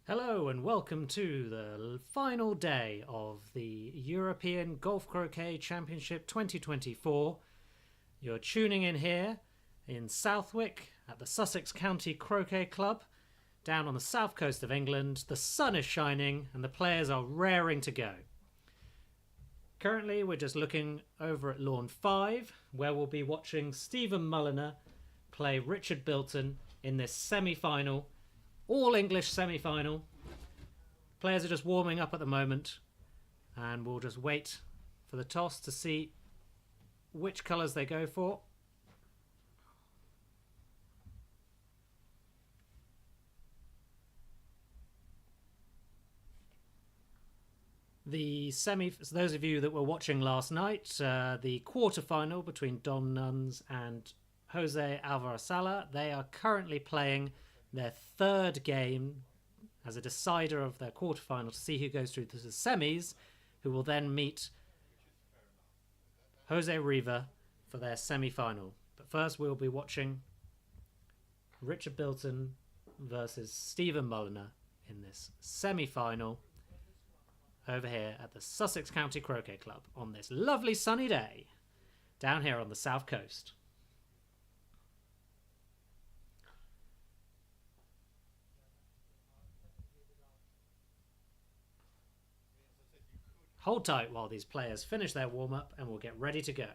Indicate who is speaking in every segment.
Speaker 1: Hello and welcome to the final day of the European Golf Croquet Championship 2024. You're tuning in here in Southwick at the Sussex County Croquet Club down on the south coast of England. The sun is shining and the players are raring to go. Currently we're just looking over at Lawn 5 where we'll be watching Stephen Mulliner play Richard Bilton in this semi-final, all English semi-final. Players are just warming up at the moment and we'll just wait for the toss to see which colours they go for. The semi, so those of you that were watching last night, the quarter-final between Don Nuns and Jose Alvarez-Sala, they are currently playing their third game as a decider of their quarter-final to see who goes through to the semis, who will then meet Jose Riva for their semi-final. But first we'll be watching Richard Bilton versus Stephen Mulliner in this semi-final over here at the Sussex County Croquet Club on this lovely sunny day down here on the south coast. Hold tight while these players finish their warm-up and we'll get ready to go.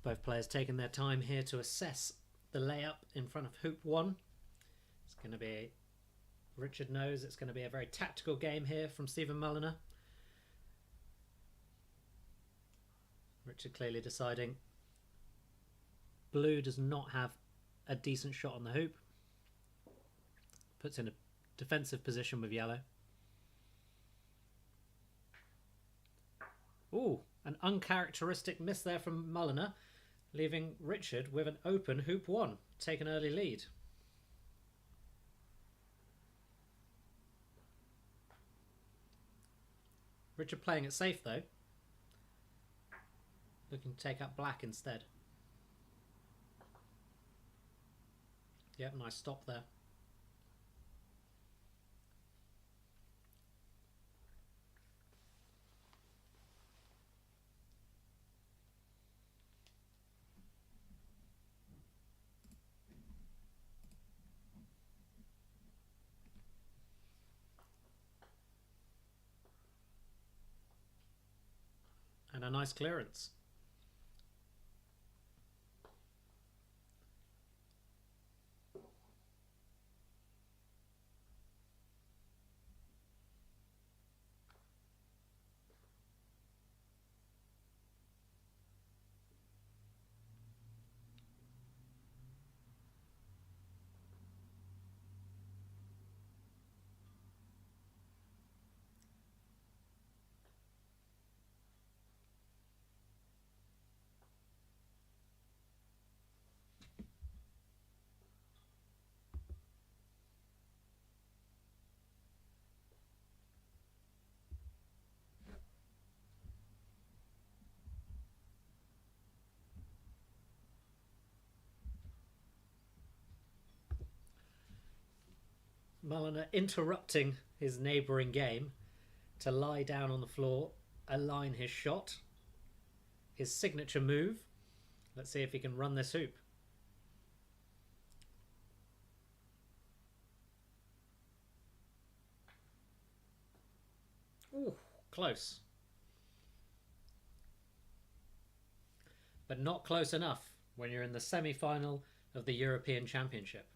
Speaker 1: Both players taking their time here to assess the layup in front of hoop 1. It's going to be, Richard knows it's going to be a very tactical game here from Stephen Mulliner. Richard clearly deciding blue does not have a decent shot on the hoop. Puts in a defensive position with yellow. Ooh, an uncharacteristic miss there from Mulliner, leaving Richard with an open hoop 1. Take an early lead. Richard playing it safe though. Looking to take up black instead. Yep, nice stop there. And a nice clearance. Mulliner interrupting his neighbouring game to lie down on the floor, align his shot. His signature move. Let's see if he can run this hoop. Ooh, close. But not close enough when you're in the semi-final of the European Championship.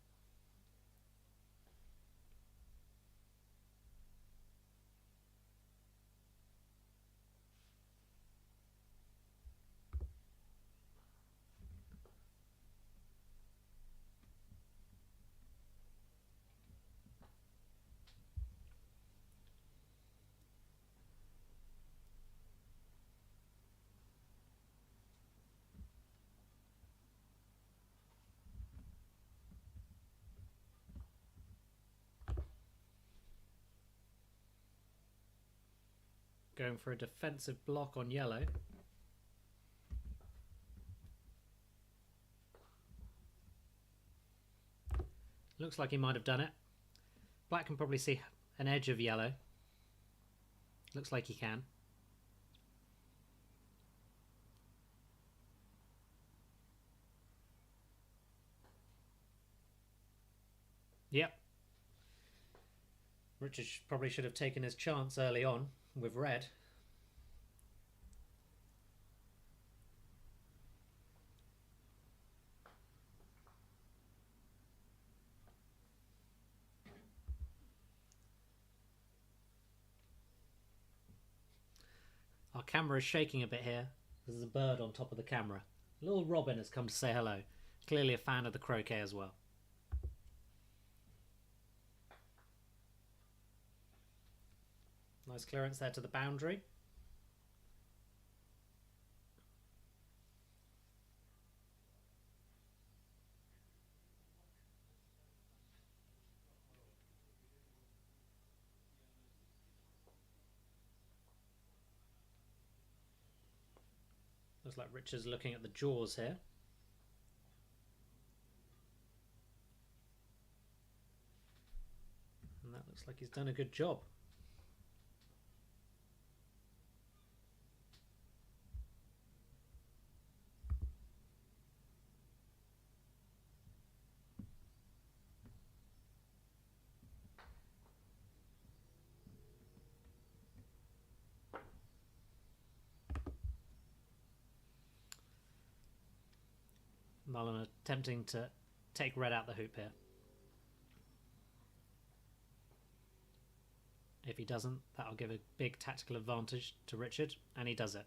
Speaker 1: Going for a defensive block on yellow. Looks like he might have done it. Black can probably see an edge of yellow. Looks like he can. Yep. Richard probably should have taken his chance early on with red. Our camera is shaking a bit here. There's a bird on top of the camera. Little Robin has come to say hello. Clearly a fan of the croquet as well. Nice clearance there to the boundary. Looks like Richard's looking at the jaws here. And that looks like he's done a good job. Mulliner attempting to take red out the hoop here. If he doesn't, that'll give a big tactical advantage to Richard, and he does it.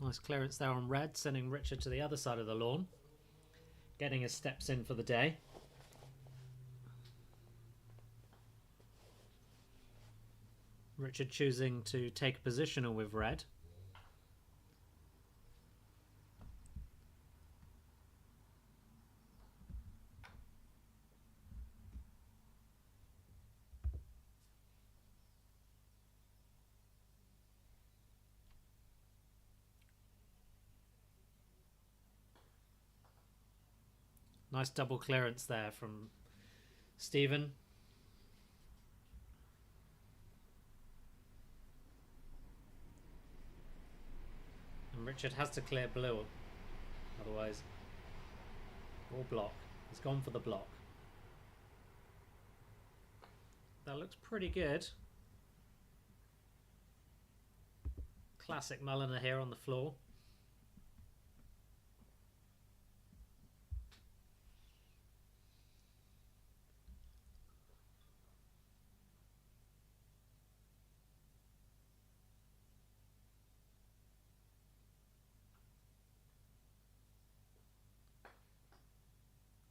Speaker 1: Nice clearance there on red, sending Richard to the other side of the lawn, getting his steps in for the day. Richard choosing to take a positional with red. Nice double clearance there from Stephen. And Richard has to clear blue, otherwise, or block. He's gone for the block. That looks pretty good. Classic Mulliner here on the floor.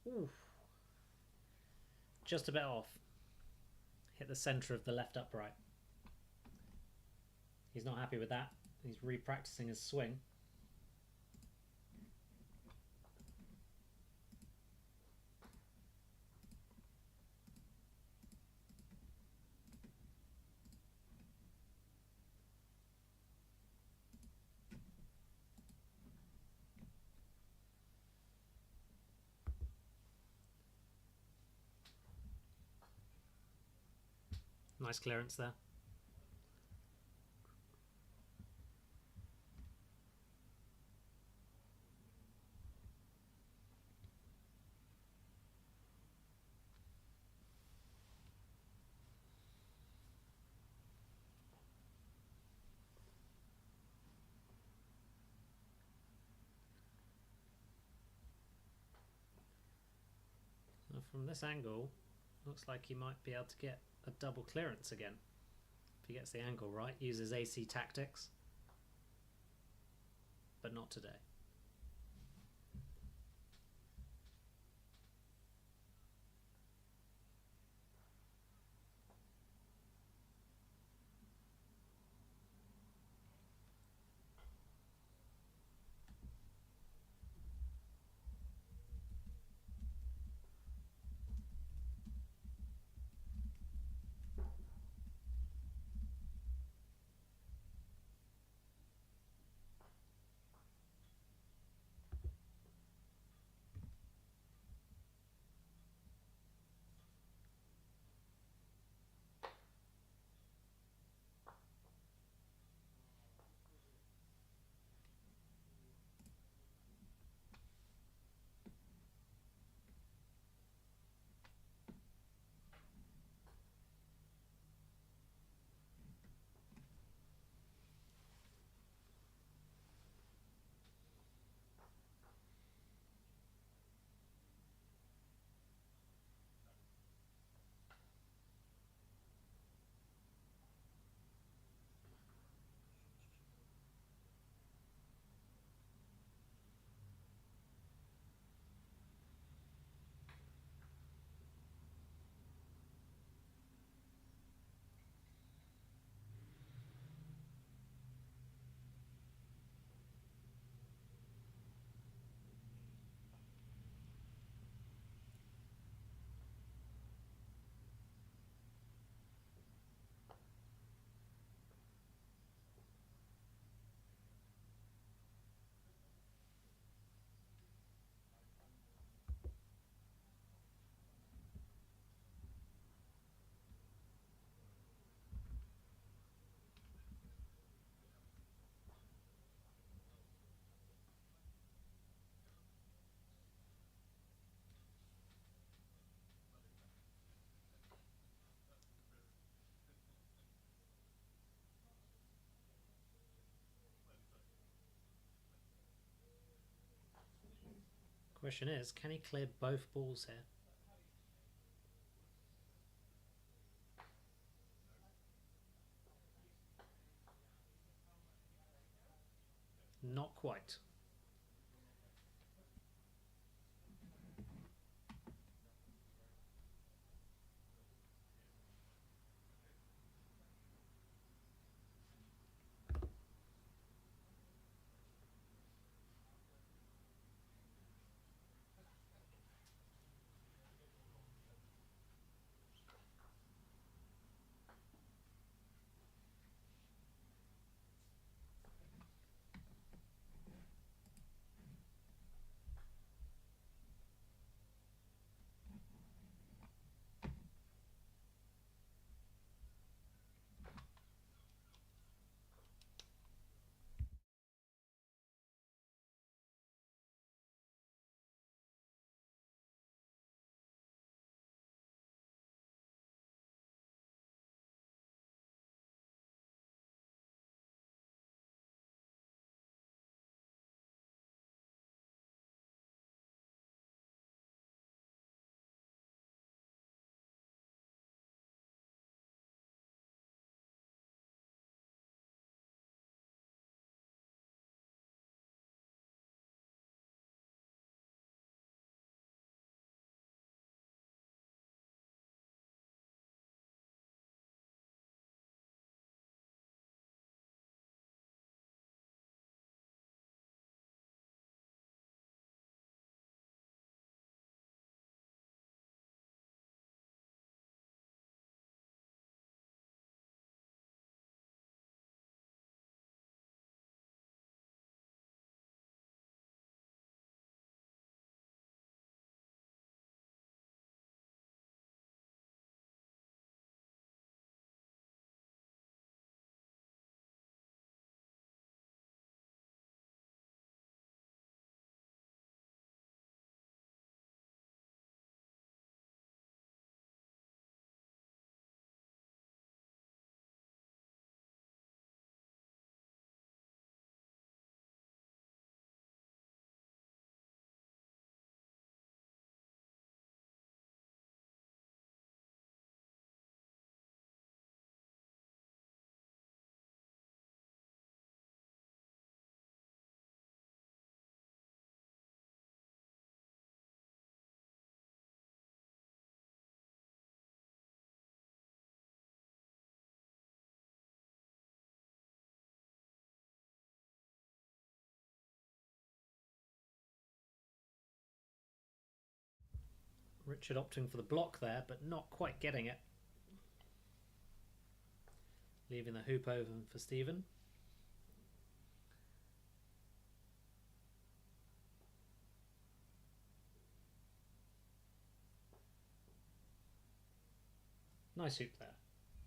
Speaker 1: Oof. Just a bit off. Hit the centre of the left upright. He's not happy with that. He's re-practicing his swing. Nice clearance there. From this angle, looks like he might be able to get a double clearance again. If he gets the angle right, uses AC tactics. But not today. Question is, can he clear both balls here? Not quite. Richard opting for the block there, but not quite getting it. Leaving the hoop open for Stephen. Nice hoop there.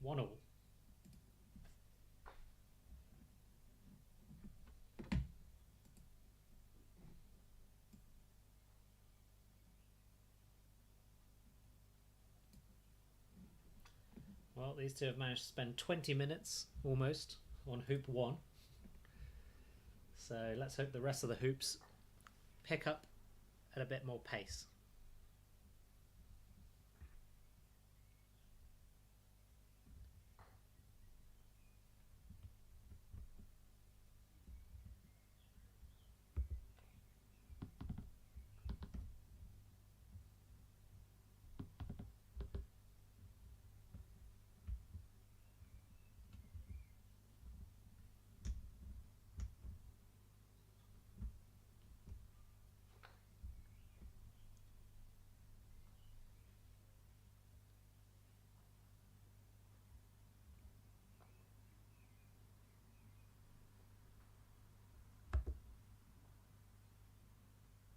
Speaker 1: 1-all. Well, these two have managed to spend 20 minutes almost on hoop 1. So let's hope the rest of the hoops pick up at a bit more pace.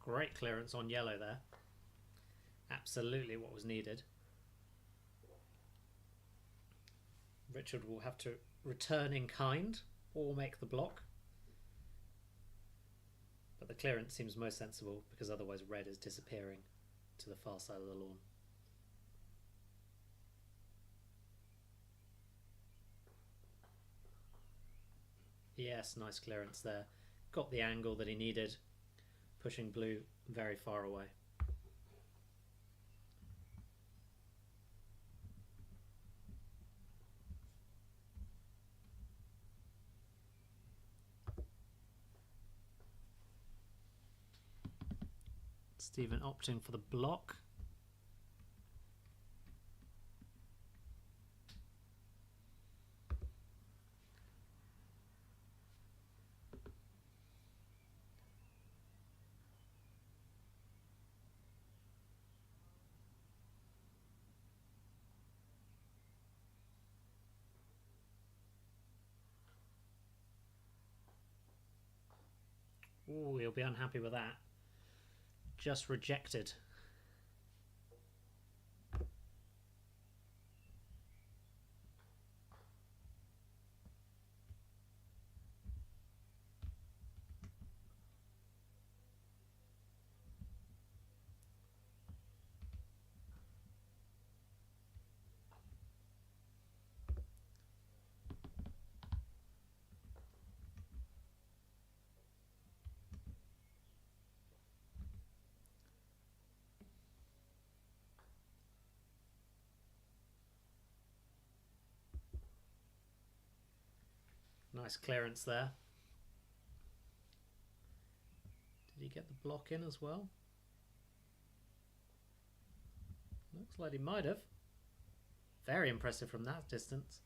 Speaker 1: Great clearance on yellow there. Absolutely what was needed. Richard will have to return in kind or make the block. But the clearance seems most sensible because otherwise red is disappearing to the far side of the lawn. Yes, nice clearance there. Got the angle that he needed pushing blue very far away. Stephen opting for the block. Ooh, he'll be unhappy with that. Just rejected. Nice clearance there. Did he get the block in as well? Looks like he might have. Very impressive from that distance.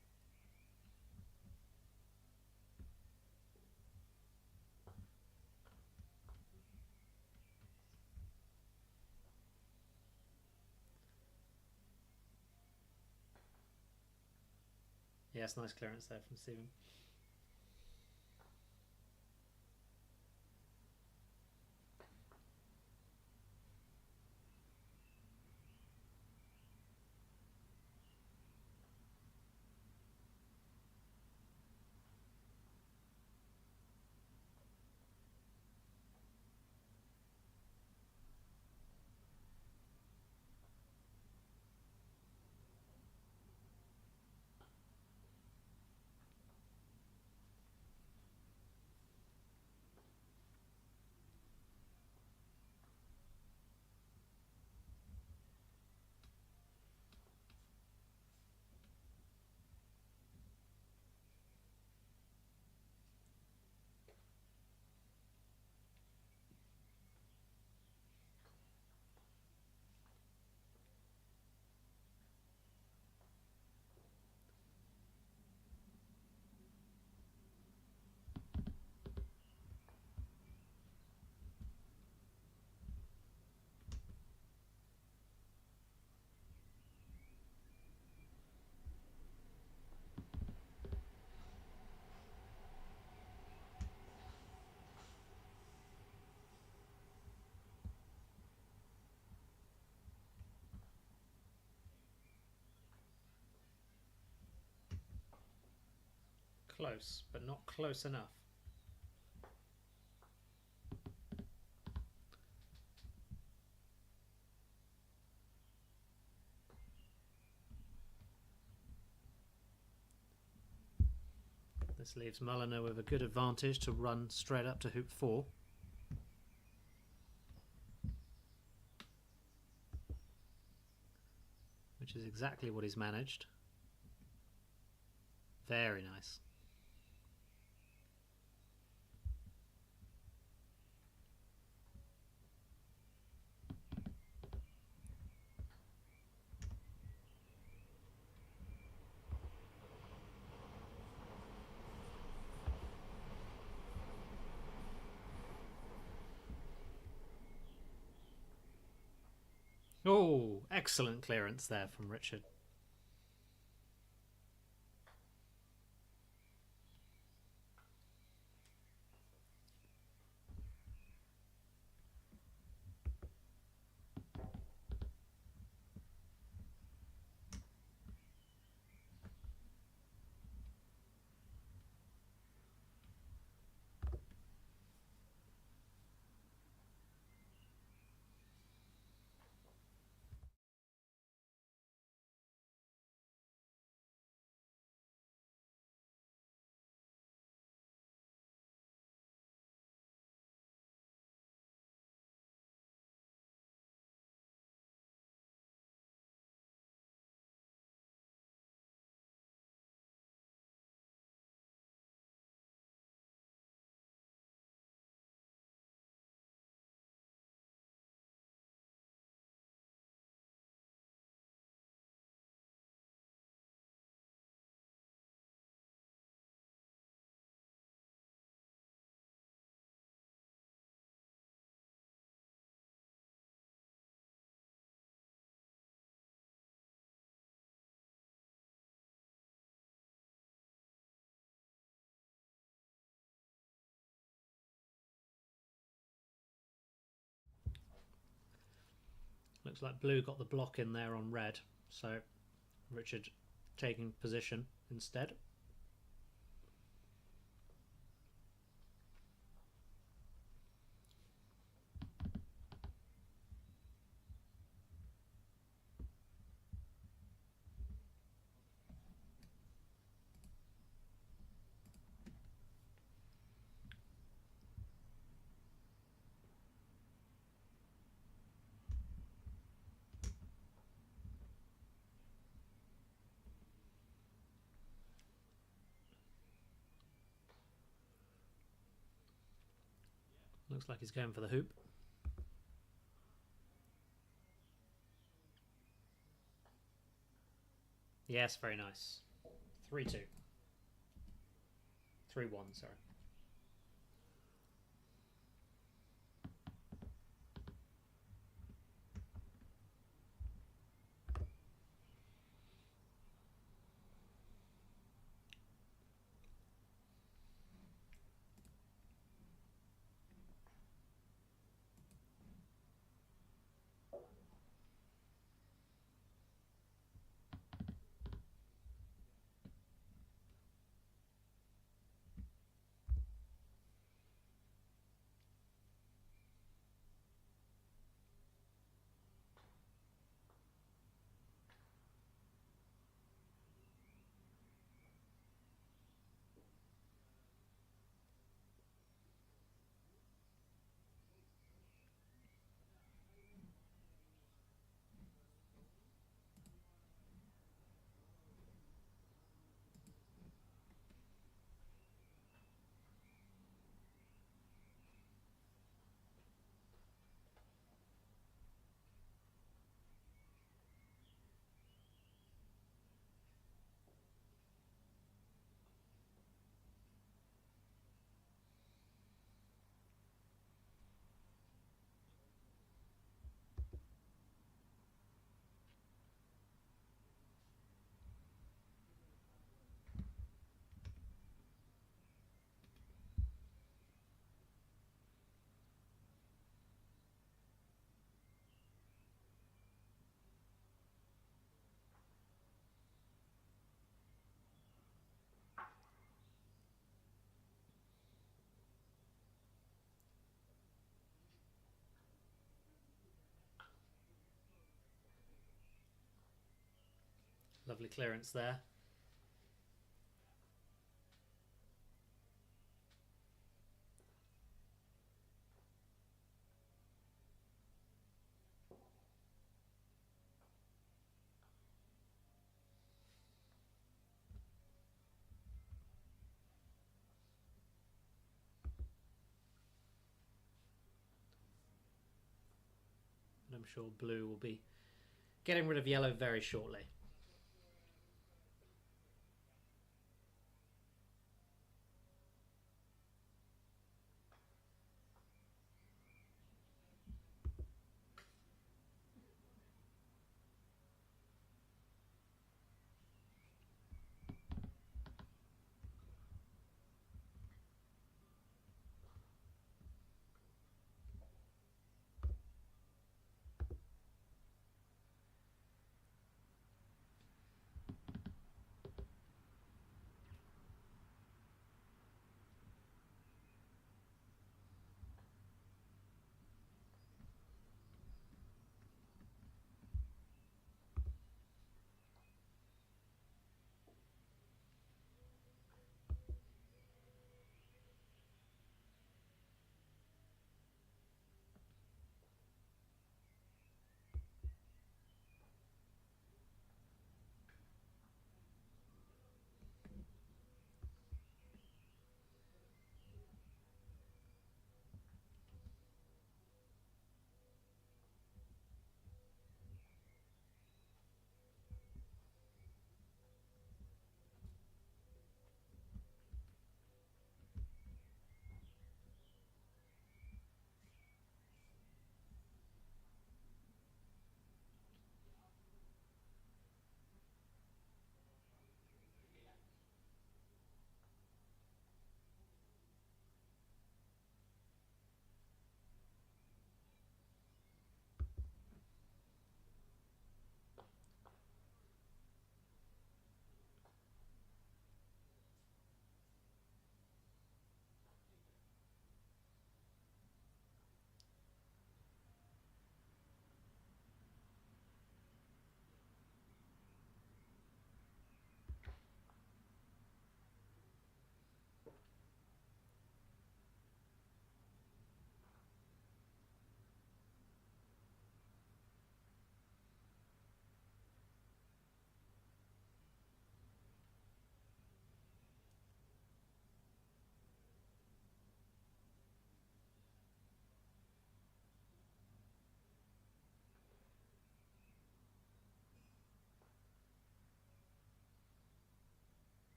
Speaker 1: Yes, nice clearance there from Stephen. Close, but not close enough. This leaves Mulliner with a good advantage to run straight up to hoop 4. Which is exactly what he's managed. Very nice. Oh, excellent clearance there from Richard. Looks like blue got the block in there on red, so Richard taking position instead. Looks like he's going for the hoop. Yes, very nice. 3-2. 3-1, sorry. Lovely clearance there. And I'm sure blue will be getting rid of yellow very shortly.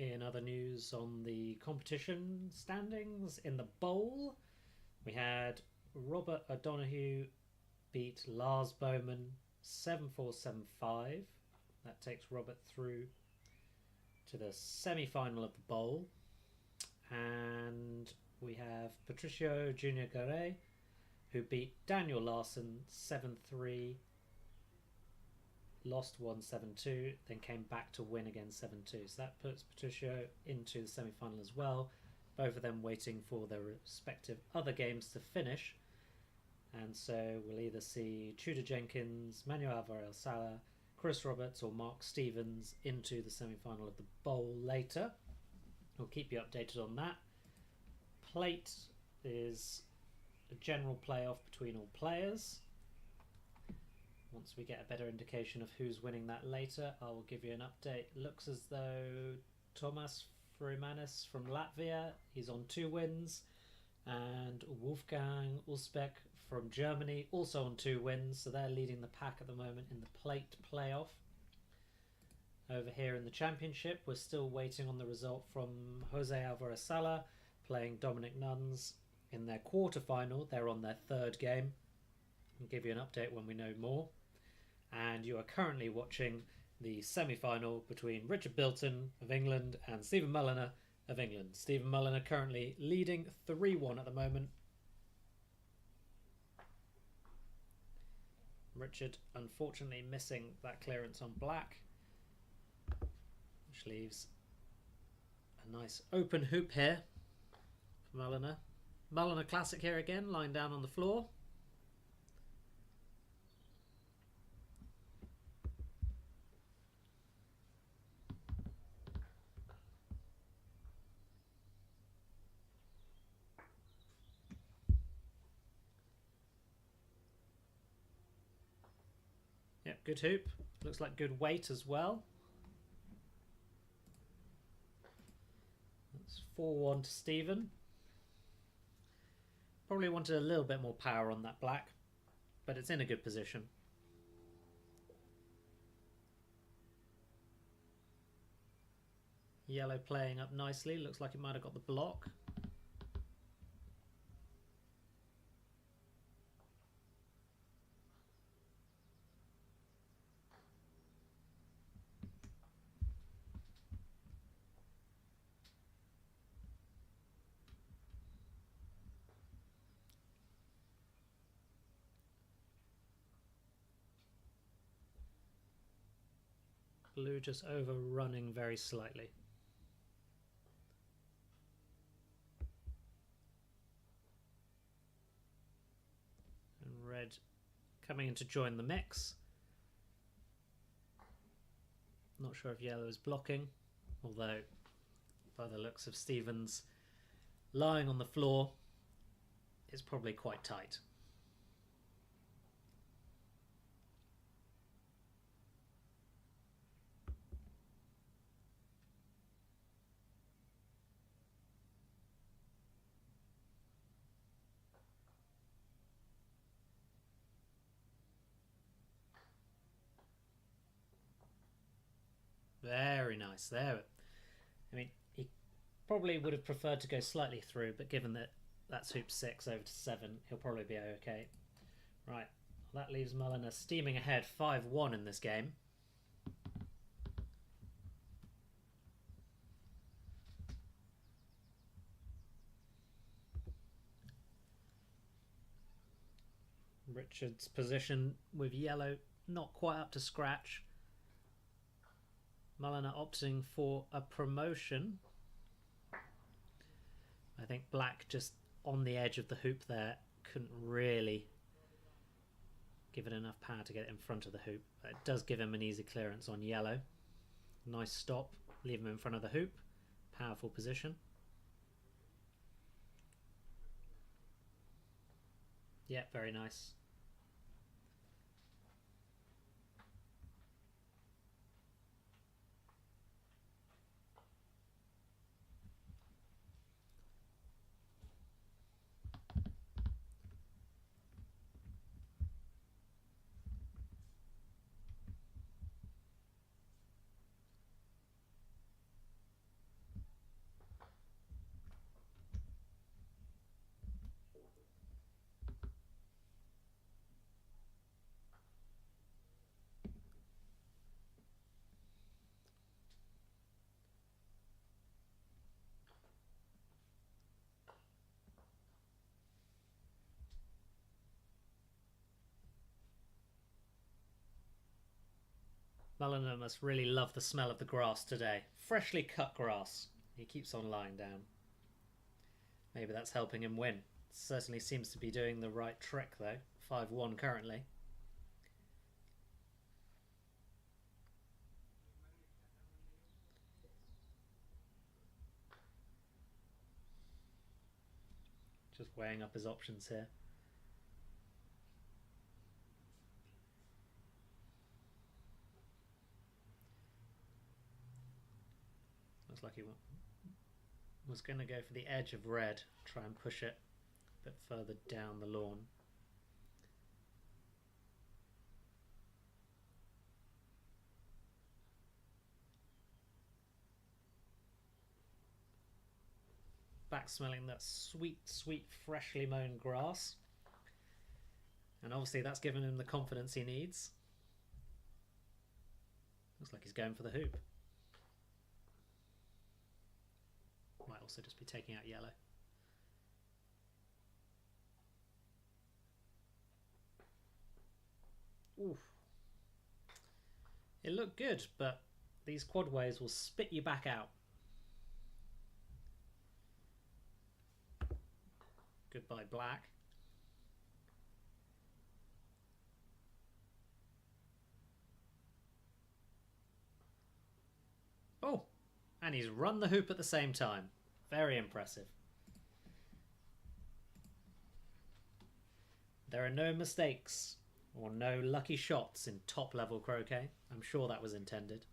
Speaker 1: In other news on the competition standings, in the bowl, we had Robert O'Donoghue beat Lars Bowman 7-4, 7-5. That takes Robert through to the semi-final of the bowl. And we have Patricio Junior Garay, who beat Daniel Larson 7-3, lost 1-7-2, then came back to win again 7-2. So that puts Patricio into the semi-final as well. Both of them waiting for their respective other games to finish. And so we'll either see Tudor Jenkins, Manuel Alvarez-Sala, Chris Roberts or Mark Stevens into the semi-final of the bowl later. We'll keep you updated on that. Plate is a general playoff between all players. Once we get a better indication of who's winning that later, I will give you an update. Looks as though Tomas Frimanis from Latvia, he's on 2 wins, and Wolfgang Usbeck from Germany, also on 2 wins, so they're leading the pack at the moment in the plate playoff. Over here in the championship, we're still waiting on the result from Jose Alvarez-Sala playing Dominic Nuns in their quarter-final. They're on their 3rd game. I'll give you an update when we know more. And you are currently watching the semi-final between Richard Bilton of England and Stephen Mulliner of England. Stephen Mulliner currently leading 3-1 at the moment. Richard unfortunately missing that clearance on black, which leaves a nice open hoop here for Mulliner. Mulliner classic here again, lying down on the floor. Yep, good hoop. Looks like good weight as well. That's 4-1 to Stephen. Probably wanted a little bit more power on that black, but it's in a good position. Yellow playing up nicely. Looks like it might have got the block. Blue just overrunning very slightly. And red coming in to join the mix. Not sure if yellow is blocking, although by the looks of Stevens lying on the floor, it's probably quite tight. Very nice there. I mean, he probably would have preferred to go slightly through, but given that that's hoop 6 over to 7, he'll probably be okay. Right, that leaves Mulliner steaming ahead 5-1 in this game. Richard's position with yellow not quite up to scratch. Mulliner opting for a promotion. I think black just on the edge of the hoop there, couldn't really give it enough power to get it in front of the hoop. But it does give him an easy clearance on yellow. Nice stop, leave him in front of the hoop. Powerful position. Yeah, very nice. Mulliner must really love the smell of the grass today. Freshly cut grass. He keeps on lying down. Maybe that's helping him win. Certainly seems to be doing the right trick though. 5-1 currently. Just weighing up his options here. Looks like he was going to go for the edge of red, try and push it a bit further down the lawn. Back smelling that sweet, sweet, freshly mown grass. And obviously that's given him the confidence he needs. Looks like he's going for the hoop. Might also just be taking out yellow. Oof. It looked good, but these quadways will spit you back out. Goodbye, black. Oh, and he's run the hoop at the same time. Very impressive. There are no mistakes or no lucky shots in top level croquet. I'm sure that was intended.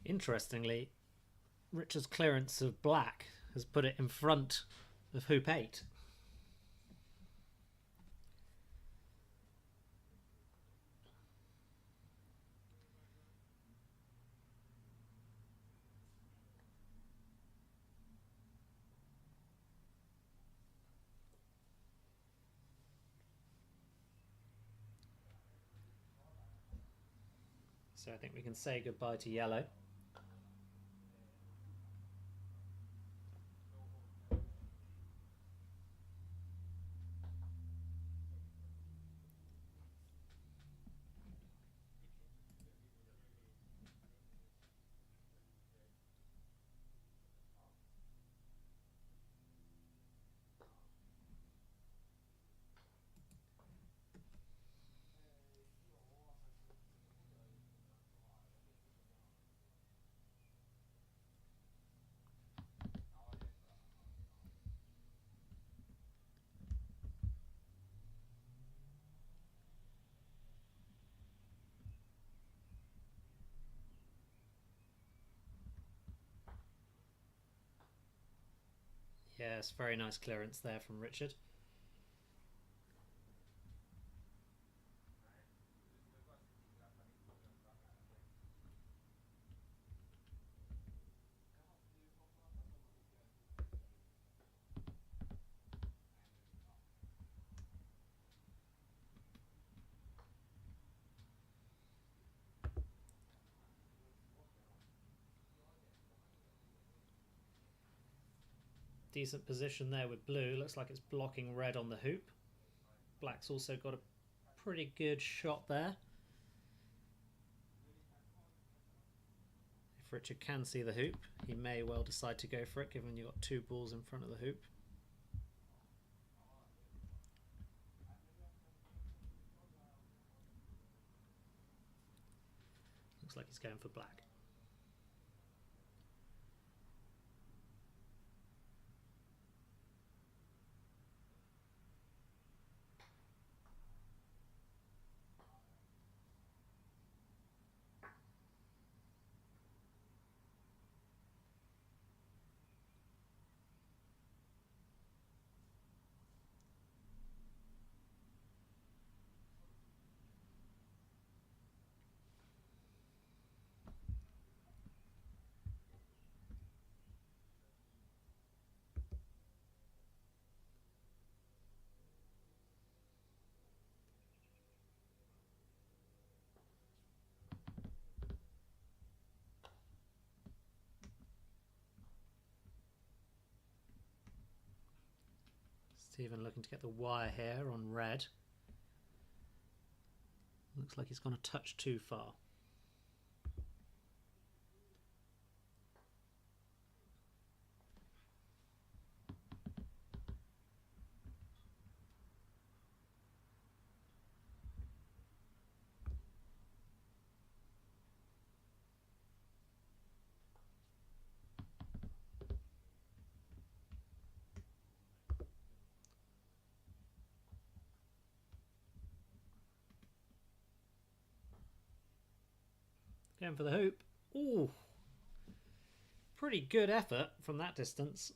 Speaker 1: Interestingly, Richard's clearance of black has put it in front of hoop 8. So I think we can say goodbye to yellow. Yes, very nice clearance there from Richard. Decent position there with blue. Looks like it's blocking red on the hoop. Black's also got a pretty good shot there. If Richard can see the hoop, he may well decide to go for it, given you've got two balls in front of the hoop. Looks like he's going for black. Stephen looking to get the wire here on red. Looks like he's gone a touch too far. Going for the hoop. Ooh, pretty good effort from that distance.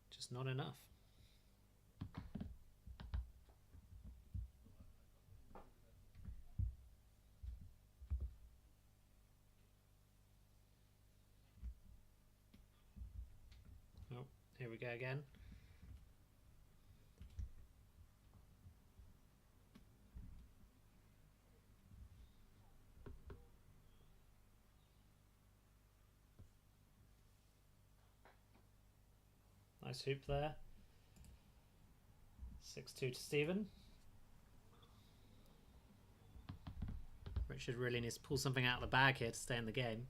Speaker 1: Just not enough. Oh, here we go again. Nice hoop there. 6-2 to Stephen. Richard really needs to pull something out of the bag here to stay in the game.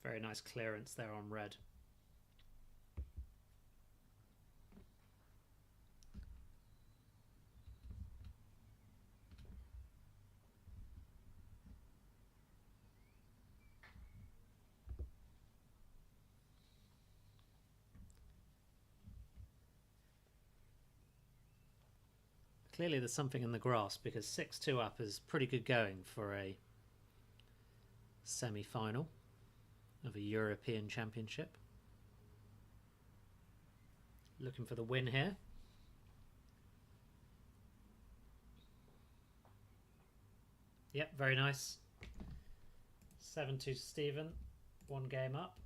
Speaker 1: Very nice clearance there on red. Clearly there's something in the grass because 6-2 up is pretty good going for a semi-final of a European Championship. Looking for the win here. Yep, very nice. 7-2 to Stephen. One game up.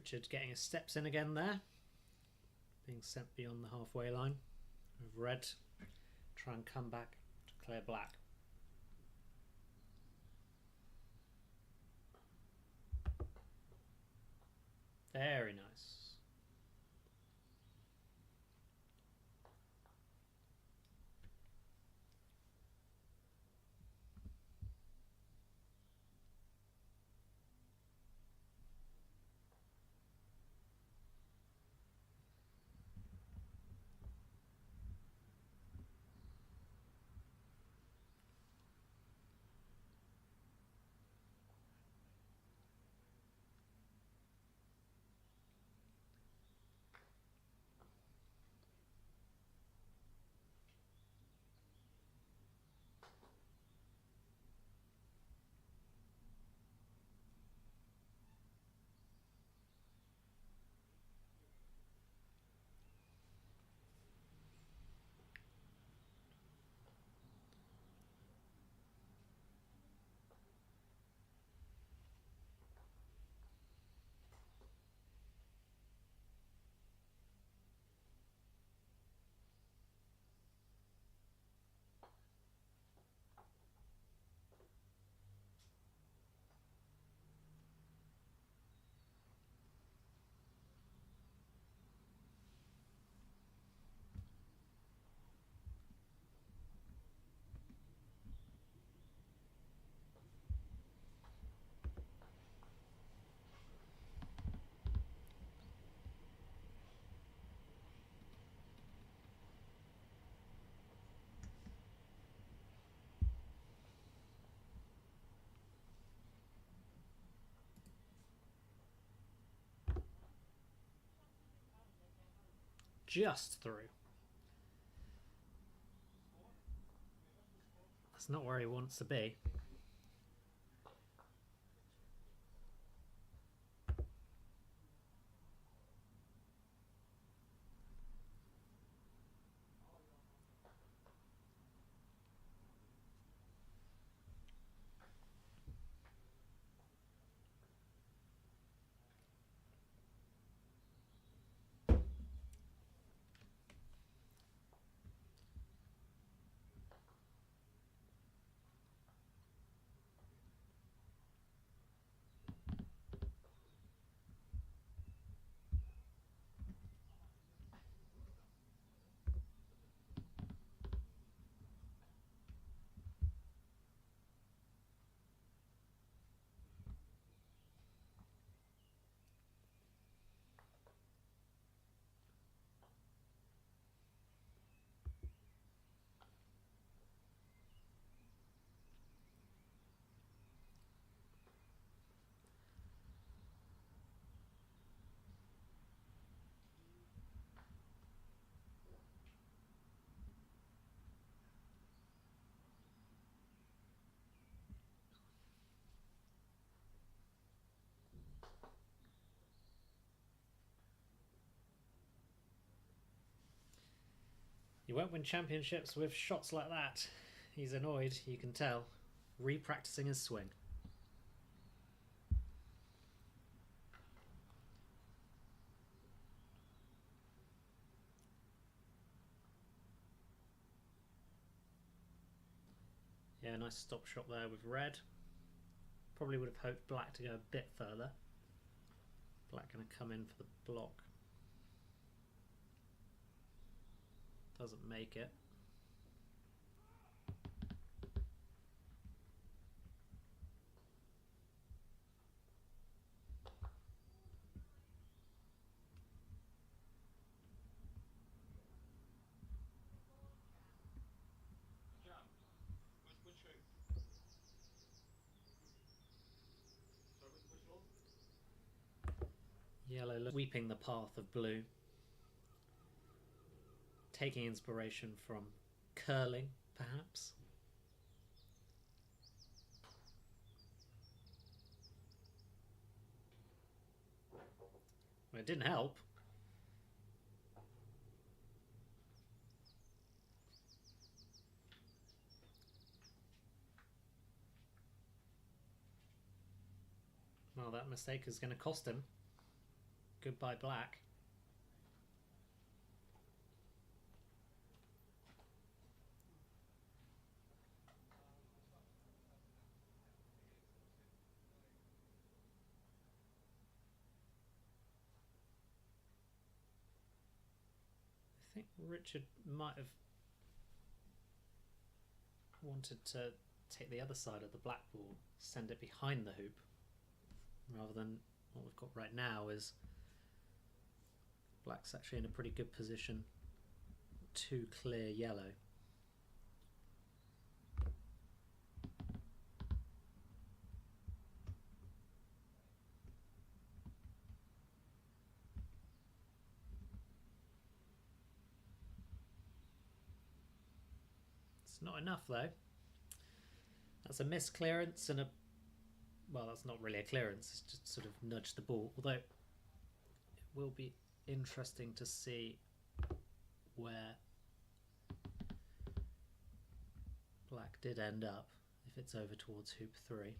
Speaker 1: Richard getting his steps in again there. Being sent beyond the halfway line. With red, try and come back to clear black. Very nice. Just through. That's not where he wants to be. You won't win championships with shots like that. He's annoyed, you can tell. Re-practicing his swing. Yeah, nice stop shot there with red. Probably would have hoped black to go a bit further. Black going to come in for the block. Doesn't make it. Yellow sweeping the path of blue. Taking inspiration from curling, perhaps. Well, it didn't help. Well, that mistake is going to cost him. Goodbye, black. I think Richard might have wanted to take the other side of the black ball, send it behind the hoop, rather than what we've got right now is black's actually in a pretty good position to clear yellow. It's not enough though. That's a missed clearance and a, well, that's not really a clearance, it's just sort of nudged the ball, although it will be interesting to see where black did end up if it's over towards hoop 3.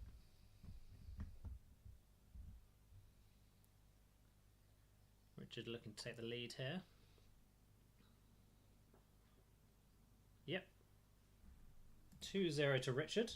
Speaker 1: Richard looking to take the lead here. Yep. 2-0 to Richard.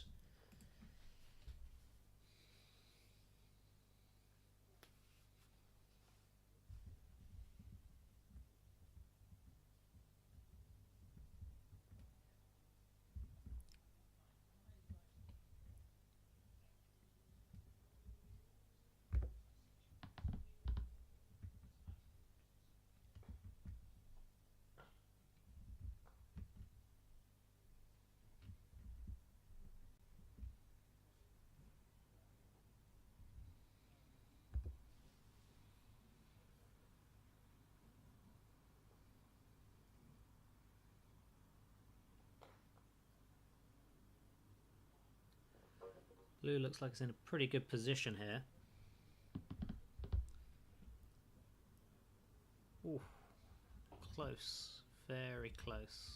Speaker 1: Blue looks like it's in a pretty good position here. Ooh, close, very close.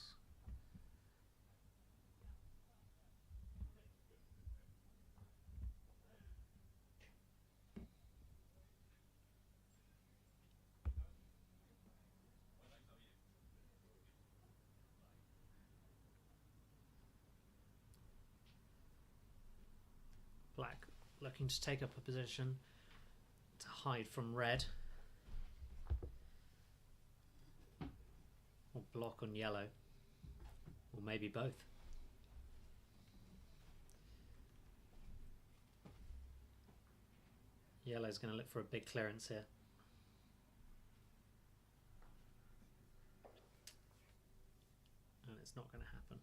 Speaker 1: Black looking to take up a position to hide from red. Or block on yellow. Or maybe both. Yellow's going to look for a big clearance here. And it's not going to happen.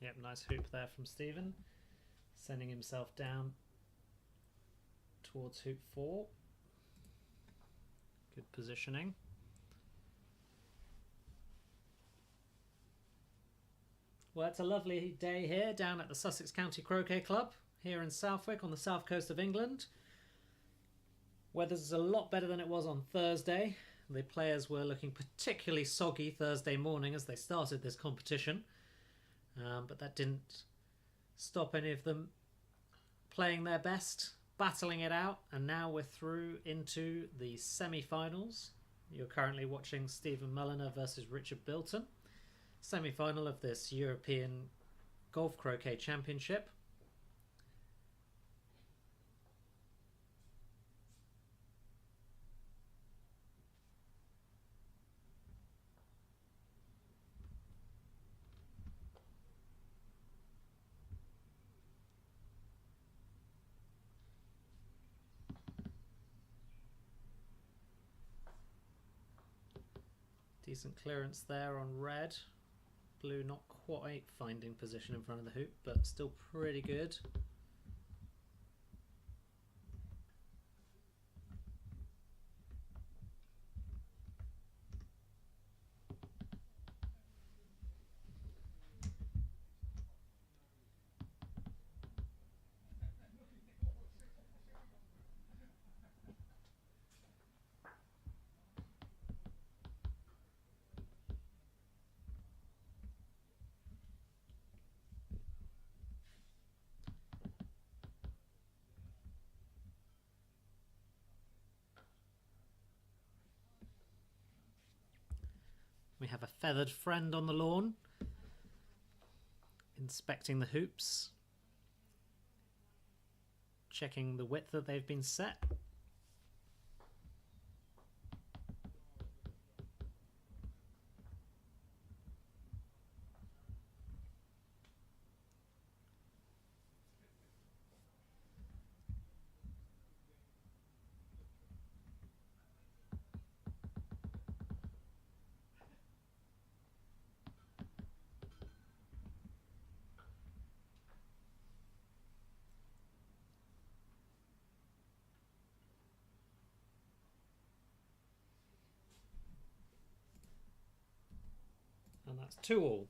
Speaker 1: Yep, nice hoop there from Stephen, sending himself down towards hoop 4. Good positioning. Well, it's a lovely day here down at the Sussex County Croquet Club here in Southwick on the south coast of England. Weather's a lot better than it was on Thursday. The players were looking particularly soggy Thursday morning as they started this competition. But that didn't stop any of them playing their best, battling it out, and now we're through into the semi-finals. You're currently watching Stephen Mulliner versus Richard Bilton, semi-final of this European Golf Croquet Championship. Decent clearance there on red. Blue not quite finding position in front of the hoop, but still pretty good. We have a feathered friend on the lawn, inspecting the hoops, checking the width that they've been set. And that's 2-all.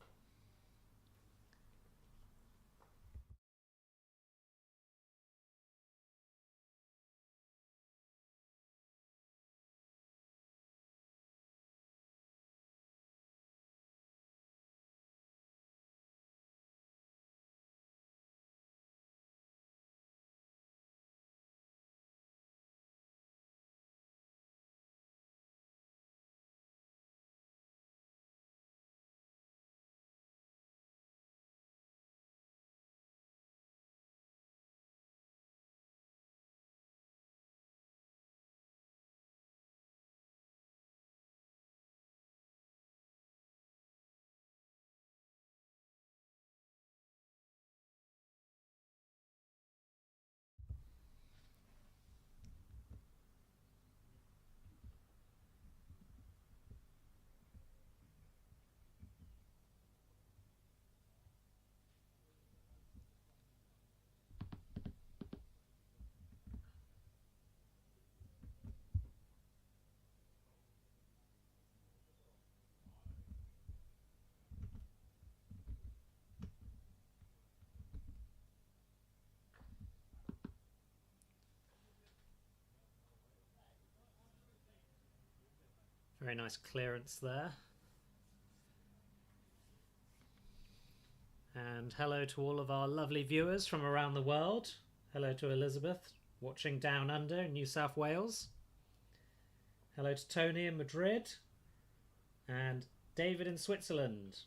Speaker 1: Very nice clearance there. And hello to all of our lovely viewers from around the world. Hello to Elizabeth, watching down under in New South Wales. Hello to Tony in Madrid. And David in Switzerland.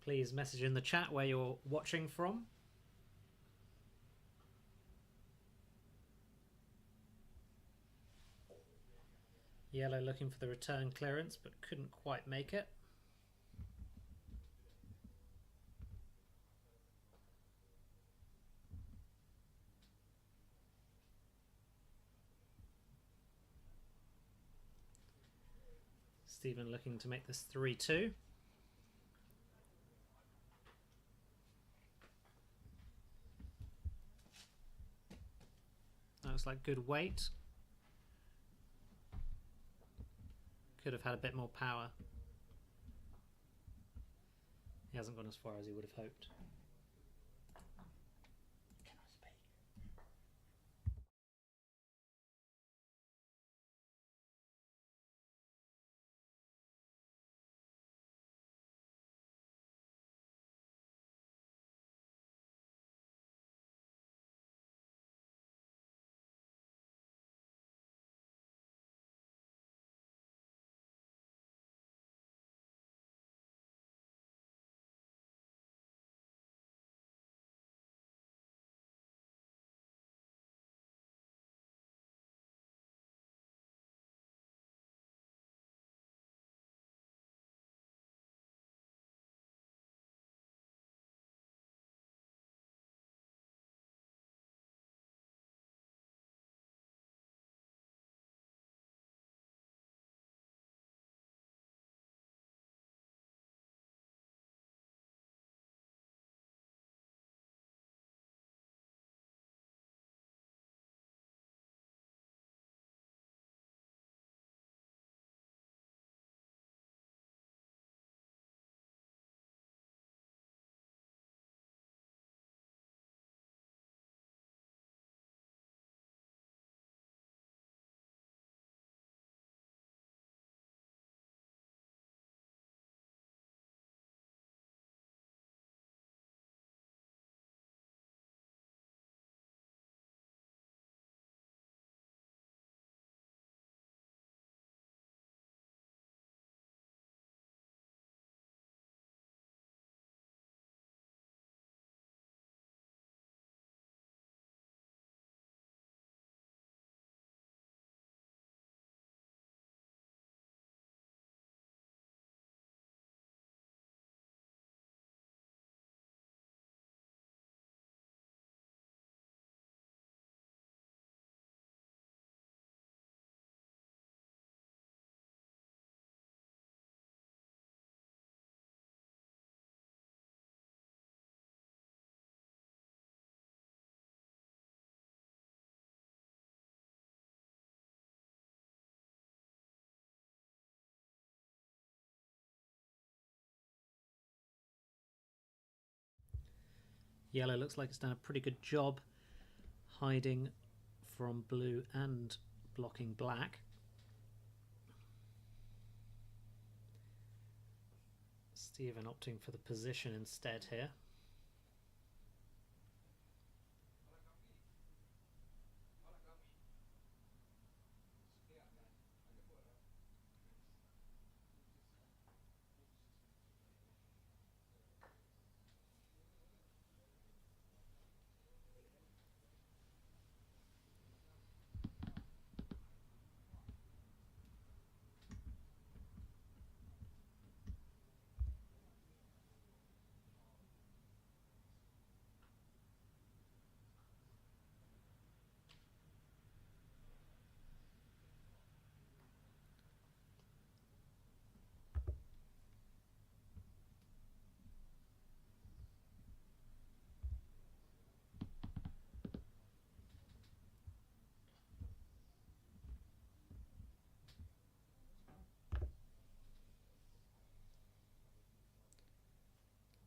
Speaker 1: Please message in the chat where you're watching from. Yellow looking for the return clearance, but couldn't quite make it. Stephen looking to make this 3-2. That looks like good weight. Could have had a bit more power. He hasn't gone as far as he would have hoped. Yellow looks like it's done a pretty good job hiding from blue and blocking black. Stephen opting for the position instead here.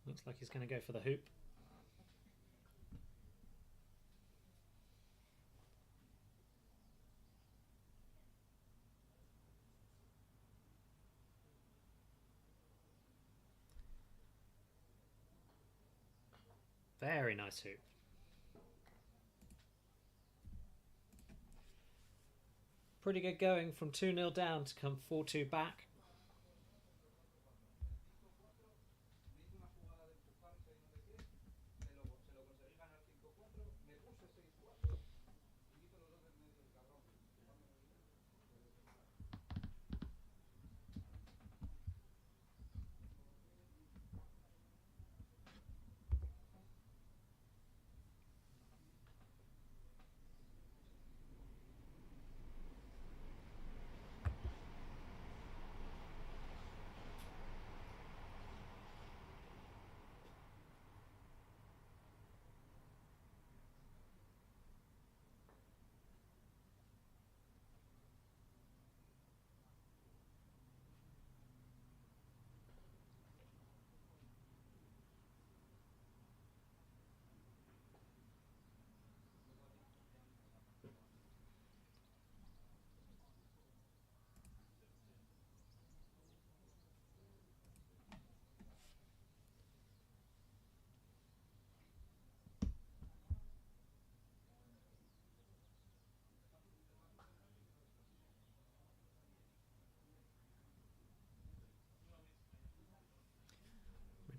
Speaker 1: Looks like he's going to go for the hoop. Very nice hoop. Pretty good going from 2-0 down to come 4-2 back.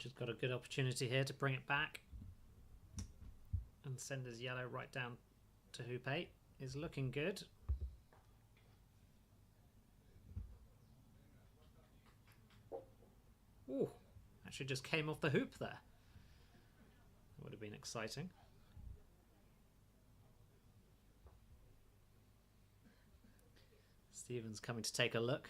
Speaker 1: Richard's got a good opportunity here to bring it back and send his yellow right down to hoop 8. Is looking good. Ooh, actually just came off the hoop there. That would have been exciting. Stephen's coming to take a look.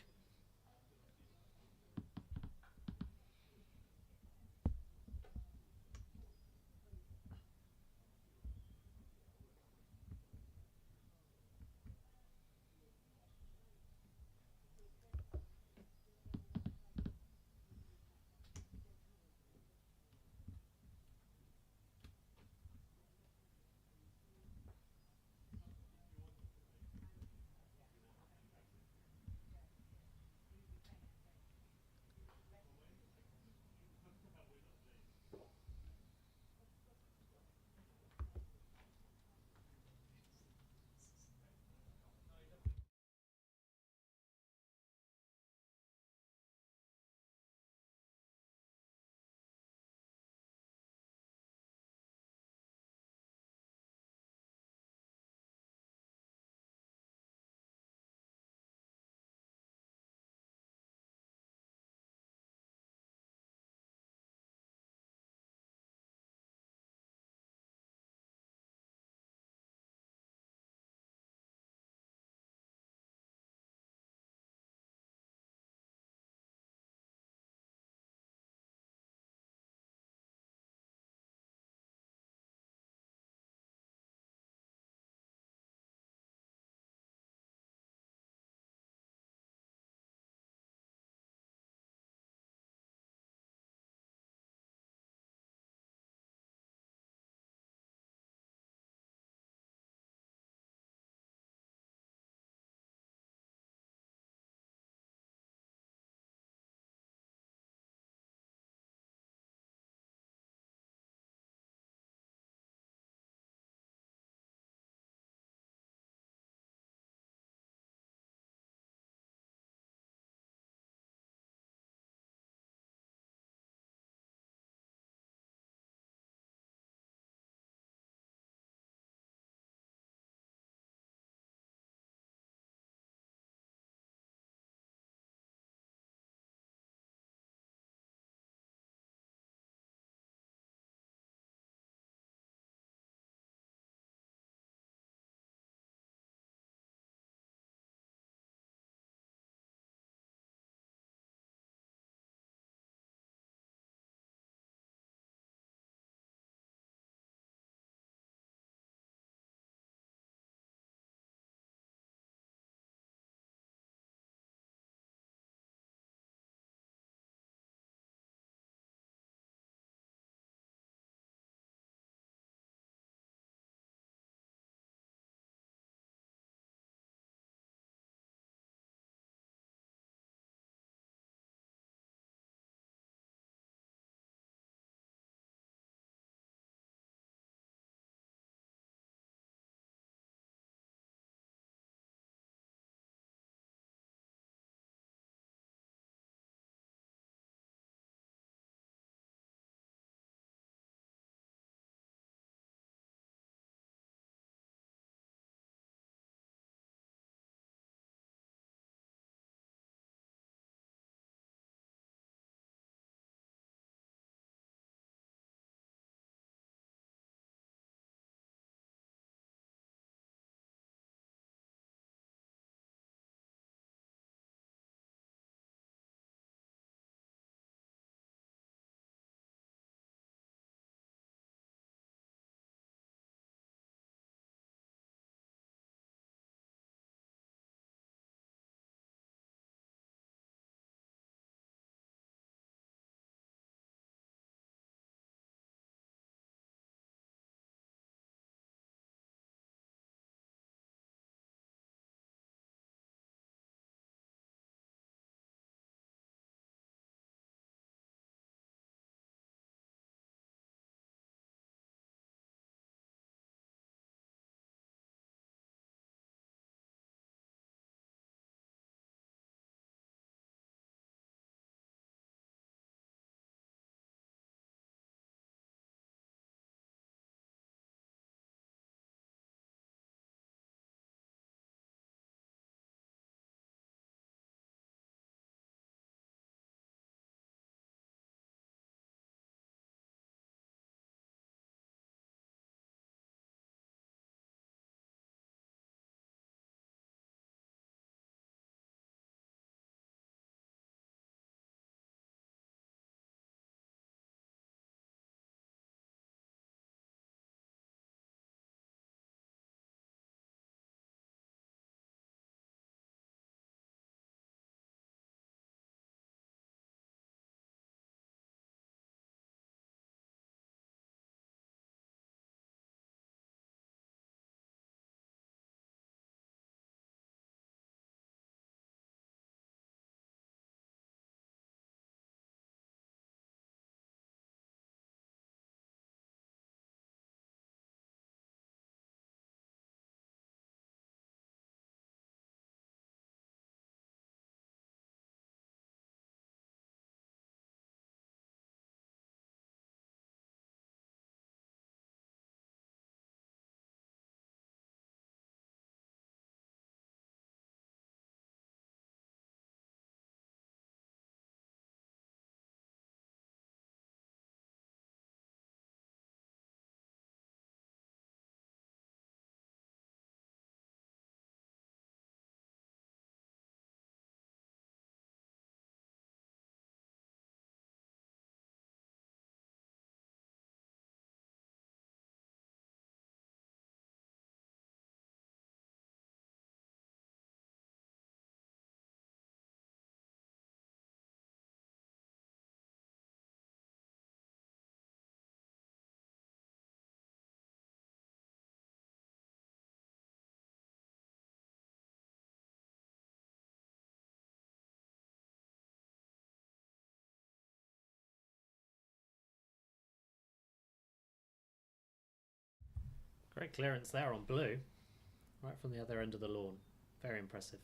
Speaker 1: Great clearance there on blue, right from the other end of the lawn. Very impressive.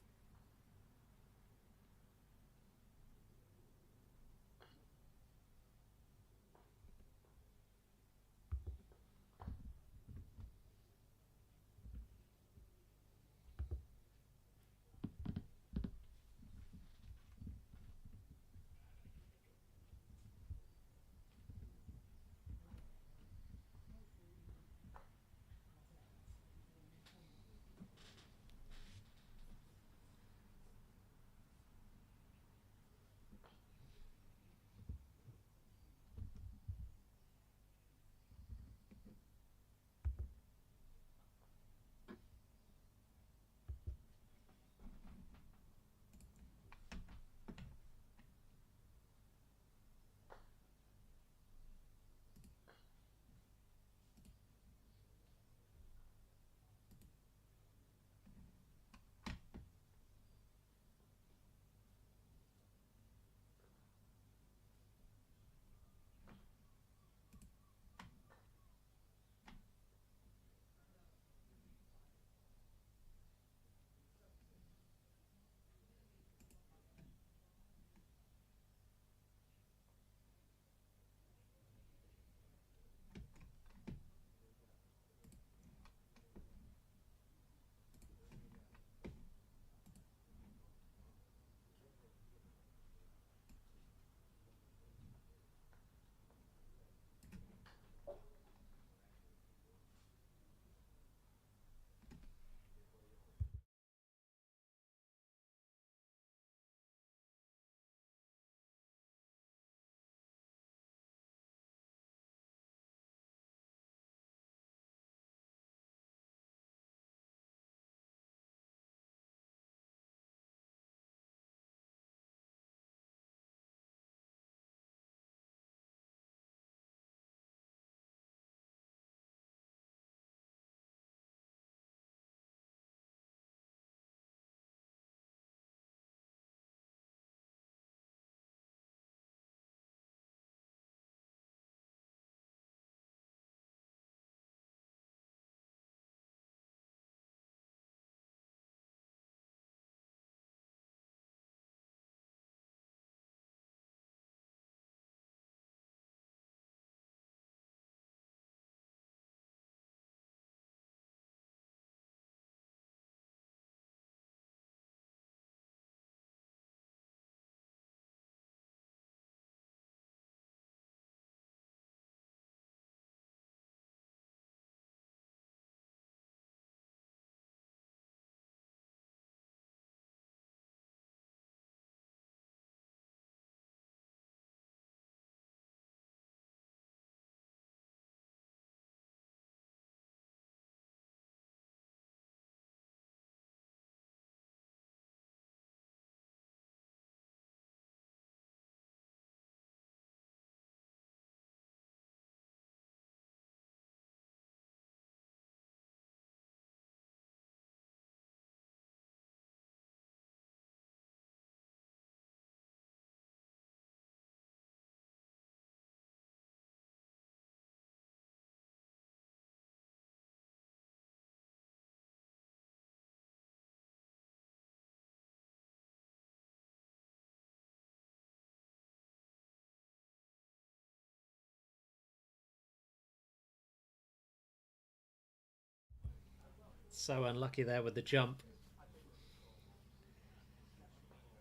Speaker 1: So unlucky there with the jump.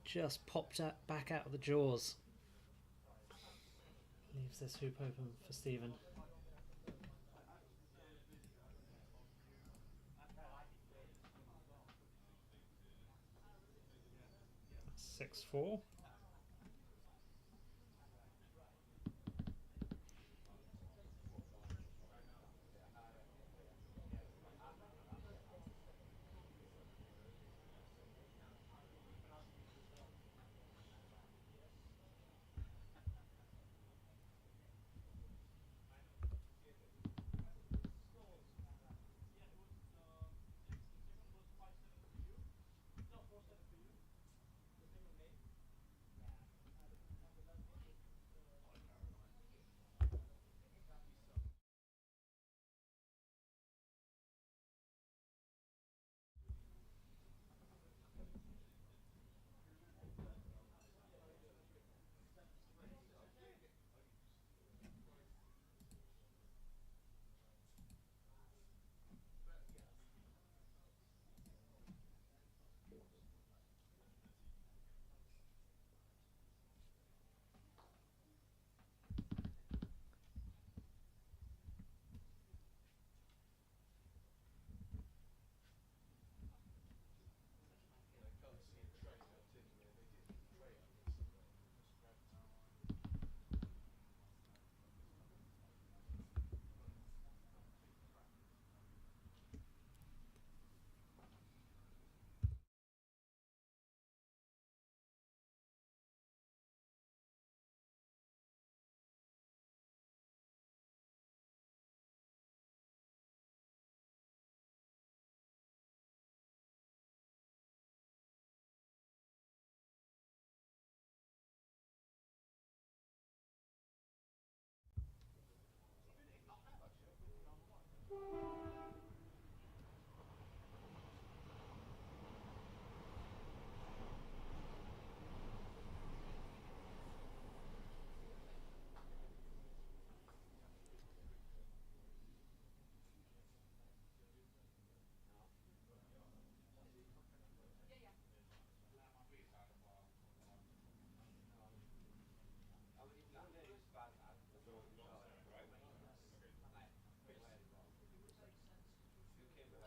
Speaker 1: Just popped back out of the jaws. Leaves this hoop open for Stephen. 6-4.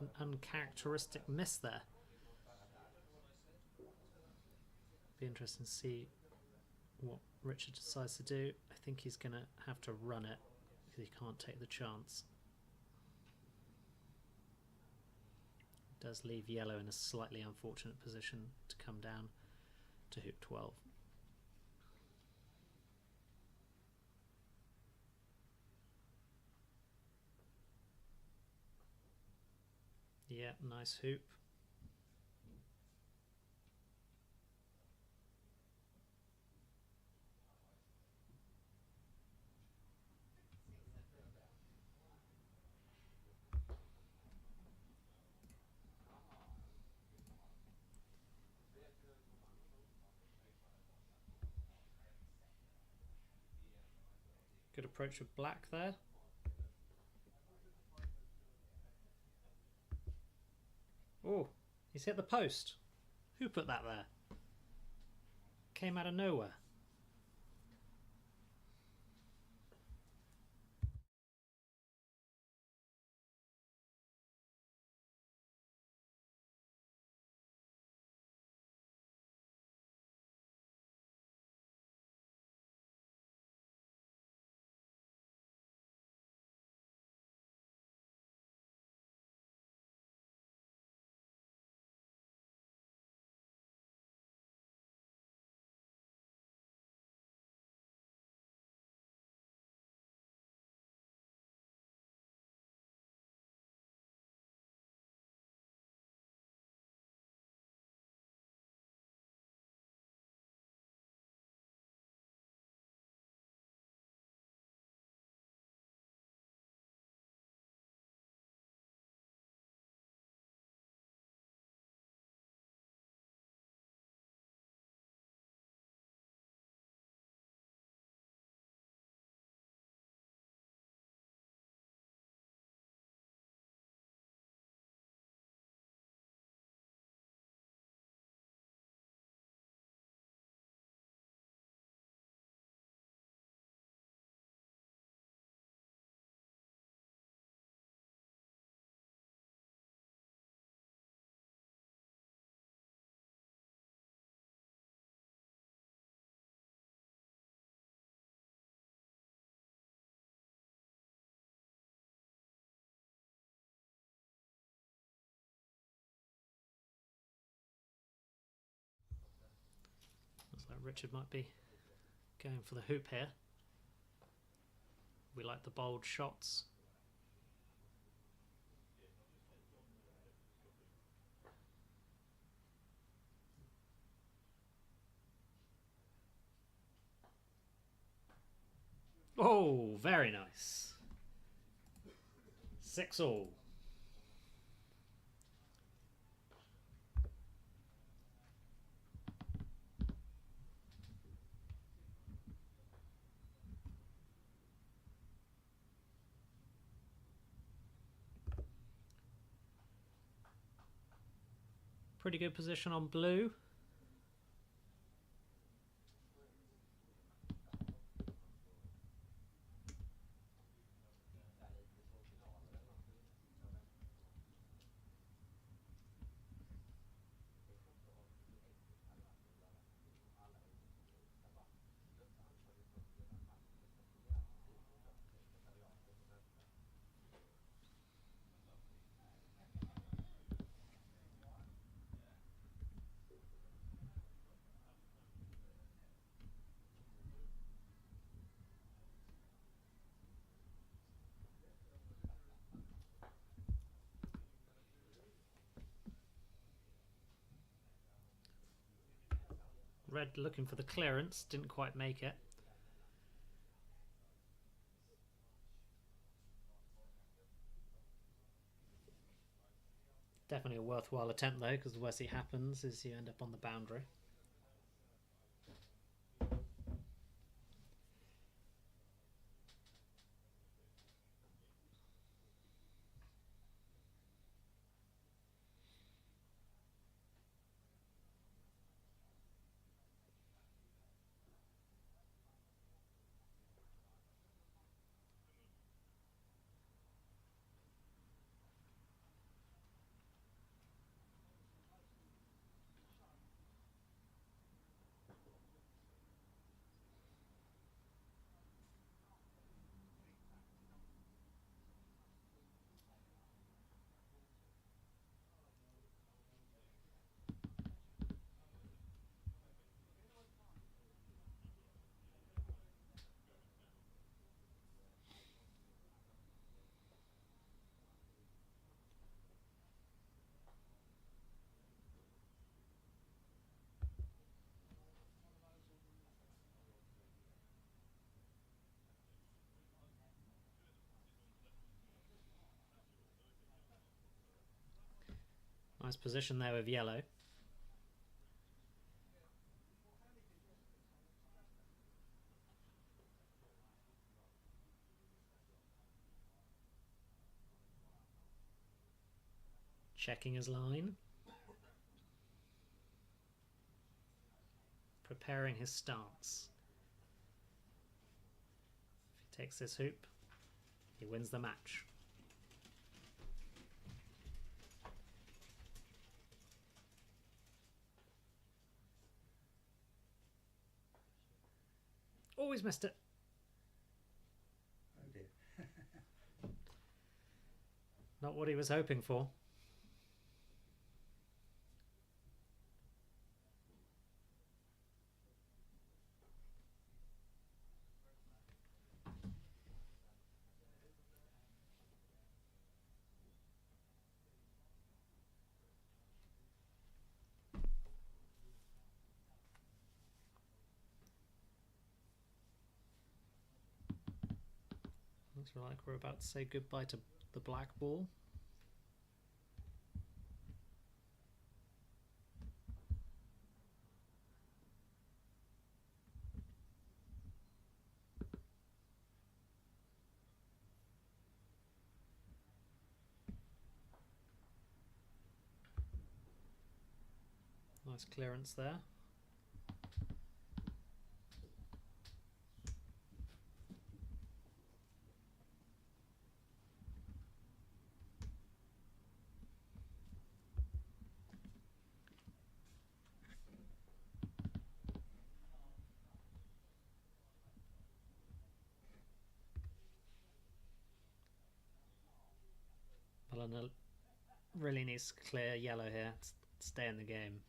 Speaker 1: an uncharacteristic miss there. Be interesting to see what Richard decides to do. I think he's going to have to run it because he can't take the chance. It does leave yellow in a slightly unfortunate position to come down to hoop 12. Yeah, nice hoop. Good approach with black there. Oh, he's hit the post. Who put that there? Came out of nowhere. Looks like Richard might be going for the hoop here. We like the bold shots. Oh, very nice. 6-all. Pretty good position on blue. Red looking for the clearance, didn't quite make it. Definitely a worthwhile attempt though, because the worst it happens is you end up on the boundary. Nice position there with yellow. Checking his line. Preparing his stance. If he takes this hoop, he wins the match. Always missed it.
Speaker 2: Oh dear.
Speaker 1: Not what he was hoping for. Looks like we're about to say goodbye to the black ball. Nice clearance there. Mulliner really needs to clear yellow here to stay in the game.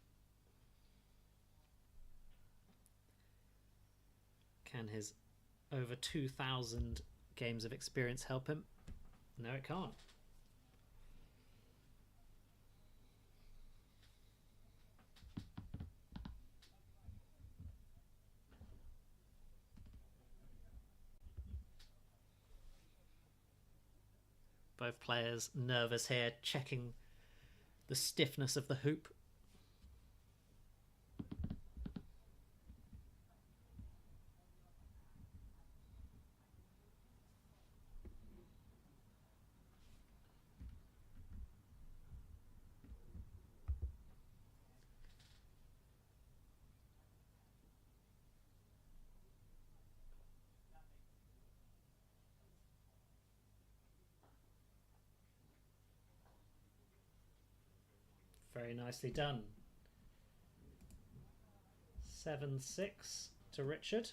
Speaker 1: Can his over 2,000 games of experience help him? No, it can't. Both players nervous here, checking the stiffness of the hoop. Very nicely done. 7-6 to Richard.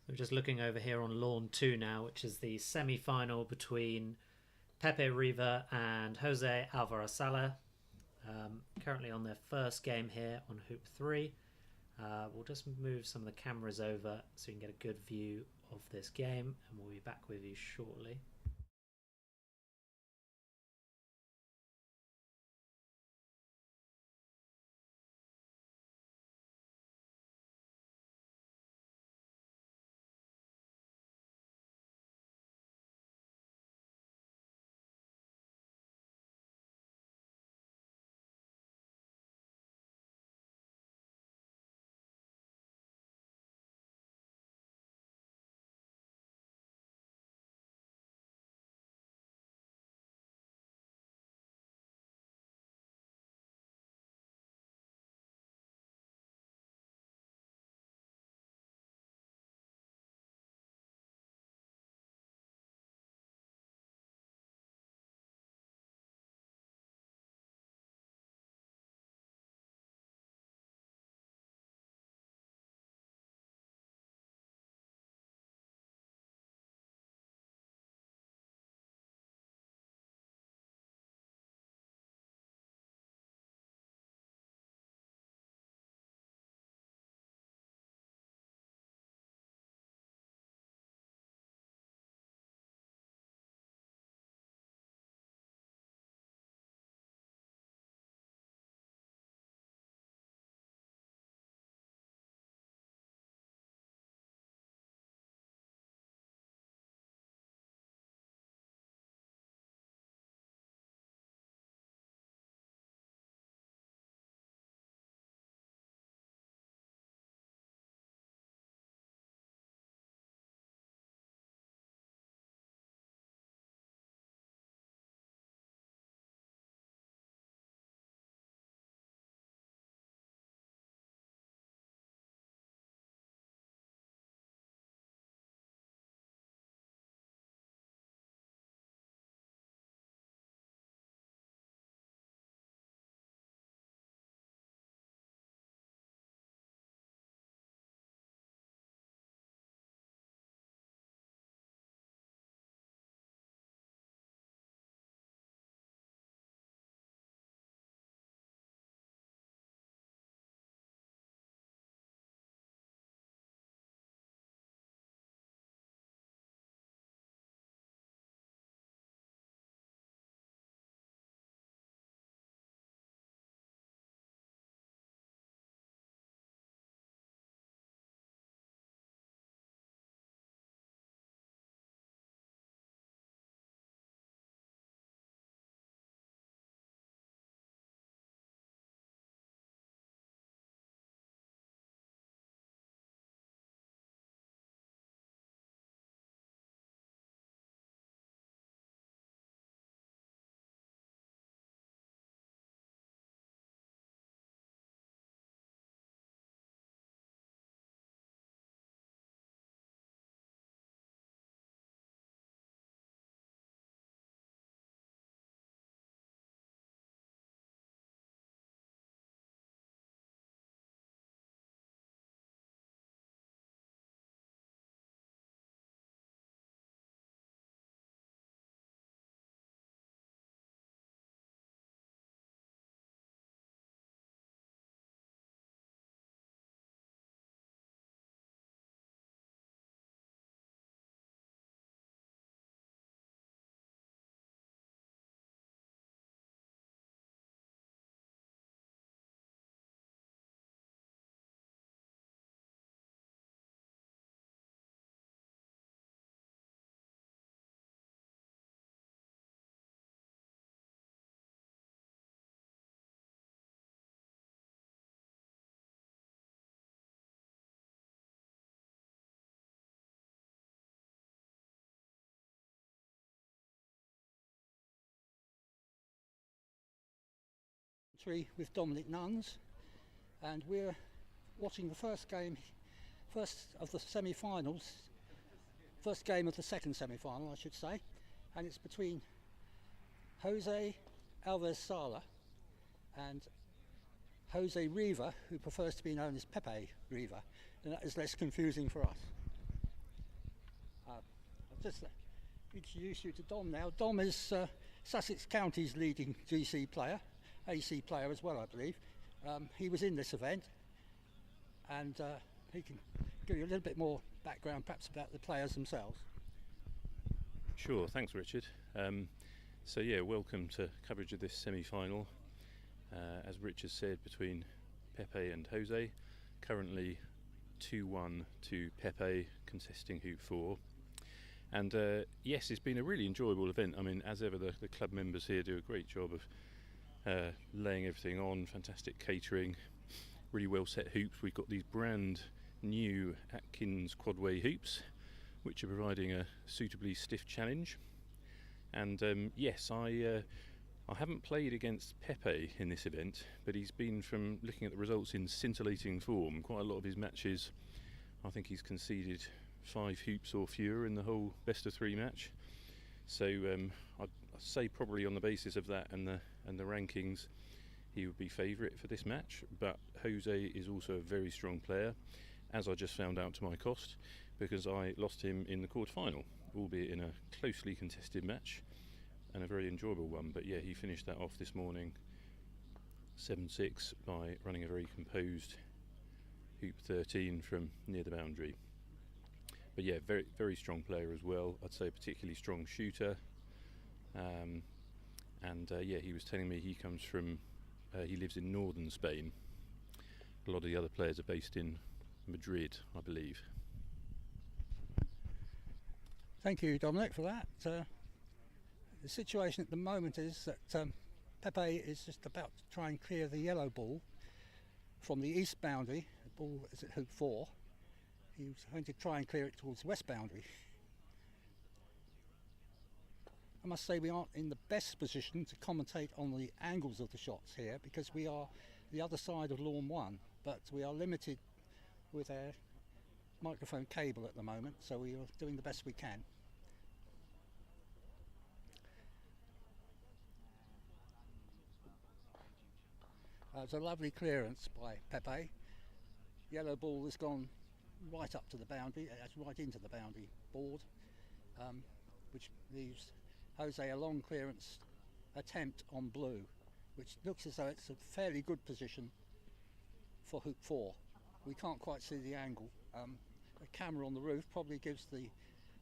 Speaker 1: We're just looking over here on Lawn 2 now, which is the semi-final between Pepe Riva and Jose Alvarez-Sala. Currently on their first game here on Hoop 3. We'll just move some of the cameras over so you can get a good view of this game, and we'll be back with you shortly.
Speaker 3: commentary with Dominic Nuns, and we're watching the first of the semi-finals, first game of the second semi-final, I should say, and it's between Jose Alvarez-Sala and Jose Riva, who prefers to be known as Pepe Riva, and that is less confusing for us. I'll just introduce you to Dom now. Dom is Sussex County's leading GC player, AC player as well, I believe. He was in this event, and he can give you a little bit more background perhaps about the players themselves.
Speaker 4: Sure, thanks Richard. So yeah, welcome to coverage of this semi-final. As Richard said, between Pepe and Jose, currently 2-1 to Pepe, contesting hoop 4. And yes, it's been a really enjoyable event. I mean, as ever, the club members here do a great job of laying everything on, fantastic catering, really well set hoops. We've got these brand new Atkins quadway hoops, which are providing a suitably stiff challenge. And yes, I haven't played against Pepe in this event, but he's been, from looking at the results, in scintillating form. Quite a lot of his matches, I think he's conceded 5 hoops or fewer in the whole best of 3 match. So I'd say probably on the basis of that and the rankings, he would be favourite for this match. But Jose is also a very strong player, as I just found out to my cost, because I lost him in the quarter-final, albeit in a closely contested match and a very enjoyable one. But yeah, he finished that off this morning 7-6 by running a very composed hoop 13 from near the boundary. But yeah, very very strong player as well. I'd say a particularly strong shooter. Yeah, he was telling me he comes from he lives in northern Spain. A lot of the other players are based in Madrid, I believe.
Speaker 3: Thank you, Dominic, for that. The situation at the moment is that Pepe is just about to try and clear the yellow ball from the east boundary. The ball is at hoop 4. He's going to try and clear it towards the west boundary. I must say we aren't in the best position to commentate on the angles of the shots here, because we are the other side of lawn 1, but we are limited with our microphone cable at the moment, so we are doing the best we can. It's a lovely clearance by Pepe. Yellow ball has gone right up to the boundary, right into the boundary board, which leaves Jose a long clearance attempt on blue, which looks as though it's a fairly good position for hoop 4. We can't quite see the angle. A camera on the roof probably gives the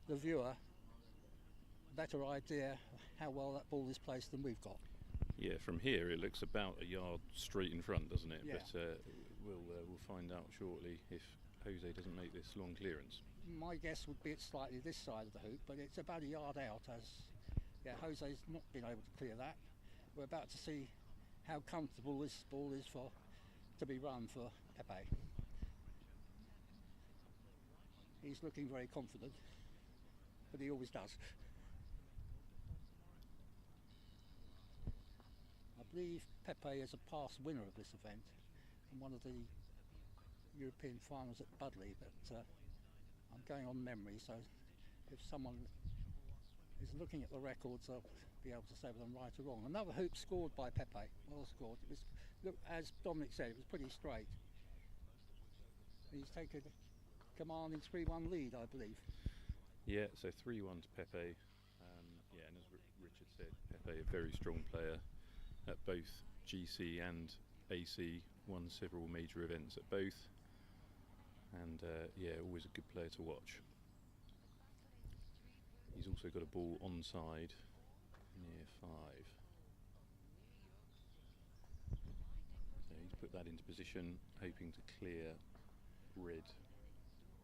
Speaker 3: viewer a better idea how well that ball is placed than we've got.
Speaker 4: Yeah, from here it looks about a yard straight in front, doesn't it?
Speaker 3: Yeah.
Speaker 4: But we'll find out shortly if Jose doesn't make this long clearance.
Speaker 3: My guess would be it's slightly this side of the hoop, but it's about a yard out. Jose's not been able to clear that. We're about to see how comfortable this ball is to be run for Pepe. He's looking very confident, but he always does. I believe Pepe is a past winner of this event and one of the European finals at Budley, but I'm going on memory, so if someone is looking at the records, I'll be able to say whether I'm right or wrong. Another hoop scored by Pepe, well scored. It was, look, as Dominic said, it was pretty straight. He's taken command in 3-1 lead, I believe.
Speaker 4: Yeah, so 3-1 to Pepe. Yeah, and as Richard said, Pepe, a very strong player at both GC and AC, won several major events at both, and yeah, always a good player to watch. He's also got a ball onside near 5. So he's put that into position, hoping to clear red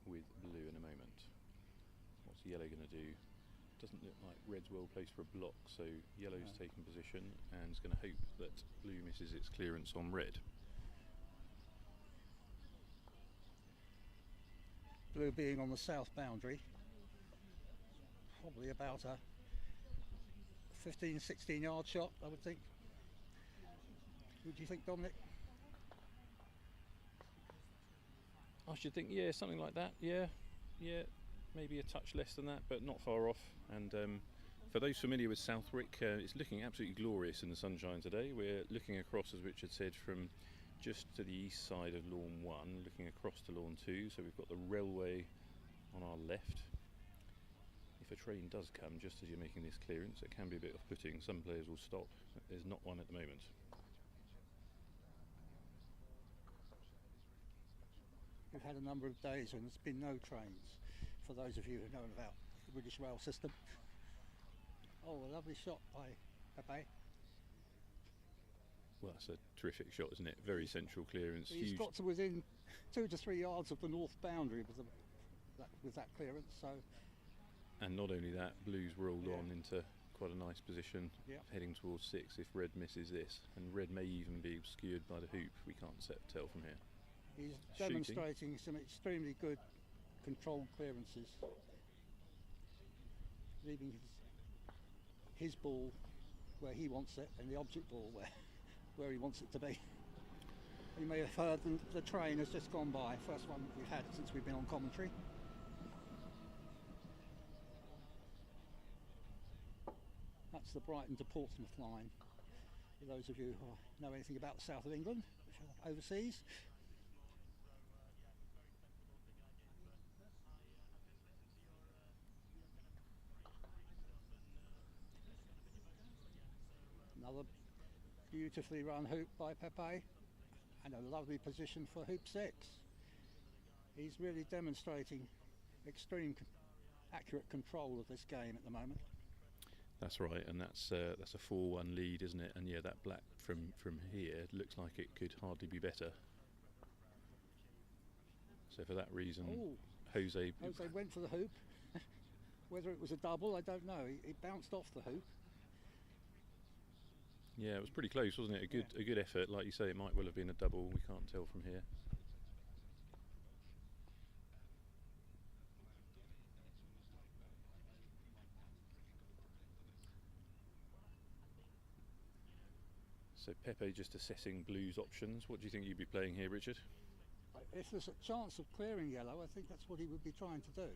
Speaker 4: with blue in a moment. What's yellow going to do? Doesn't look like red's well placed for a block, so yellow's taking position and is going to hope that blue misses its clearance on red.
Speaker 3: Blue being on the south boundary, probably about a 15-16 yard shot, I would think. What do you think, Dominic?
Speaker 4: I should think, yeah, something like that. Yeah, maybe a touch less than that, but not far off. And for those familiar with Southwick, it's looking absolutely glorious in the sunshine today. We're looking across, as Richard said, from just to the east side of lawn 1, looking across to lawn 2. So we've got the railway on our left. If a train does come just as you're making this clearance, it can be a bit off-putting. Some players will stop. There's not one at the moment.
Speaker 3: We've had a number of days when there's been no trains, for those of you who know about the British rail system. Oh, a lovely shot by Pepe.
Speaker 4: Well, that's a terrific shot, isn't it? Very central clearance.
Speaker 3: He's
Speaker 4: huge.
Speaker 3: got to within 2 to 3 yards of the north boundary with that clearance. So.
Speaker 4: And not only that, blue's rolled
Speaker 3: Yeah.
Speaker 4: on into quite a nice position,
Speaker 3: Yeah.
Speaker 4: heading towards 6 if red misses this. And red may even be obscured by the hoop. We can't tell from here.
Speaker 3: He's
Speaker 4: Shooting.
Speaker 3: demonstrating some extremely good controlled clearances, leaving his ball where he wants it and the object ball where he wants it to be. You may have heard the train has just gone by, first one we've had since we've been on commentary. That's the Brighton to Portsmouth line, for those of you who know anything about the south of England, which are overseas. Another beautifully run hoop by Pepe, and a lovely position for hoop 6. He's really demonstrating extreme accurate control of this game at the moment.
Speaker 4: That's right, and that's a 4-1 lead, isn't it? And yeah, that black from here looks like it could hardly be better. So for that reason, Jose
Speaker 3: went for the hoop. Whether it was a double, I don't know. He bounced off the hoop.
Speaker 4: Yeah, it was pretty close, wasn't it? A good effort. Like you say, it might well have been a double. We can't tell from here. So Pepe just assessing blue's options. What do you think you'd be playing here, Richard?
Speaker 3: If there's a chance of clearing yellow, I think that's what he would be trying to do.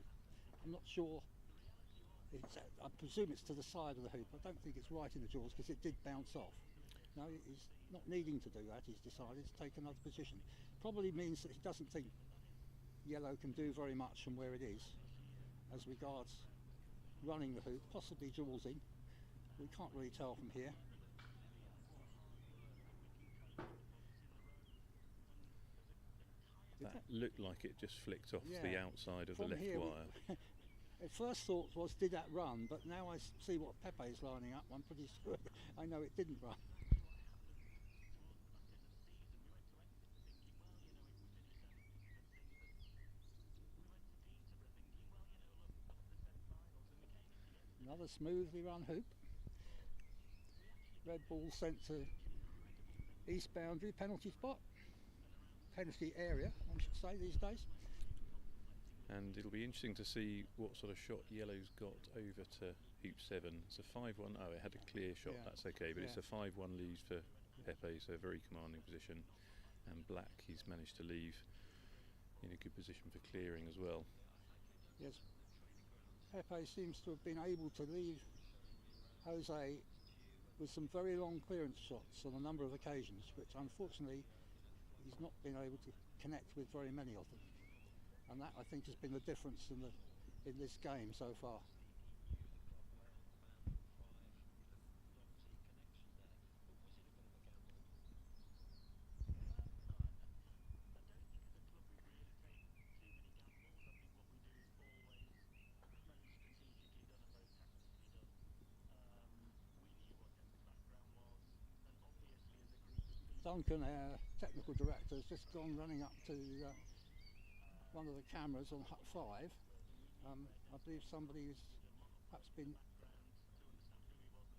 Speaker 3: I'm not sure. I presume it's to the side of the hoop. I don't think it's right in the jaws because it did bounce off. No, he's not needing to do that. He's decided to take another position. Probably means that he doesn't think yellow can do very much from where it is as regards running the hoop, possibly jawsing. We can't really tell from here.
Speaker 4: That looked like it just flicked off the outside of the left wire.
Speaker 3: At first thought was, did that run? But now I see what Pepe is lining up. I'm pretty sure I know it didn't run. Another smoothly run hoop. Red ball sent to east boundary, penalty spot. Penalty area, I should say, these days.
Speaker 4: And it'll be interesting to see what sort of shot yellow's got over to hoop 7. It's a 5-1. Oh, it had a clear shot.
Speaker 3: Yeah.
Speaker 4: That's okay, but it's a 5-1 lead for Pepe, so a very commanding position. And black, he's managed to leave in a good position for clearing as well.
Speaker 3: Yes, Pepe seems to have been able to leave Jose with some very long clearance shots on a number of occasions, which unfortunately he's not been able to connect with very many of them. And that, I think, has been the difference in this game so far. Duncan, our technical director, has just gone running up to one of the cameras on hut 5. I believe somebody has perhaps been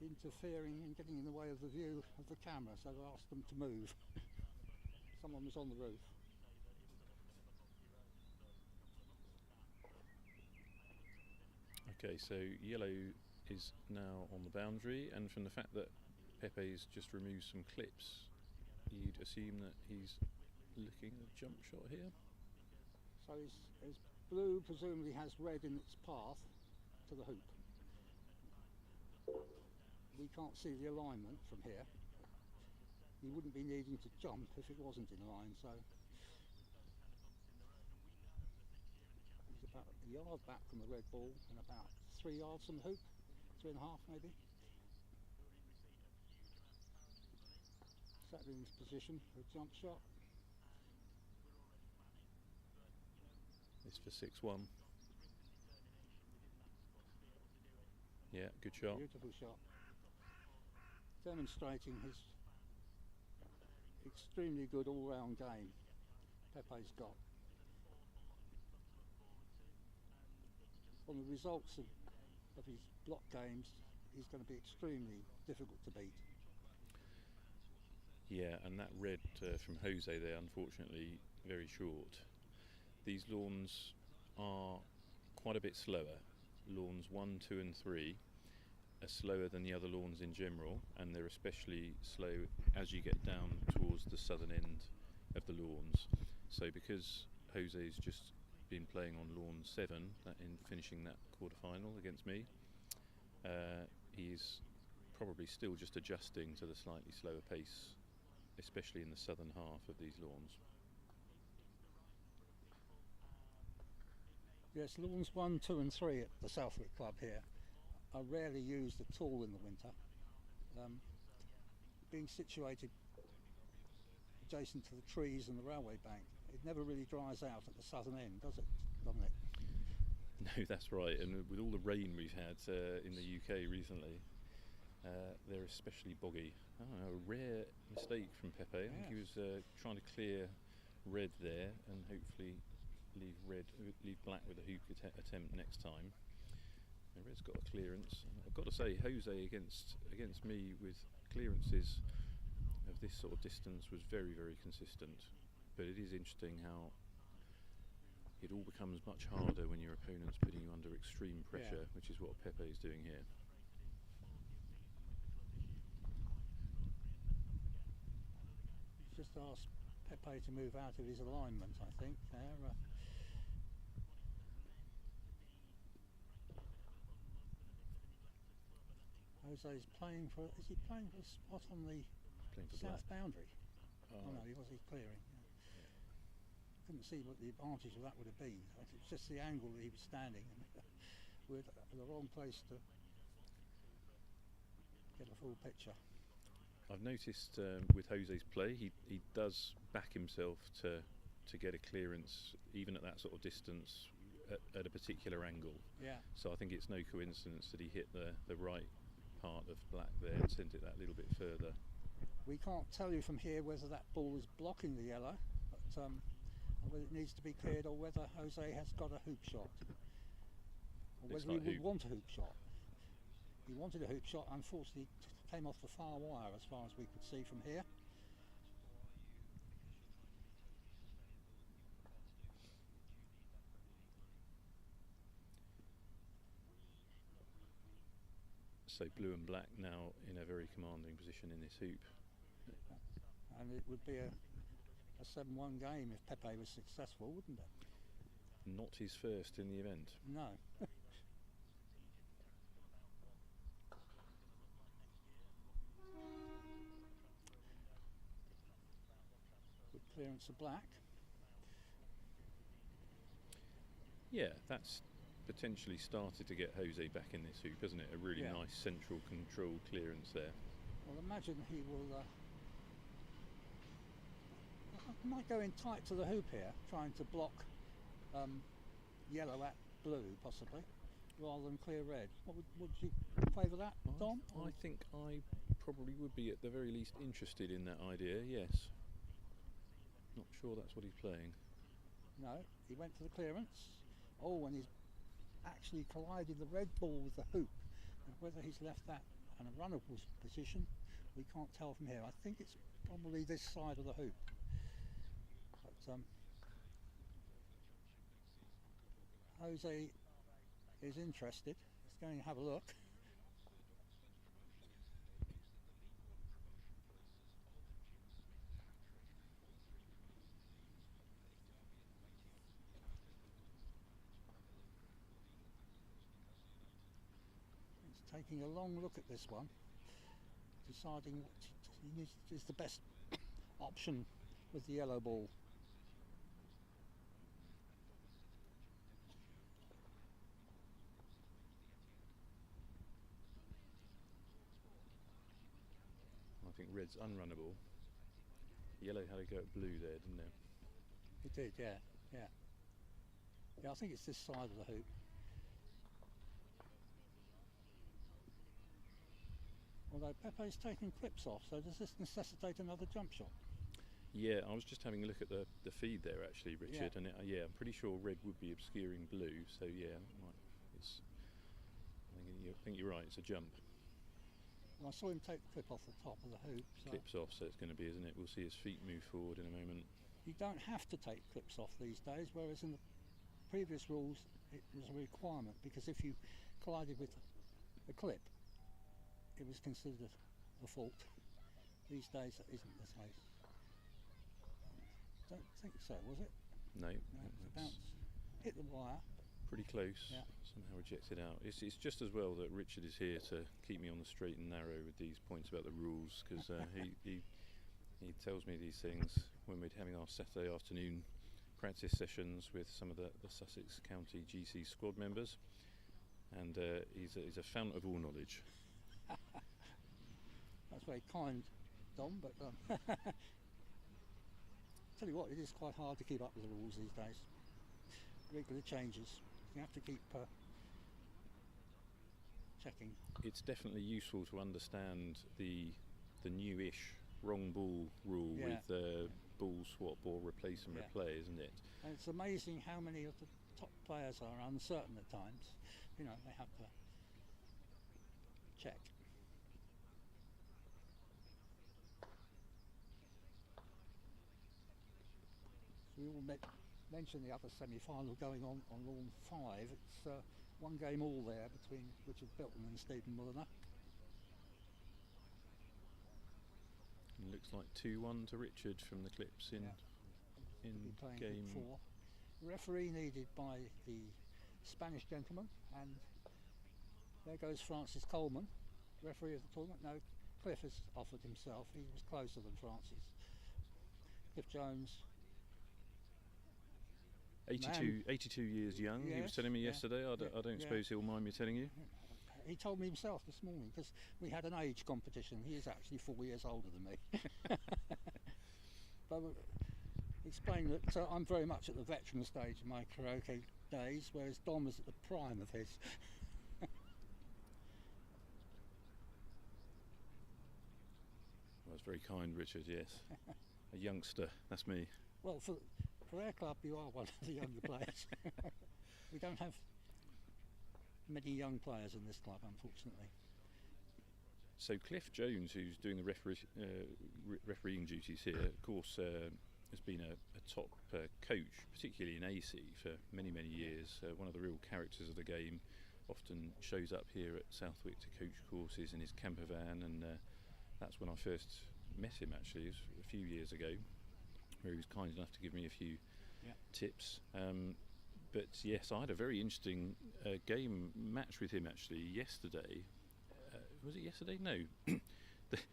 Speaker 3: interfering and getting in the way of the view of the camera, so I've asked them to move. Someone was on the roof.
Speaker 4: Okay, so yellow is now on the boundary, and from the fact that Pepe's just removed some clips, you'd assume that he's looking at a jump shot here.
Speaker 3: So his blue presumably has red in its path to the hoop. We can't see the alignment from here. He wouldn't be needing to jump if it wasn't in line, so he's about a yard back from the red ball and about 3 yards from the hoop, 3.5 maybe. Settling his position for a jump shot.
Speaker 4: It's for 6-1. Yeah, good shot.
Speaker 3: Beautiful shot. Demonstrating his extremely good all-round game Pepe's got. On the results of his block games, he's going to be extremely difficult to beat.
Speaker 4: Yeah, and that red from Jose there, unfortunately, very short. These lawns are quite a bit slower. Lawns 1, 2 and 3 are slower than the other lawns in general, and they're especially slow as you get down towards the southern end of the lawns. So because Jose's just been playing on lawn 7 in finishing that quarter-final against me, he's probably still just adjusting to the slightly slower pace, especially in the southern half of these lawns.
Speaker 3: Yes, lawns 1, 2 and 3 at the Southwick Club here are rarely used at all in the winter. Being situated adjacent to the trees and the railway bank, it never really dries out at the southern end, does it, Dominic?
Speaker 4: No, that's right, and with all the rain we've had in the UK recently, they're especially boggy. A rare mistake from Pepe. I think he was trying to clear red there and hopefully leave black with a hoop attempt next time. And red's got a clearance. And I've got to say, Jose against me with clearances of this sort of distance was very, very consistent. But it is interesting how it all becomes much harder when your opponent's putting you under extreme pressure, which is what Pepe is doing here.
Speaker 3: Just asked Pepe to move out of his alignment, I think, there. Jose's playing for, is he playing for a spot on the south boundary? Oh no, he was clearing. Yeah. Couldn't see what the advantage of that would have been. It's just the angle that he was standing in. We're at the wrong place to get a full picture.
Speaker 4: I've noticed with Jose's play, he does back himself to get a clearance even at that sort of distance at a particular angle.
Speaker 3: Yeah.
Speaker 4: So I think it's no coincidence that he hit the right part of black there and sent it that little bit further.
Speaker 3: We can't tell you from here whether that ball is blocking the yellow, but whether it needs to be cleared or whether Jose has got a hoop shot. Or whether he would want a hoop shot. He wanted a hoop shot, unfortunately came off the far wire as far as we could see from here.
Speaker 4: So blue and black now in a very commanding position in this hoop.
Speaker 3: And it would be a 7-1 game if Pepe was successful, wouldn't it?
Speaker 4: Not his first in the event.
Speaker 3: No. Good clearance of black.
Speaker 4: Yeah, that's potentially started to get Jose back in this hoop, hasn't it? A really nice central control clearance there.
Speaker 3: Well, imagine he will might go in tight to the hoop here, trying to block yellow at blue, possibly, rather than clear red. Would you favour that, Dom?
Speaker 4: I think I probably would be at the very least interested in that idea, yes. Not sure that's what he's playing.
Speaker 3: No, he went for the clearance. Oh, and he's actually collided the red ball with the hoop. And whether he's left that in a runnable position, we can't tell from here. I think it's probably this side of the hoop. But Jose is interested. He's going to have a look. taking a long look at this one, deciding what is the best option with the yellow ball.
Speaker 4: I think red's unrunnable. Yellow had a go at blue there, didn't it?
Speaker 3: It did, yeah, yeah. Yeah, I think it's this side of the hoop. Although Pepe's taking clips off, so does this necessitate another jump shot?
Speaker 4: Yeah, I was just having a look at the feed there actually, Richard,
Speaker 3: Yeah.
Speaker 4: and I'm pretty sure red would be obscuring blue, so yeah, it's. I think you're right. It's a jump.
Speaker 3: Well, I saw him take the clip off the top of the hoop. So
Speaker 4: Clips off, so it's going to be, isn't it? We'll see his feet move forward in a moment.
Speaker 3: you don't have to take clips off these days, whereas in the previous rules it was a requirement, because if you collided with a clip, it was considered a fault. These days that isn't the case. Don't think so, was it?
Speaker 4: No,
Speaker 3: No, it's a bounce. Hit the wire.
Speaker 4: pretty close.
Speaker 3: Yeah.
Speaker 4: Somehow rejected out. It's just as well that Richard is here to keep me on the straight and narrow with these points about the rules, because he tells me these things when we're having our Saturday afternoon practice sessions with some of the Sussex County GC squad members, and he's a fountain of all knowledge.
Speaker 3: That's very kind, Dom, but tell you what, it is quite hard to keep up with the rules these days. Regular changes. You have to keep checking.
Speaker 4: It's definitely useful to understand the newish wrong ball rule
Speaker 3: Yeah.
Speaker 4: with ball swap or replace and
Speaker 3: Yeah.
Speaker 4: replay, isn't it?
Speaker 3: And it's amazing how many of the top players are uncertain at times. You know, they have to check. So we all mentioned the other semi-final going on lawn 5. It's one game all there between Richard Bilton and Stephen Mulliner.
Speaker 4: It looks like 2-1 to Richard from the clips in
Speaker 3: He'll be playing
Speaker 4: game
Speaker 3: 4. Referee needed by the Spanish gentleman, and there goes Francis Coleman, referee of the tournament. No, Cliff has offered himself. He was closer than Francis. Cliff Jones.
Speaker 4: 82 years young. He was
Speaker 3: Yes,
Speaker 4: telling me
Speaker 3: yeah,
Speaker 4: yesterday. I don't
Speaker 3: yeah.
Speaker 4: suppose he'll mind me telling you.
Speaker 3: He told me himself this morning, because we had an age competition. He is actually 4 years older than me. But explain that I'm very much at the veteran stage of my croquet days, whereas Dom is at the prime of his.
Speaker 4: Well, that's very kind, Richard. Yes, a youngster. That's me.
Speaker 3: Well, for our club, you are one of the younger players. We don't have many young players in this club, unfortunately.
Speaker 4: So Cliff Jones, who's doing the refereeing duties here, of course, has been a top coach, particularly in AC, for many years. One of the real characters of the game. Often shows up here at Southwick to coach courses in his camper van, and that's when I first met him. Actually, it was a few years ago, where he was kind enough to give me a few tips. But yes, I had a very interesting game match with him actually yesterday. Was it yesterday? No,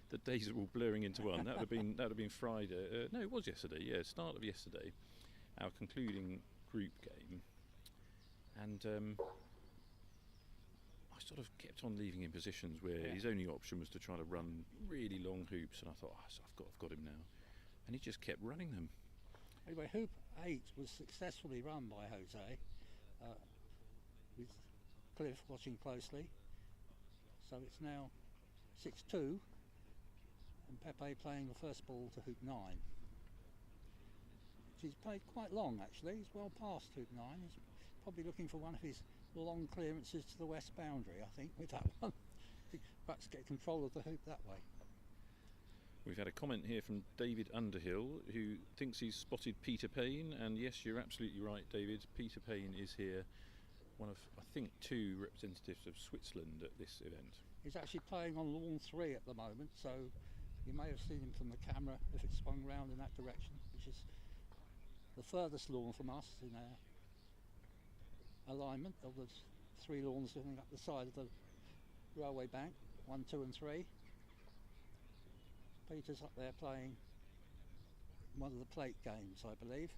Speaker 4: the days are all blurring into one. That would have been Friday. No, it was yesterday. Yeah, start of yesterday, our concluding group game, and I sort of kept on leaving him positions where his only option was to try to run really long hoops, and I thought, I've got him now, and he just kept running them.
Speaker 3: Anyway, Hoop 8 was successfully run by Jose, with Cliff watching closely. So it's now 6-2, and Pepe playing the first ball to Hoop 9. He's played quite long actually, he's well past Hoop 9. He's probably looking for one of his long clearances to the west boundary, I think, with that one. Perhaps get control of the hoop that way.
Speaker 4: We've had a comment here from David Underhill, who thinks he's spotted Peter Payne, and yes, you're absolutely right, David. Peter Payne is here, one of, I think, 2 representatives of Switzerland at this event.
Speaker 3: He's actually playing on lawn 3 at the moment, so you may have seen him from the camera if it swung round in that direction, which is the furthest lawn from us in our alignment of the 3 lawns running up the side of the Railway Bank, 1, 2 and 3. Peter's up there playing one of the plate games, I believe.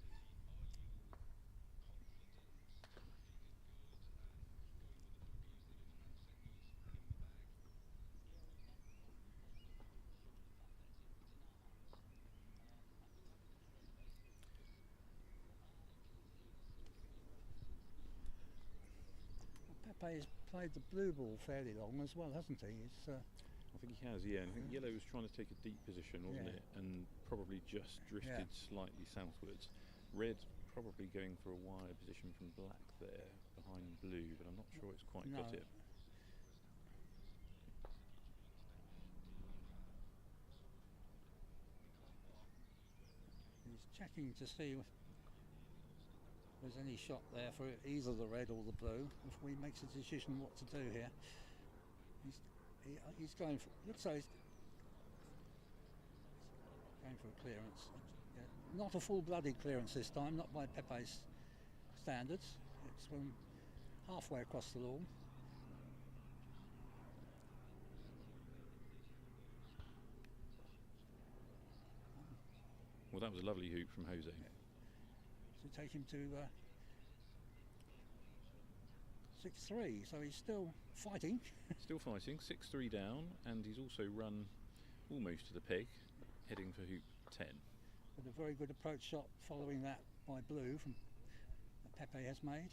Speaker 3: Pepe's played the blue ball fairly long as well, hasn't he?
Speaker 4: I think he has, yeah. And I think yellow was trying to take a deep position, wasn't
Speaker 3: Yeah.
Speaker 4: it? And probably just drifted slightly southwards. Red probably going for a wider position from black there behind blue, but I'm not sure it's quite got
Speaker 3: No.
Speaker 4: it.
Speaker 3: He's checking to see if there's any shot there for either the red or the blue before he makes a decision what to do here. He's going for, looks like he's going for a clearance. Yeah, not a full-blooded clearance this time, not by Pepe's standards. It's from halfway across the lawn.
Speaker 4: Well, that was a lovely hoop from Jose.
Speaker 3: To take him to 6-3, so he's still fighting.
Speaker 4: Still fighting, 6-3 down, and he's also run almost to the peg, heading for hoop 10.
Speaker 3: With a very good approach shot following that by blue from that Pepe has made.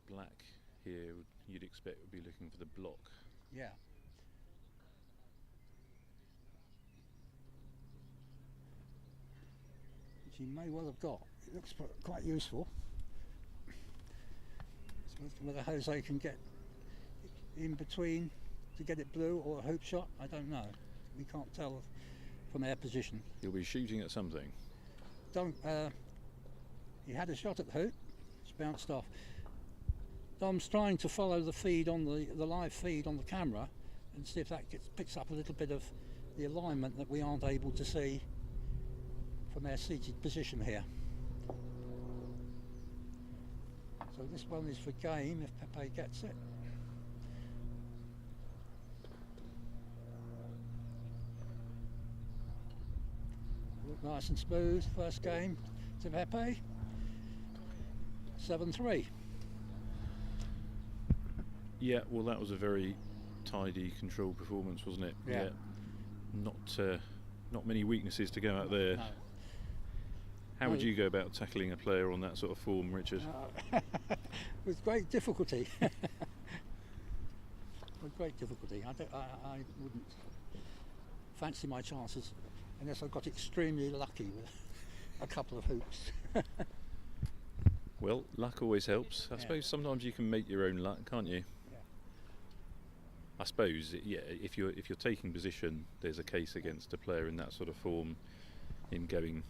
Speaker 4: Black here, you'd expect would be looking for the block.
Speaker 3: Yeah. Which he may well have got. It looks quite useful. So whether Jose can get in between to get it blue or a hoop shot, I don't know. We can't tell from our position.
Speaker 4: He'll be shooting at something.
Speaker 3: He had a shot at the hoop, it's bounced off. Dom's trying to follow the feed on the live feed on the camera and see if that picks up a little bit of the alignment that we aren't able to see from our seated position here. So this one is for game if Pepe gets it. Look nice and smooth, first game to Pepe. 7-3.
Speaker 4: Yeah, well, that was a very tidy, controlled performance, wasn't it?
Speaker 3: Yeah.
Speaker 4: Not many weaknesses to go out there.
Speaker 3: No.
Speaker 4: How would you go about tackling a player on that sort of form, Richard?
Speaker 3: With great difficulty. With great difficulty. I wouldn't fancy my chances unless I got extremely lucky with a couple of hoops.
Speaker 4: Well, luck always helps. I suppose sometimes you can make your own luck, can't you?
Speaker 3: Yeah.
Speaker 4: I suppose, yeah. If you're taking position, there's a case against a player in that sort of form, in going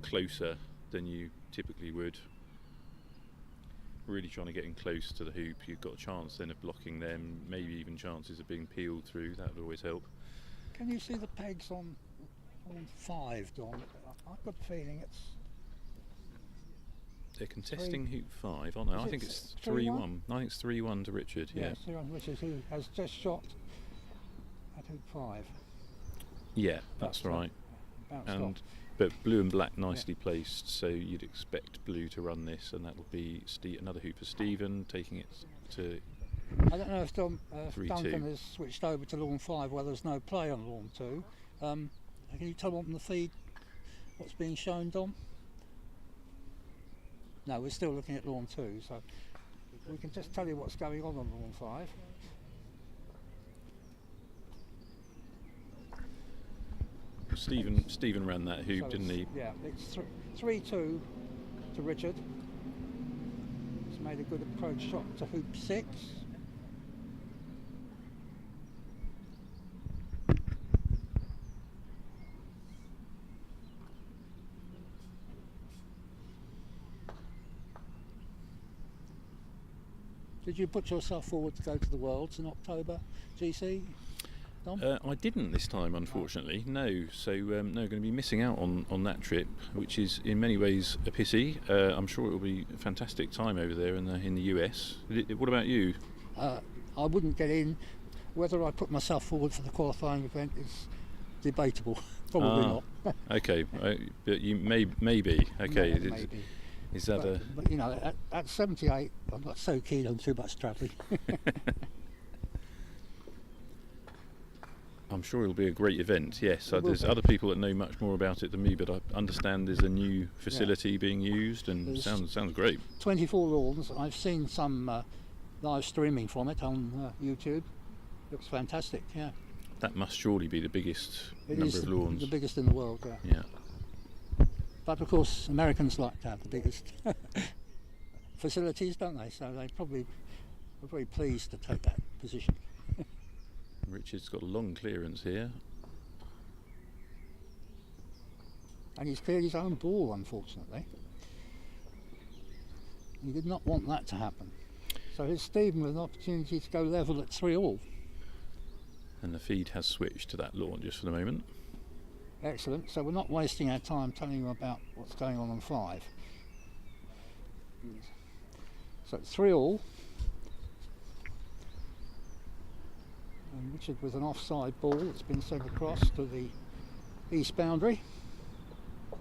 Speaker 4: closer than you typically would. Really trying to get in close to the hoop, you've got a chance then of blocking them. Maybe even chances of being peeled through. That would always help.
Speaker 3: Can you see the pegs on 5, Don? I've got the feeling it's.
Speaker 4: They're contesting hoop 5, aren't they? I think it's 3-1. I think it's 3-1 to Richard. Yeah.
Speaker 3: 3-1 Richard, who has just shot at hoop 5.
Speaker 4: Yeah, that's right. But blue and black nicely placed, so you'd expect blue to run this, and that'll be another hoop for Stephen, taking it to.
Speaker 3: I don't know if Duncan has switched over to lawn 5 while there's no play on lawn 2. Can you tell on the feed what's being shown, Dom? No, we're still looking at lawn 2, so we can just tell you what's going on lawn 5.
Speaker 4: Stephen ran that hoop,
Speaker 3: So
Speaker 4: didn't he?
Speaker 3: Yeah, it's 3-2 to Richard. He's made a good approach shot to hoop 6. Did you put yourself forward to go to the Worlds in October, GC? Dom?
Speaker 4: I didn't this time, unfortunately. No, so no, going to be missing out on that trip, which is in many ways a pity. I'm sure it will be a fantastic time over there in the US. What about you?
Speaker 3: I wouldn't get in. Whether I put myself forward for the qualifying event is debatable. Probably not.
Speaker 4: Okay, but you maybe. Okay,
Speaker 3: Maybe.
Speaker 4: is that
Speaker 3: But you know, at 78, I'm not so keen on too much travelling.
Speaker 4: I'm sure it'll be a great event. Yes,
Speaker 3: It will
Speaker 4: there's
Speaker 3: be.
Speaker 4: other people that know much more about it than me, but I understand there's a new facility being used, and
Speaker 3: There's-
Speaker 4: sounds great.
Speaker 3: 24 lawns. I've seen some live streaming from it on YouTube. Looks fantastic. Yeah,
Speaker 4: That must surely be the biggest
Speaker 3: it
Speaker 4: number
Speaker 3: is
Speaker 4: of lawns.
Speaker 3: the biggest in the world. Yeah.
Speaker 4: Yeah.
Speaker 3: But of course, Americans like to have the biggest facilities, don't they? So they probably are very pleased to take that position.
Speaker 4: Richard's got a long clearance here.
Speaker 3: And he's cleared his own ball, unfortunately. He did not want that to happen. So here's Stephen with an opportunity to go level at 3-all.
Speaker 4: And the feed has switched to that lawn just for the moment.
Speaker 3: Excellent. So we're not wasting our time telling you about what's going on 5. So it's 3-all. And Richard with an offside ball that's been sent across to the east boundary. A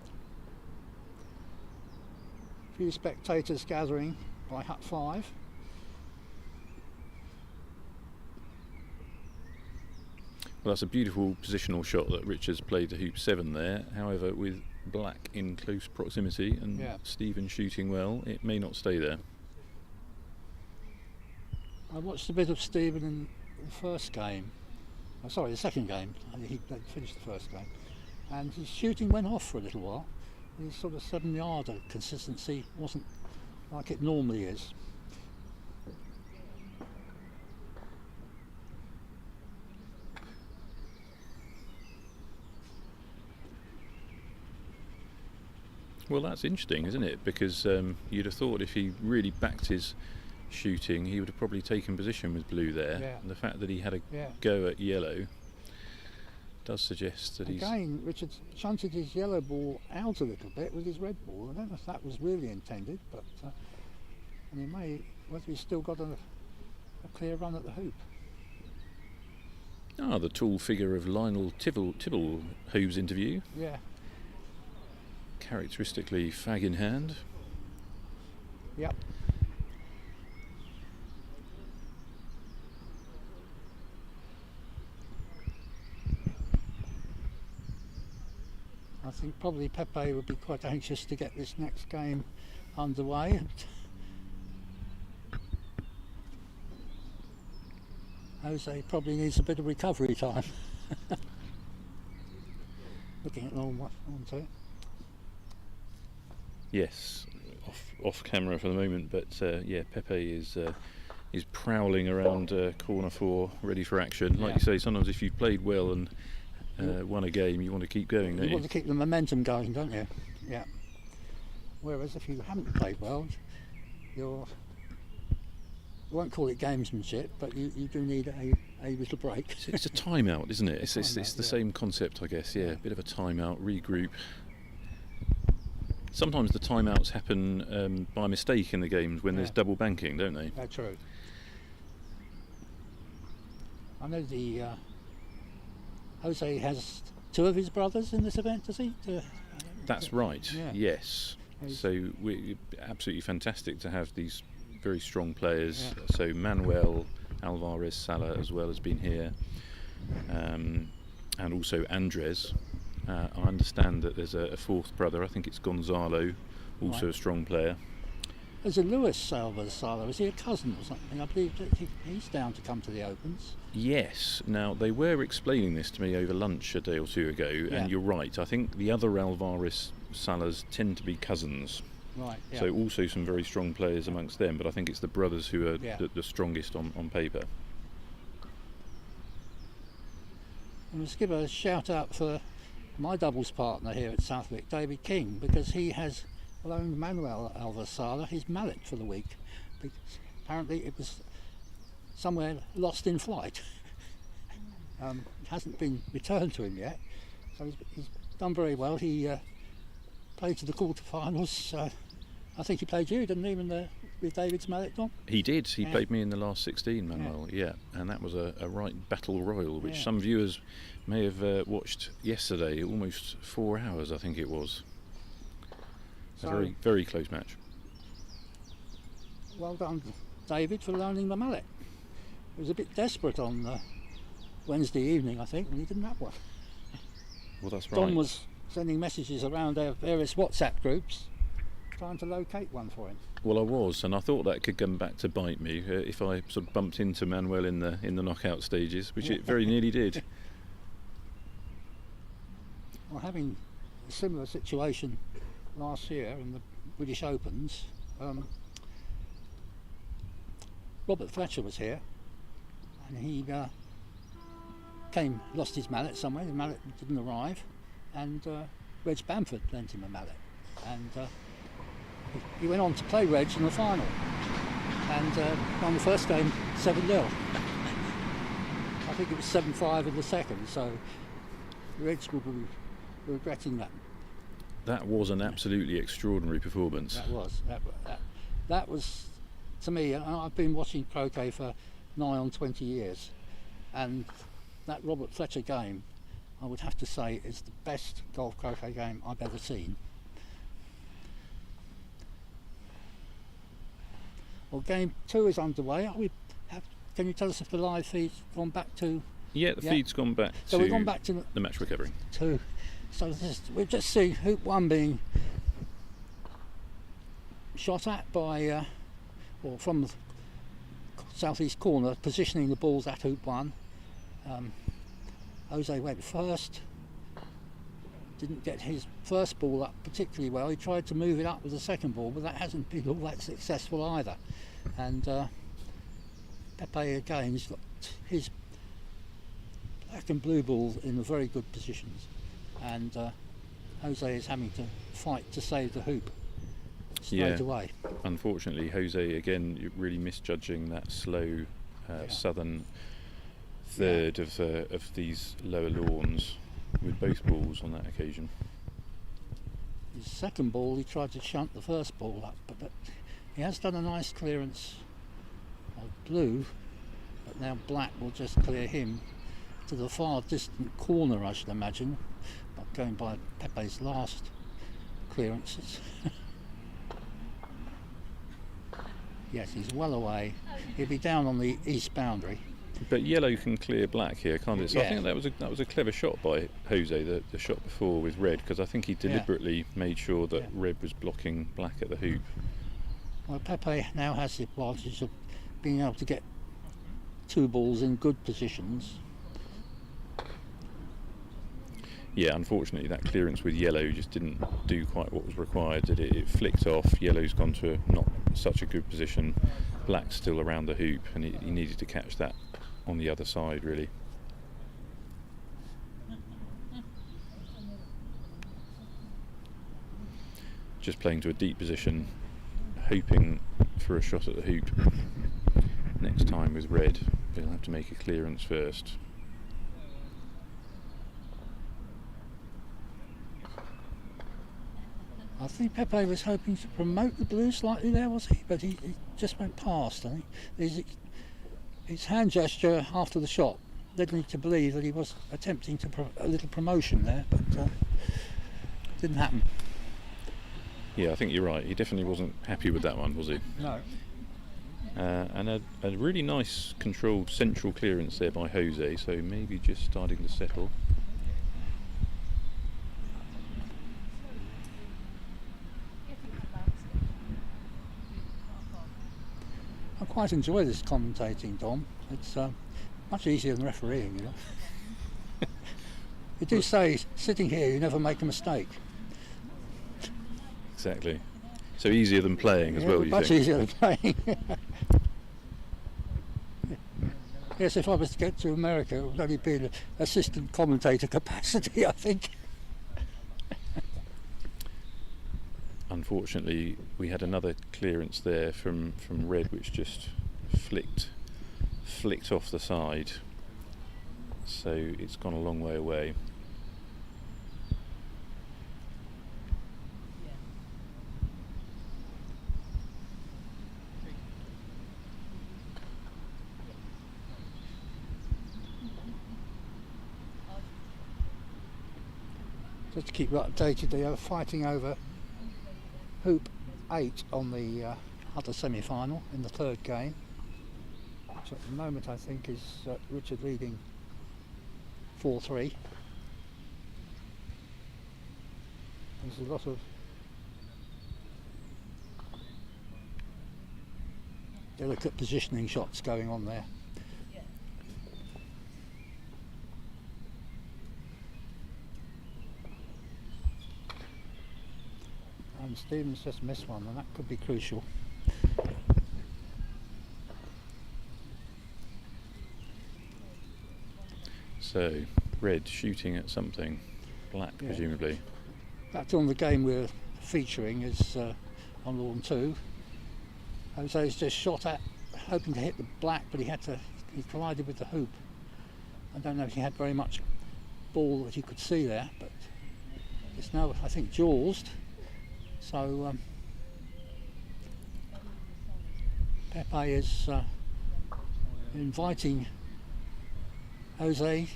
Speaker 3: few spectators gathering by hut 5.
Speaker 4: Well, that's a beautiful positional shot that Richard's played to hoop 7 there. However, with black in close proximity and
Speaker 3: Yeah.
Speaker 4: Stephen shooting well, it may not stay there.
Speaker 3: I watched a bit of Stephen in the first game. Oh, sorry, the second game. He finished the first game. And his shooting went off for a little while. His sort of 7-yarder consistency wasn't like it normally is.
Speaker 4: Well, that's interesting, isn't it? Because you'd have thought if he really backed his shooting, he would have probably taken position with blue there.
Speaker 3: Yeah.
Speaker 4: And the fact that he had a
Speaker 3: Yeah.
Speaker 4: go at yellow does suggest that he's...
Speaker 3: Again, Richard shunted his yellow ball out a little bit with his red ball. I don't know if that was really intended, but and he may, whether he's still got a clear run at the hoop.
Speaker 4: the tall figure of Lionel Tibble Hooves interview.
Speaker 3: Yeah.
Speaker 4: Characteristically fag in hand.
Speaker 3: Yep. I think probably Pepe would be quite anxious to get this next game underway. Jose probably needs a bit of recovery time. Looking at on to it.
Speaker 4: Yes, off camera for the moment, but yeah, Pepe is prowling around corner 4, ready for action. Like
Speaker 3: Yeah.
Speaker 4: you say, sometimes if you've played well and won a game, you want to keep going, don't
Speaker 3: You
Speaker 4: you?
Speaker 3: want to keep the momentum going, don't you? Yeah. Whereas if you haven't played well, you won't call it gamesmanship, but you do need a little break.
Speaker 4: It's a timeout, isn't it? It's
Speaker 3: Timeout,
Speaker 4: the
Speaker 3: yeah.
Speaker 4: same concept, I guess. Yeah,
Speaker 3: Yeah.
Speaker 4: a bit of a timeout, regroup. Sometimes the timeouts happen by mistake in the games when there's
Speaker 3: Yeah.
Speaker 4: double banking, don't they?
Speaker 3: That's true. I know the Jose has 2 of his brothers in this event, does he?
Speaker 4: That's right.
Speaker 3: Yeah.
Speaker 4: Yes.
Speaker 3: He's-
Speaker 4: So we're absolutely fantastic to have these very strong players.
Speaker 3: Yeah.
Speaker 4: So Manuel Alvarez-Sala as well has been here, and also Andres. I understand that there's a 4th brother. I think it's Gonzalo, also
Speaker 3: Right.
Speaker 4: a strong player.
Speaker 3: There's a Luis Alvarez-Sala. Is he a cousin or something? I believe that he's down to come to the Opens.
Speaker 4: Yes. Now they were explaining this to me over lunch a day or 2 ago,
Speaker 3: Yeah.
Speaker 4: and you're right. I think the other Alvarez-Salas tend to be cousins.
Speaker 3: Right. Yeah.
Speaker 4: So also some very strong players amongst them, but I think it's the brothers who are
Speaker 3: Yeah.
Speaker 4: the strongest on paper.
Speaker 3: I must give a shout out for my doubles partner here at Southwick, David King, because he has loaned Manuel Alvarez-Sala his mallet for the week. Because apparently it was somewhere lost in flight. It hasn't been returned to him yet, so he's done very well. He played to the quarterfinals. I think he played you, didn't he, with David's mallet, Dom?
Speaker 4: He did. He played me in the last 16, Manuel. Yeah, and that was a right battle royal, which some viewers may have watched yesterday. Almost 4 hours, I think it was. A very, very close match.
Speaker 3: Well done, David, for learning the mallet. He was a bit desperate on Wednesday evening, I think, when he didn't have one.
Speaker 4: Well, that's right.
Speaker 3: Don was sending messages around our various WhatsApp groups trying to locate one for him.
Speaker 4: Well, I was, and I thought that could come back to bite me if I sort of bumped into Manuel in the knockout stages, which it very nearly did.
Speaker 3: Well, having a similar situation last year in the British Opens, Robert Fletcher was here, and he lost his mallet somewhere. His mallet didn't arrive, and Reg Bamford lent him a mallet, and he went on to play Reg in the final, and won the first game 7-0. I think it was 7-5 in the second, so Reg will be regretting that.
Speaker 4: That was an absolutely extraordinary performance.
Speaker 3: That was, to me, I've been watching croquet for nigh on 20 years, and that Robert Fletcher game, I would have to say, is the best golf croquet game I've ever seen. Well, game 2 is underway. Can you tell us if the live feed's gone back to?
Speaker 4: Yeah, the feed's gone back
Speaker 3: so we've gone back to
Speaker 4: the match we're covering.
Speaker 3: So we've just seen hoop 1 being shot at by, or from the southeast corner, positioning the balls at hoop 1. Jose went first, didn't get his first ball up particularly well. He tried to move it up with the second ball, but that hasn't been all that successful either. And Pepe again, he's got his black and blue ball in very good positions, and Jose is having to fight to save the hoop straight away.
Speaker 4: Unfortunately, Jose again really misjudging that slow southern third of these lower lawns with both balls on that occasion.
Speaker 3: His second ball, he tried to shunt the first ball up, but he has done a nice clearance of blue, but now black will just clear him to the far distant corner, I should imagine, but going by Pepe's last clearances. Yes, he's well away. He'll be down on the east boundary.
Speaker 4: But yellow can clear black here, can't it? So I think that was a clever shot by Jose, the shot before with red, because I think he deliberately made sure that red was blocking black at the hoop.
Speaker 3: Well, Pepe now has the advantage of being able to get 2 balls in good positions.
Speaker 4: Yeah, unfortunately that clearance with yellow just didn't do quite what was required, did it? It flicked off, yellow's gone to not such a good position, black's still around the hoop, and he needed to catch that on the other side, really. Just playing to a deep position, hoping for a shot at the hoop. Next time with red, he'll have to make a clearance first.
Speaker 3: I think Pepe was hoping to promote the blue slightly there, was he? But he just went past, I think. His hand gesture after the shot led me to believe that he was attempting a little promotion there, but didn't happen.
Speaker 4: Yeah, I think you're right. He definitely wasn't happy with that one, was he?
Speaker 3: No.
Speaker 4: And a really nice controlled central clearance there by Jose, so maybe just starting to settle.
Speaker 3: I quite enjoy this commentating, Dom. It's much easier than refereeing, you know. You do say, sitting here, you never make a mistake.
Speaker 4: Exactly. So easier than playing as well, you
Speaker 3: much
Speaker 4: think?
Speaker 3: easier than playing. Yes, if I was to get to America, it would only be an assistant commentator capacity, I think.
Speaker 4: Unfortunately, we had another clearance there from red, which just flicked off the side. so it's gone a long way away.
Speaker 3: Just to keep you updated, they are fighting over hoop 8 on the other semi-final in the third game, which at the moment I think is Richard leading 4-3. There's a lot of delicate positioning shots going on there. And Stephen's just missed one, and that could be crucial.
Speaker 4: So, red shooting at something, black
Speaker 3: Yeah.
Speaker 4: presumably.
Speaker 3: That's on the game we're featuring is on lawn 2. Jose's just shot at, hoping to hit the black, but he collided with the hoop. I don't know if he had very much ball that you could see there, but it's now, I think, jawsed. So Pepe is inviting Jose.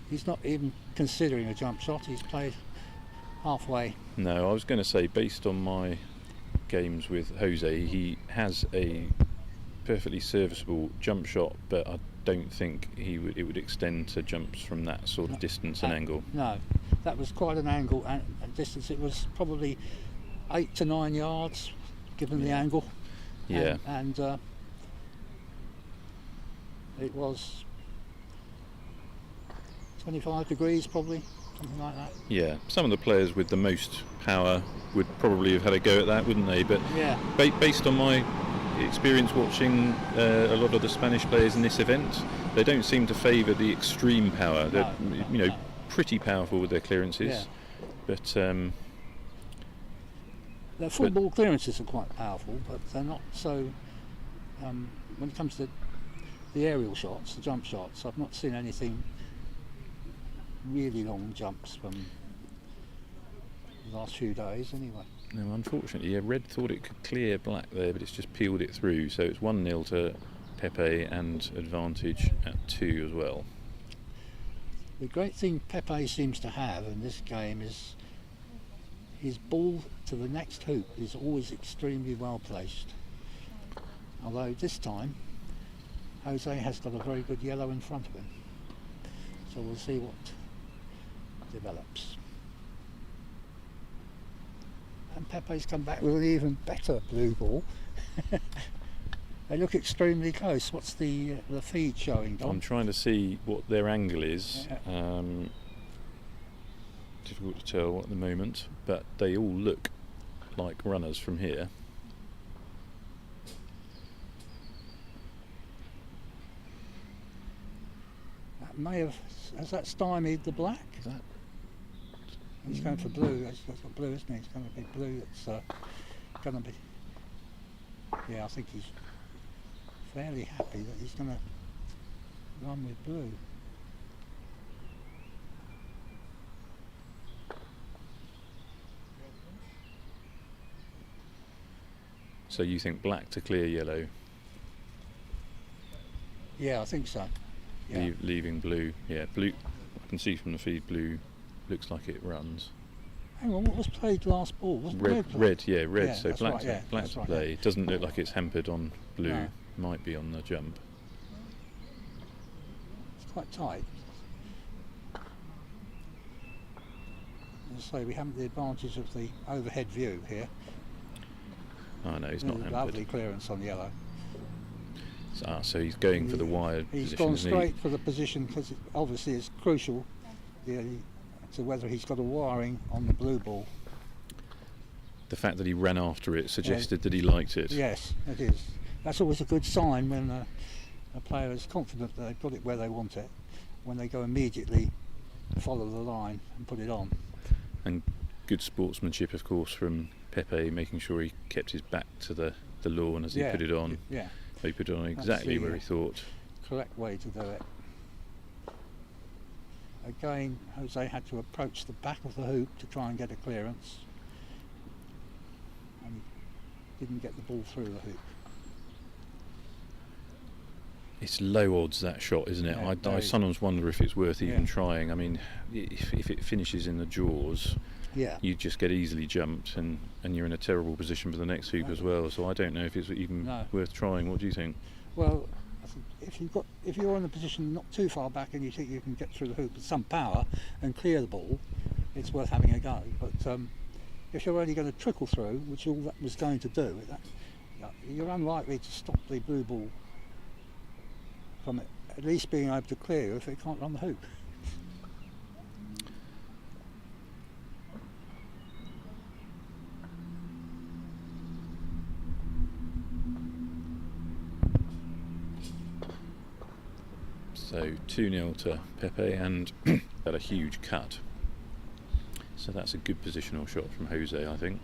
Speaker 3: He's not even considering a jump shot. He's played halfway.
Speaker 4: No, I was going to say, based on my games with Jose, he has a perfectly serviceable jump shot, but I don't think it would extend to jumps from that sort of distance and angle.
Speaker 3: No, that was quite an angle and distance. It was probably 8 to 9 yards, given the angle.
Speaker 4: Yeah.
Speaker 3: And it was 25 degrees probably, something like that.
Speaker 4: Yeah, some of the players with the most power would probably have had a go at that, wouldn't they? But
Speaker 3: Yeah.
Speaker 4: Based on my experience watching a lot of the Spanish players in this event, they don't seem to favour the extreme power. They're
Speaker 3: No.
Speaker 4: pretty powerful with their clearances,
Speaker 3: Yeah.
Speaker 4: but
Speaker 3: Their football clearances are quite powerful, but they're not so. When it comes to the aerial shots, the jump shots, I've not seen anything really long jumps from the last few days anyway.
Speaker 4: no, unfortunately, yeah, red thought it could clear black there, but it's just peeled it through. So it's 1-0 to Pepe and advantage at 2 as well.
Speaker 3: The great thing Pepe seems to have in this game is his ball to the next hoop is always extremely well placed. Although this time Jose has got a very good yellow in front of him. So we'll see what develops. And Pepe's come back with an even better blue ball. They look extremely close. What's the feed showing, Don?
Speaker 4: I'm trying to see what their angle is.
Speaker 3: Yeah.
Speaker 4: Difficult to tell at the moment, but they all look like runners from here.
Speaker 3: That has that stymied the black?
Speaker 4: Is that?
Speaker 3: He's going for blue. That's got blue, isn't he? It's going to be blue. It's going to be. Yeah, I think he's fairly happy that he's going to run with blue.
Speaker 4: So you think black to clear yellow,
Speaker 3: Yeah, I think so. Yeah.
Speaker 4: leaving blue? Yeah, blue. I can see from the feed blue looks like it runs.
Speaker 3: Hang on, what was played last ball? Wasn't
Speaker 4: Red,
Speaker 3: played?
Speaker 4: yeah, red.
Speaker 3: Yeah,
Speaker 4: So
Speaker 3: that's
Speaker 4: black
Speaker 3: right,
Speaker 4: to,
Speaker 3: yeah,
Speaker 4: black
Speaker 3: that's
Speaker 4: to
Speaker 3: right,
Speaker 4: play.
Speaker 3: yeah.
Speaker 4: It doesn't look like it's hampered on blue.
Speaker 3: No.
Speaker 4: Might be on the jump.
Speaker 3: It's quite tight. As I say, we haven't the advantage of the overhead view here.
Speaker 4: Oh no, he's not
Speaker 3: There's a
Speaker 4: hampered.
Speaker 3: lovely clearance on yellow.
Speaker 4: So he's going for the wide
Speaker 3: He's
Speaker 4: position,
Speaker 3: gone
Speaker 4: isn't
Speaker 3: straight for the position because obviously it's crucial to whether he's got a wiring on the blue ball.
Speaker 4: The fact that he ran after it suggested that he liked it.
Speaker 3: Yes, it is. That's always a good sign when a player is confident that they've got it where they want it, when they go immediately follow the line and put it on.
Speaker 4: And good sportsmanship, of course, from Pepe, making sure he kept his back to the lawn as he
Speaker 3: Yeah,
Speaker 4: put it on.
Speaker 3: Yeah,
Speaker 4: He put it on
Speaker 3: That's
Speaker 4: exactly
Speaker 3: the,
Speaker 4: where he thought.
Speaker 3: correct way to do it. Again, Jose had to approach the back of the hoop to try and get a clearance, and he didn't get the ball through the hoop.
Speaker 4: It's low odds, that shot, isn't it?
Speaker 3: Yeah,
Speaker 4: I sometimes wonder if it's worth even trying. I mean, if it finishes in the jaws,
Speaker 3: Yeah.
Speaker 4: you just get easily jumped, and you're in a terrible position for the next hoop as well. So I don't know if it's even worth trying. What do you think?
Speaker 3: Well, I think if you're in a position not too far back and you think you can get through the hoop with some power and clear the ball, it's worth having a go. But if you're only going to trickle through, which all that was going to do, you're unlikely to stop the blue ball from at least being able to clear if it can't run the hoop.
Speaker 4: So 2-0 to Pepe, and got a huge cut. So that's a good positional shot from Jose, I think.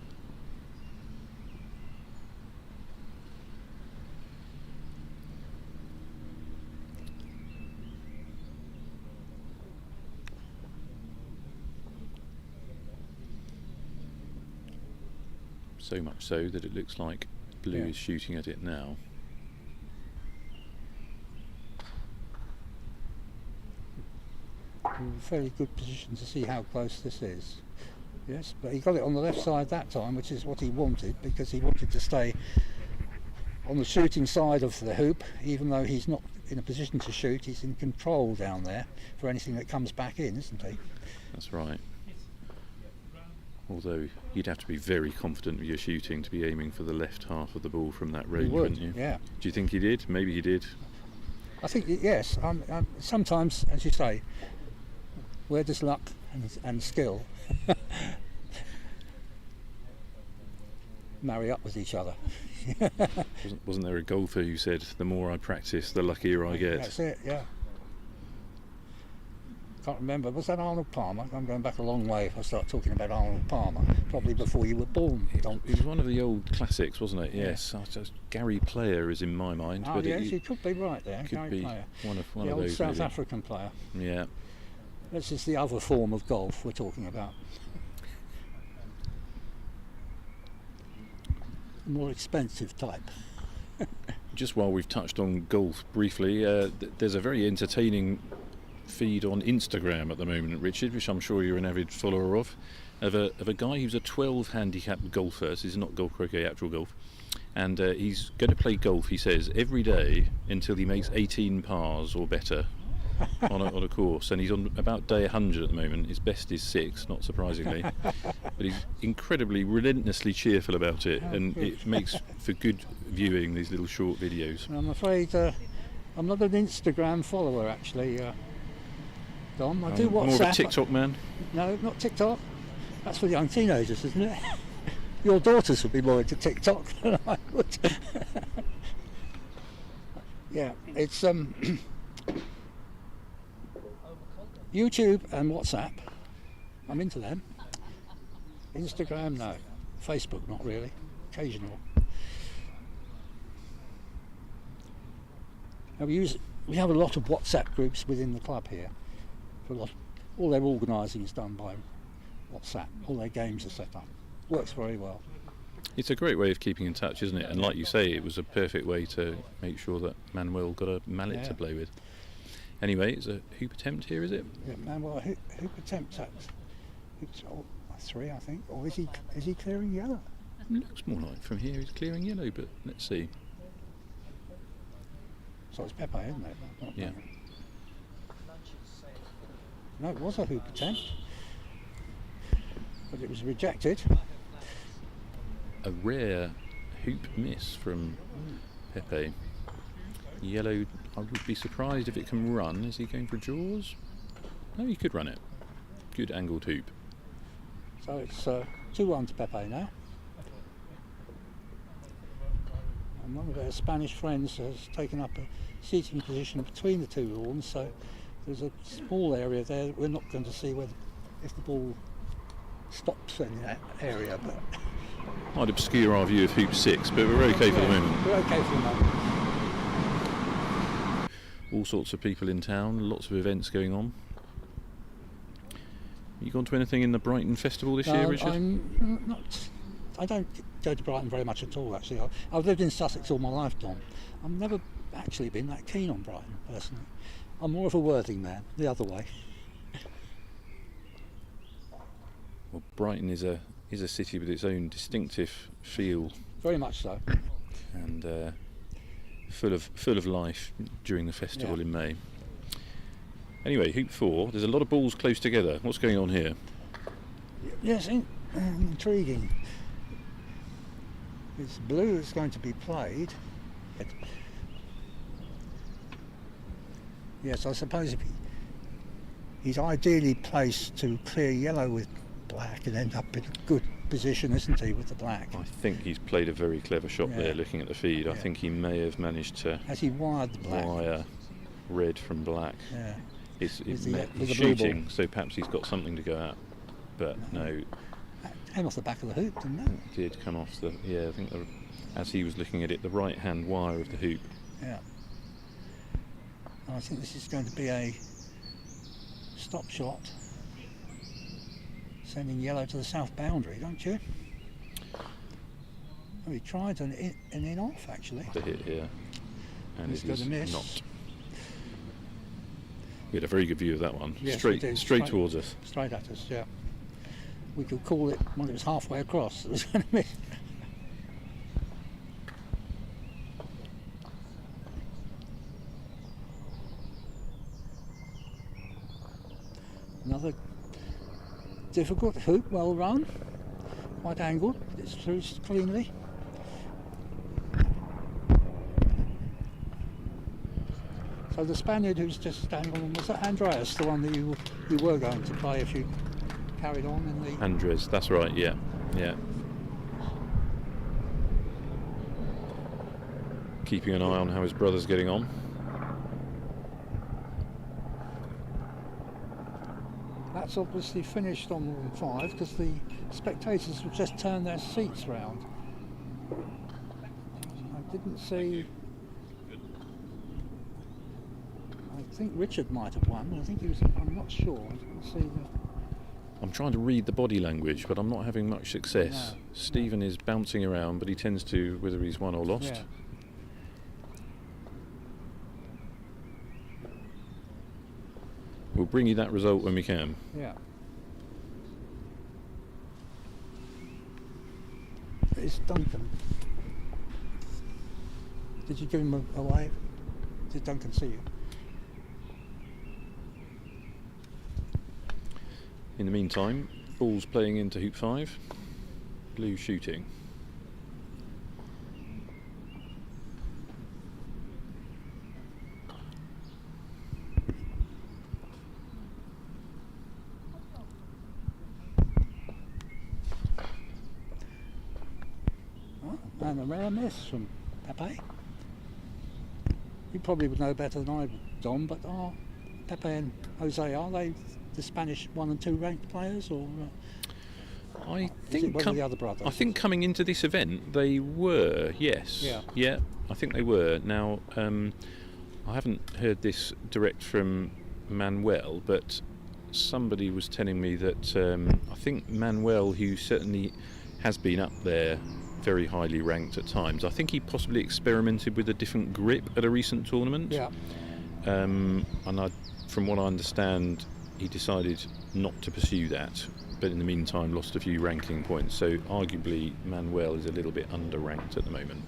Speaker 4: So much so that it looks like blue is shooting at it now.
Speaker 3: In a fairly good position to see how close this is. Yes, but he got it on the left side that time, which is what he wanted, because he wanted to stay on the shooting side of the hoop. Even though he's not in a position to shoot, he's in control down there for anything that comes back in, isn't he?
Speaker 4: That's right. Although you'd have to be very confident with your shooting to be aiming for the left half of the ball from that range, wouldn't you?
Speaker 3: Yeah.
Speaker 4: Do you think he did? Maybe he did.
Speaker 3: I think yes. Sometimes, as you say, where does luck and skill marry up with each other?
Speaker 4: Wasn't there a golfer who said, "The more I practice, the luckier I get"?
Speaker 3: That's it. Yeah. Can't remember. Was that Arnold Palmer? I'm going back a long way if I start talking about Arnold Palmer. Probably before you were born.
Speaker 4: It was one of the old classics, wasn't it? Yes. Gary Player is in my mind.
Speaker 3: Oh,
Speaker 4: but
Speaker 3: yes, you could be right there.
Speaker 4: Could
Speaker 3: Gary
Speaker 4: be
Speaker 3: Player.
Speaker 4: one of
Speaker 3: The old
Speaker 4: those.
Speaker 3: South
Speaker 4: maybe.
Speaker 3: African player.
Speaker 4: Yeah.
Speaker 3: This is the other form of golf we're talking about. More expensive type.
Speaker 4: Just while we've touched on golf briefly, there's a very entertaining feed on Instagram at the moment, Richard, which I'm sure you're an avid follower of a guy who's a 12 handicapped golfer. This is not golf croquet, actual golf, and he's going to play golf, he says, every day until he makes 18 pars or better on a course, and he's on about day 100 at the moment. His best is 6, not surprisingly, but he's incredibly relentlessly cheerful about it, and it makes for good viewing, these little short videos.
Speaker 3: I'm afraid I'm not an Instagram follower, actually, Dom. I do WhatsApp.
Speaker 4: More of a TikTok man?
Speaker 3: No, not TikTok. That's for young teenagers, isn't it? Your daughters would be more into TikTok than I would. Yeah, it's YouTube and WhatsApp. I'm into them. Instagram, no. Facebook, not really. Occasional. Now we have a lot of WhatsApp groups within the club here. All their organising is done by WhatsApp. All their games are set up. Works very well.
Speaker 4: It's a great way of keeping in touch, isn't it? And like you say, it was a perfect way to make sure that Manuel got a mallet to play with. Anyway, it's a hoop attempt here, is it?
Speaker 3: Yeah, Manuel, hoop attempt at 3, I think. Or is he clearing yellow?
Speaker 4: It looks more like from here he's clearing yellow, but let's see.
Speaker 3: So it's Pepe, isn't it?
Speaker 4: Yeah.
Speaker 3: No, it was a hoop attempt, but it was rejected.
Speaker 4: A rare hoop miss from Pepe. Yellow, I would be surprised if it can run. Is he going for jaws? No, he could run it. Good angled hoop.
Speaker 3: So it's 2-1 to Pepe now. And one of our Spanish friends has taken up a seating position between the two lawns, so there's a small area there that we're not going to see if the ball stops in that area. But
Speaker 4: Might obscure our view of hoop 6, but we're okay for the moment.
Speaker 3: We're okay for the moment.
Speaker 4: All sorts of people in town, lots of events going on. You gone to anything in the Brighton Festival this year, Richard?
Speaker 3: I don't go to Brighton very much at all, actually. I've lived in Sussex all my life, Don. I've never actually been that keen on Brighton, personally. I'm more of a Worthing man, the other way.
Speaker 4: Well, Brighton is a city with its own distinctive feel.
Speaker 3: Very much so.
Speaker 4: And full of life during the festival in May. Anyway, Hoop 4, there's a lot of balls close together. What's going on here?
Speaker 3: Yes, intriguing. It's blue that's going to be played. Yes, I suppose if he's ideally placed to clear yellow with black and end up in a good position, isn't he, with the black?
Speaker 4: I think he's played a very clever shot there, looking at the feed. I think he may have managed to
Speaker 3: Has he wired the black?
Speaker 4: wire red from black.
Speaker 3: Yeah.
Speaker 4: He's
Speaker 3: with the
Speaker 4: shooting, so perhaps he's got something to go at. But no,
Speaker 3: Came off the back of the hoop, didn't it?
Speaker 4: did come off the... Yeah, I think as he was looking at it, the right-hand wire of the hoop.
Speaker 3: Yeah. I think this is going to be a stop shot, sending yellow to the south boundary, don't you? Oh, he tried an in off, actually.
Speaker 4: The hit here, and
Speaker 3: He's
Speaker 4: it
Speaker 3: got
Speaker 4: is
Speaker 3: a miss.
Speaker 4: not. We had a very good view of that one.
Speaker 3: Yes,
Speaker 4: straight
Speaker 3: we did.
Speaker 4: straight towards us.
Speaker 3: Straight at us, yeah. We could call it when it was halfway across. It was going to miss. Another difficult hoop, well run, quite angled, but it's through cleanly. So the Spaniard who's just standing on, was that Andreas, the one that you were going to play if you carried on in the...
Speaker 4: Andres, that's right, yeah. Keeping an eye on how his brother's getting on.
Speaker 3: That's obviously finished on 5 because the spectators have just turned their seats round. I didn't see... I think Richard might have won. I think he was... I'm not sure. I didn't see the...
Speaker 4: I'm trying to read the body language, but I'm not having much success.
Speaker 3: No.
Speaker 4: Stephen is bouncing around, but he tends to, whether he's won or lost.
Speaker 3: Yeah.
Speaker 4: We'll bring you that result when we can.
Speaker 3: Yeah. It's Duncan. Did you give him a wave? Did Duncan see you?
Speaker 4: In the meantime, ball's playing into hoop 5. Blue shooting.
Speaker 3: Oh, and a rare miss from Pepe. You probably would know better than I would, Don, but are Pepe and Jose, are they the Spanish 1 and 2 ranked players, or
Speaker 4: I
Speaker 3: is it one of the other brothers?
Speaker 4: I think coming into this event they were, yes.
Speaker 3: Yeah.
Speaker 4: I think they were. Now, I haven't heard this direct from Manuel, but somebody was telling me that I think Manuel, who certainly has been up there very highly ranked at times, I think he possibly experimented with a different grip at a recent tournament.
Speaker 3: Yeah.
Speaker 4: And from what I understand, he decided not to pursue that, but in the meantime lost a few ranking points, so arguably Manuel is a little bit under-ranked at the moment.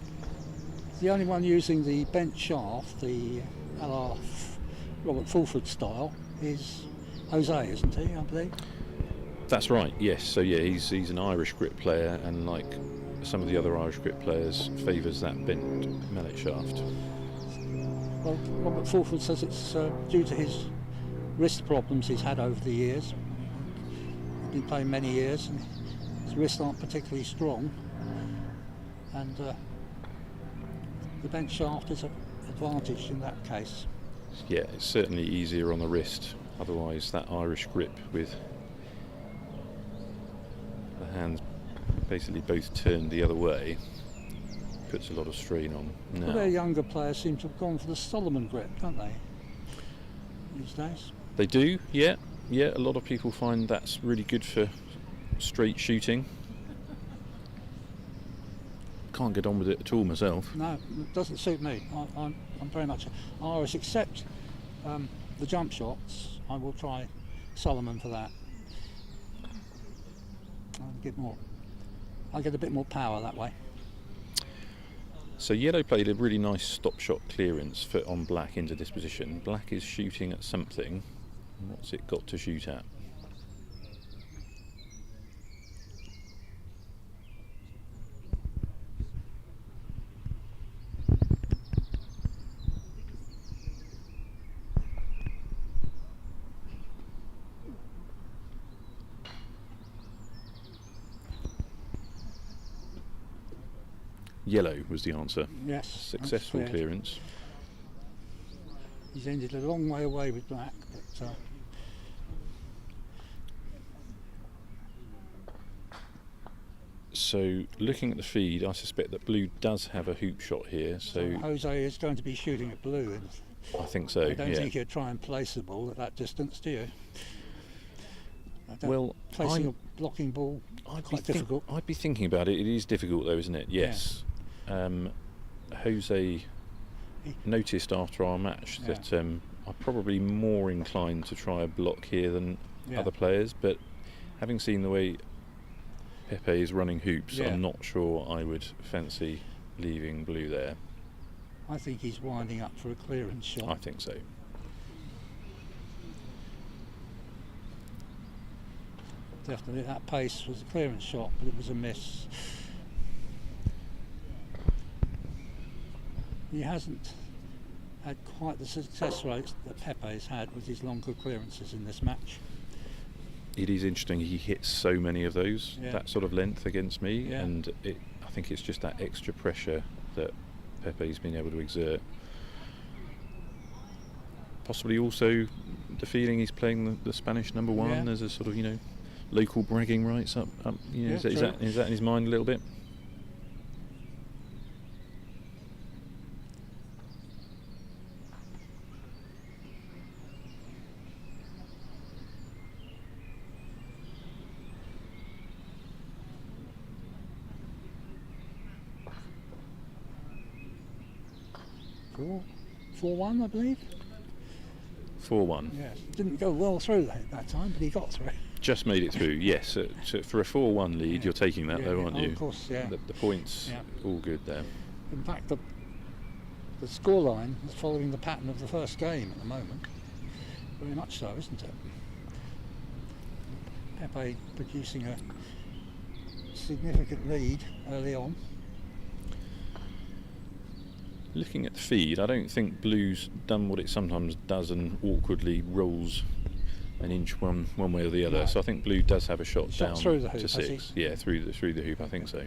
Speaker 3: The only one using the bent shaft, the a la Robert Fulford style, is Jose, isn't he, I believe?
Speaker 4: That's right, yes. So yeah, he's an Irish grip player, and like some of the other Irish grip players, favours that bent mallet shaft.
Speaker 3: Well, Robert Fulford says it's due to his wrist problems he's had over the years. He's been playing many years and his wrists aren't particularly strong, and the bent shaft is an advantage in that case.
Speaker 4: Yeah, it's certainly easier on the wrist, otherwise that Irish grip with the hands basically both turned the other way puts a lot of strain on.
Speaker 3: Well, their younger players seem to have gone for the Solomon grip, don't they, these days?
Speaker 4: They do, yeah. Yeah, a lot of people find that's really good for straight shooting. Can't get on with it at all myself.
Speaker 3: No, it doesn't suit me. I'm very much. I always accept the jump shots. I will try Solomon for that. I'll get a bit more power that way.
Speaker 4: So yellow played a really nice stop shot clearance on black into this position. Black is shooting at something. What's it got to shoot at? Yellow was the answer.
Speaker 3: Yes.
Speaker 4: Successful
Speaker 3: that's clear.
Speaker 4: clearance.
Speaker 3: He's ended a long way away with black, but
Speaker 4: So looking at the feed, I suspect that blue does have a hoop shot here. So
Speaker 3: Jose is going to be shooting at blue, and
Speaker 4: I think so.
Speaker 3: I don't
Speaker 4: yeah.
Speaker 3: think he'd try and place the ball at that distance, do you?
Speaker 4: Well,
Speaker 3: placing a blocking ball quite difficult.
Speaker 4: I'd be thinking about it. It is difficult though, isn't it? Yes. Jose noticed after our match that I'm probably more inclined to try a block here than other players, but having seen the way Pepe is running hoops, I'm not sure I would fancy leaving blue there.
Speaker 3: I think he's winding up for a clearance shot.
Speaker 4: I think so.
Speaker 3: Definitely, that pace was a clearance shot, but it was a miss. He hasn't had quite the success rate that Pepe's had with his longer clearances in this match.
Speaker 4: It is interesting, he hits so many of those, that sort of length against me, and I think it's just that extra pressure that Pepe's been able to exert. Possibly also the feeling he's playing the Spanish number one as a sort of, local bragging rights up. Is that in his mind a little bit?
Speaker 3: Four 4-1, I believe.
Speaker 4: 4-1.
Speaker 3: Yes, didn't go well through that time, but he got through.
Speaker 4: Just made it through, yes. So for a 4-1 lead, you're taking that though, aren't you?
Speaker 3: Of course, yeah.
Speaker 4: The points, all good there.
Speaker 3: In fact, the scoreline is following the pattern of the first game at the moment. Very much so, isn't it? Pepe producing a significant lead early on.
Speaker 4: Looking at the feed, I don't think blue's done what it sometimes does and awkwardly rolls an inch one way or the other. No. So I think blue does have a shot down
Speaker 3: through the hoop,
Speaker 4: to 6. Yeah, through the hoop, I think so.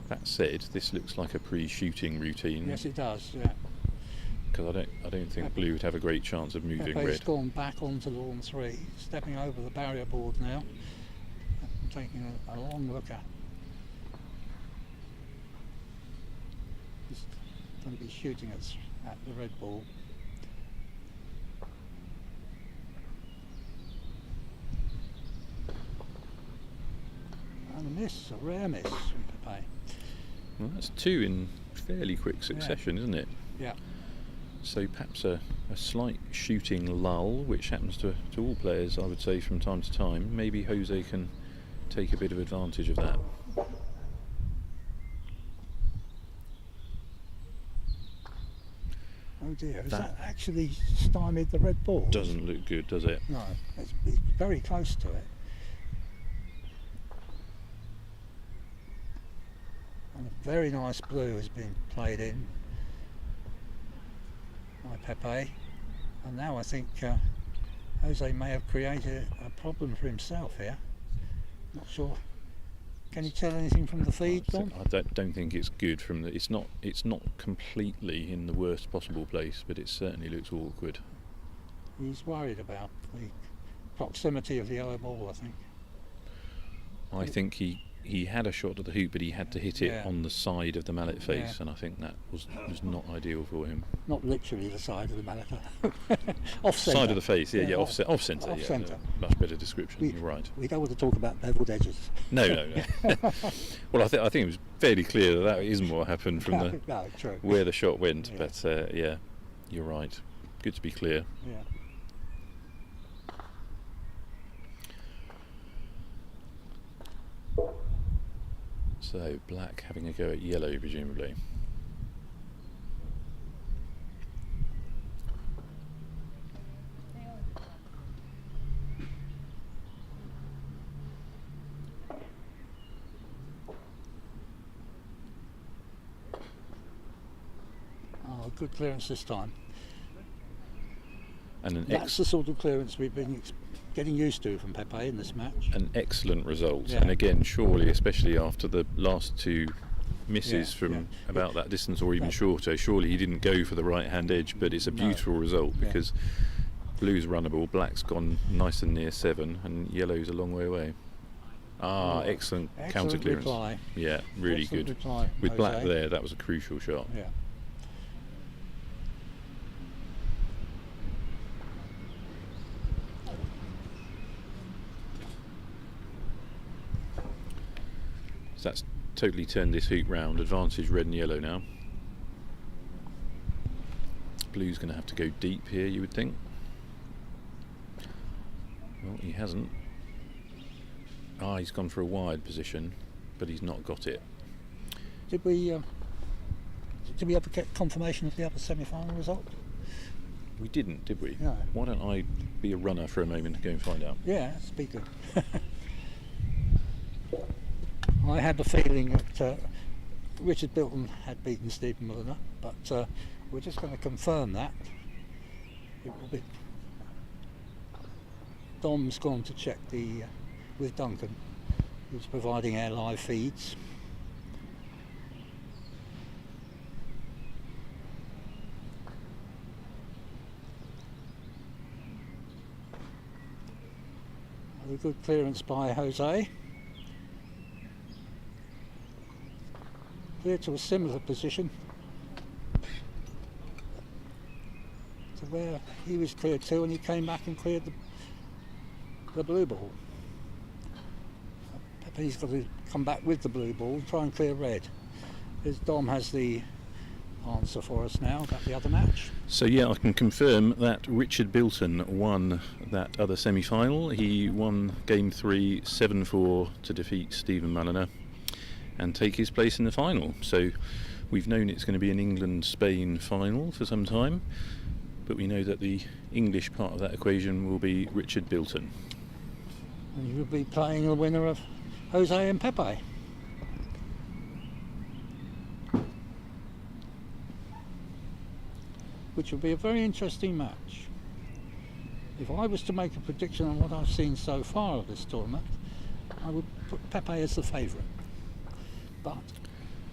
Speaker 4: That said, this looks like a pre-shooting routine.
Speaker 3: Yes, it does. Yeah.
Speaker 4: Because I don't think blue would have a great chance of moving red.
Speaker 3: He's gone back onto lawn 3, stepping over the barrier board now, taking a long look at. He's going to be shooting at the red ball. And a miss, a rare miss from Pepe.
Speaker 4: Well, that's 2 in fairly quick succession, isn't it?
Speaker 3: Yeah.
Speaker 4: So perhaps a slight shooting lull, which happens to all players, I would say, from time to time. Maybe Jose can take a bit of advantage of that.
Speaker 3: Oh dear, has that actually stymied the red ball?
Speaker 4: Doesn't look good, does it?
Speaker 3: No, it's very close to it. And a very nice blue has been played in by Pepe, and now I think Jose may have created a problem for himself here. Not sure. Can you tell anything from the feed, Don?
Speaker 4: I don't think it's good from the. It's not completely in the worst possible place, but it certainly looks awkward.
Speaker 3: He's worried about the proximity of the yellow ball, I think.
Speaker 4: I think he had a shot at the hoop, but he had to hit it
Speaker 3: Yeah.
Speaker 4: on the side of the mallet face,
Speaker 3: Yeah.
Speaker 4: and I think that was not ideal for him.
Speaker 3: Not literally the side of the mallet. Off centre.
Speaker 4: Side of the face, yeah,
Speaker 3: off
Speaker 4: offset, off centre.
Speaker 3: off
Speaker 4: Yeah,
Speaker 3: centre.
Speaker 4: much better description.
Speaker 3: We-
Speaker 4: You're right.
Speaker 3: We don't want to talk about beveled edges.
Speaker 4: No. Well, I think it was fairly clear that that isn't what happened from the
Speaker 3: No, true.
Speaker 4: where the shot went.
Speaker 3: Yeah.
Speaker 4: But yeah, you're right. Good to be clear.
Speaker 3: Yeah.
Speaker 4: So black having a go at yellow, presumably.
Speaker 3: Oh, good clearance this time.
Speaker 4: And
Speaker 3: That's the sort of clearance we've been getting used to from Pepe in this match.
Speaker 4: an excellent result.
Speaker 3: Yeah.
Speaker 4: And again, surely, especially after the last two misses
Speaker 3: Yeah,
Speaker 4: from
Speaker 3: yeah.
Speaker 4: about that distance or even
Speaker 3: Yeah.
Speaker 4: shorter, surely he didn't go for the right hand edge. But it's a
Speaker 3: No.
Speaker 4: beautiful result
Speaker 3: Yeah.
Speaker 4: because blue's runnable, black's gone nice and near 7, and yellow's a long way away. Ah,
Speaker 3: Oh,
Speaker 4: excellent counter
Speaker 3: Excellent
Speaker 4: clearance.
Speaker 3: reply.
Speaker 4: Yeah, really
Speaker 3: Excellent
Speaker 4: good.
Speaker 3: reply,
Speaker 4: With black
Speaker 3: Jose.
Speaker 4: there, that was a crucial shot.
Speaker 3: Yeah.
Speaker 4: So that's totally turned this hoop round. Advantage red and yellow now. Blue's going to have to go deep here, you would think. Well, he hasn't. Ah, he's gone for a wide position, but he's not got it.
Speaker 3: Did we ever get confirmation of the other semi-final result?
Speaker 4: We didn't, did we?
Speaker 3: No.
Speaker 4: Why don't I be a runner for a moment and go and find out?
Speaker 3: Yeah, speak good. I had the feeling that Richard Bilton had beaten Stephen Mulliner, but we're just going to confirm that. It will be. Dom's gone to check with Duncan, who's providing our live feeds. A good clearance by Jose. Clear to a similar position to where he was cleared to, and he came back and cleared the blue ball. Pepe's got to come back with the blue ball and try and clear red. As Dom has the answer for us now about the other match.
Speaker 4: So yeah, I can confirm that Richard Bilton won that other semi-final. He won game 3 7-4 to defeat Stephen Mulliner and take his place in the final. So we've known it's going to be an England-Spain final for some time, but we know that the English part of that equation will be Richard Bilton.
Speaker 3: And you will be playing the winner of Jose and Pepe. Which will be a very interesting match. If I was to make a prediction on what I've seen so far of this tournament, I would put Pepe as the favourite. But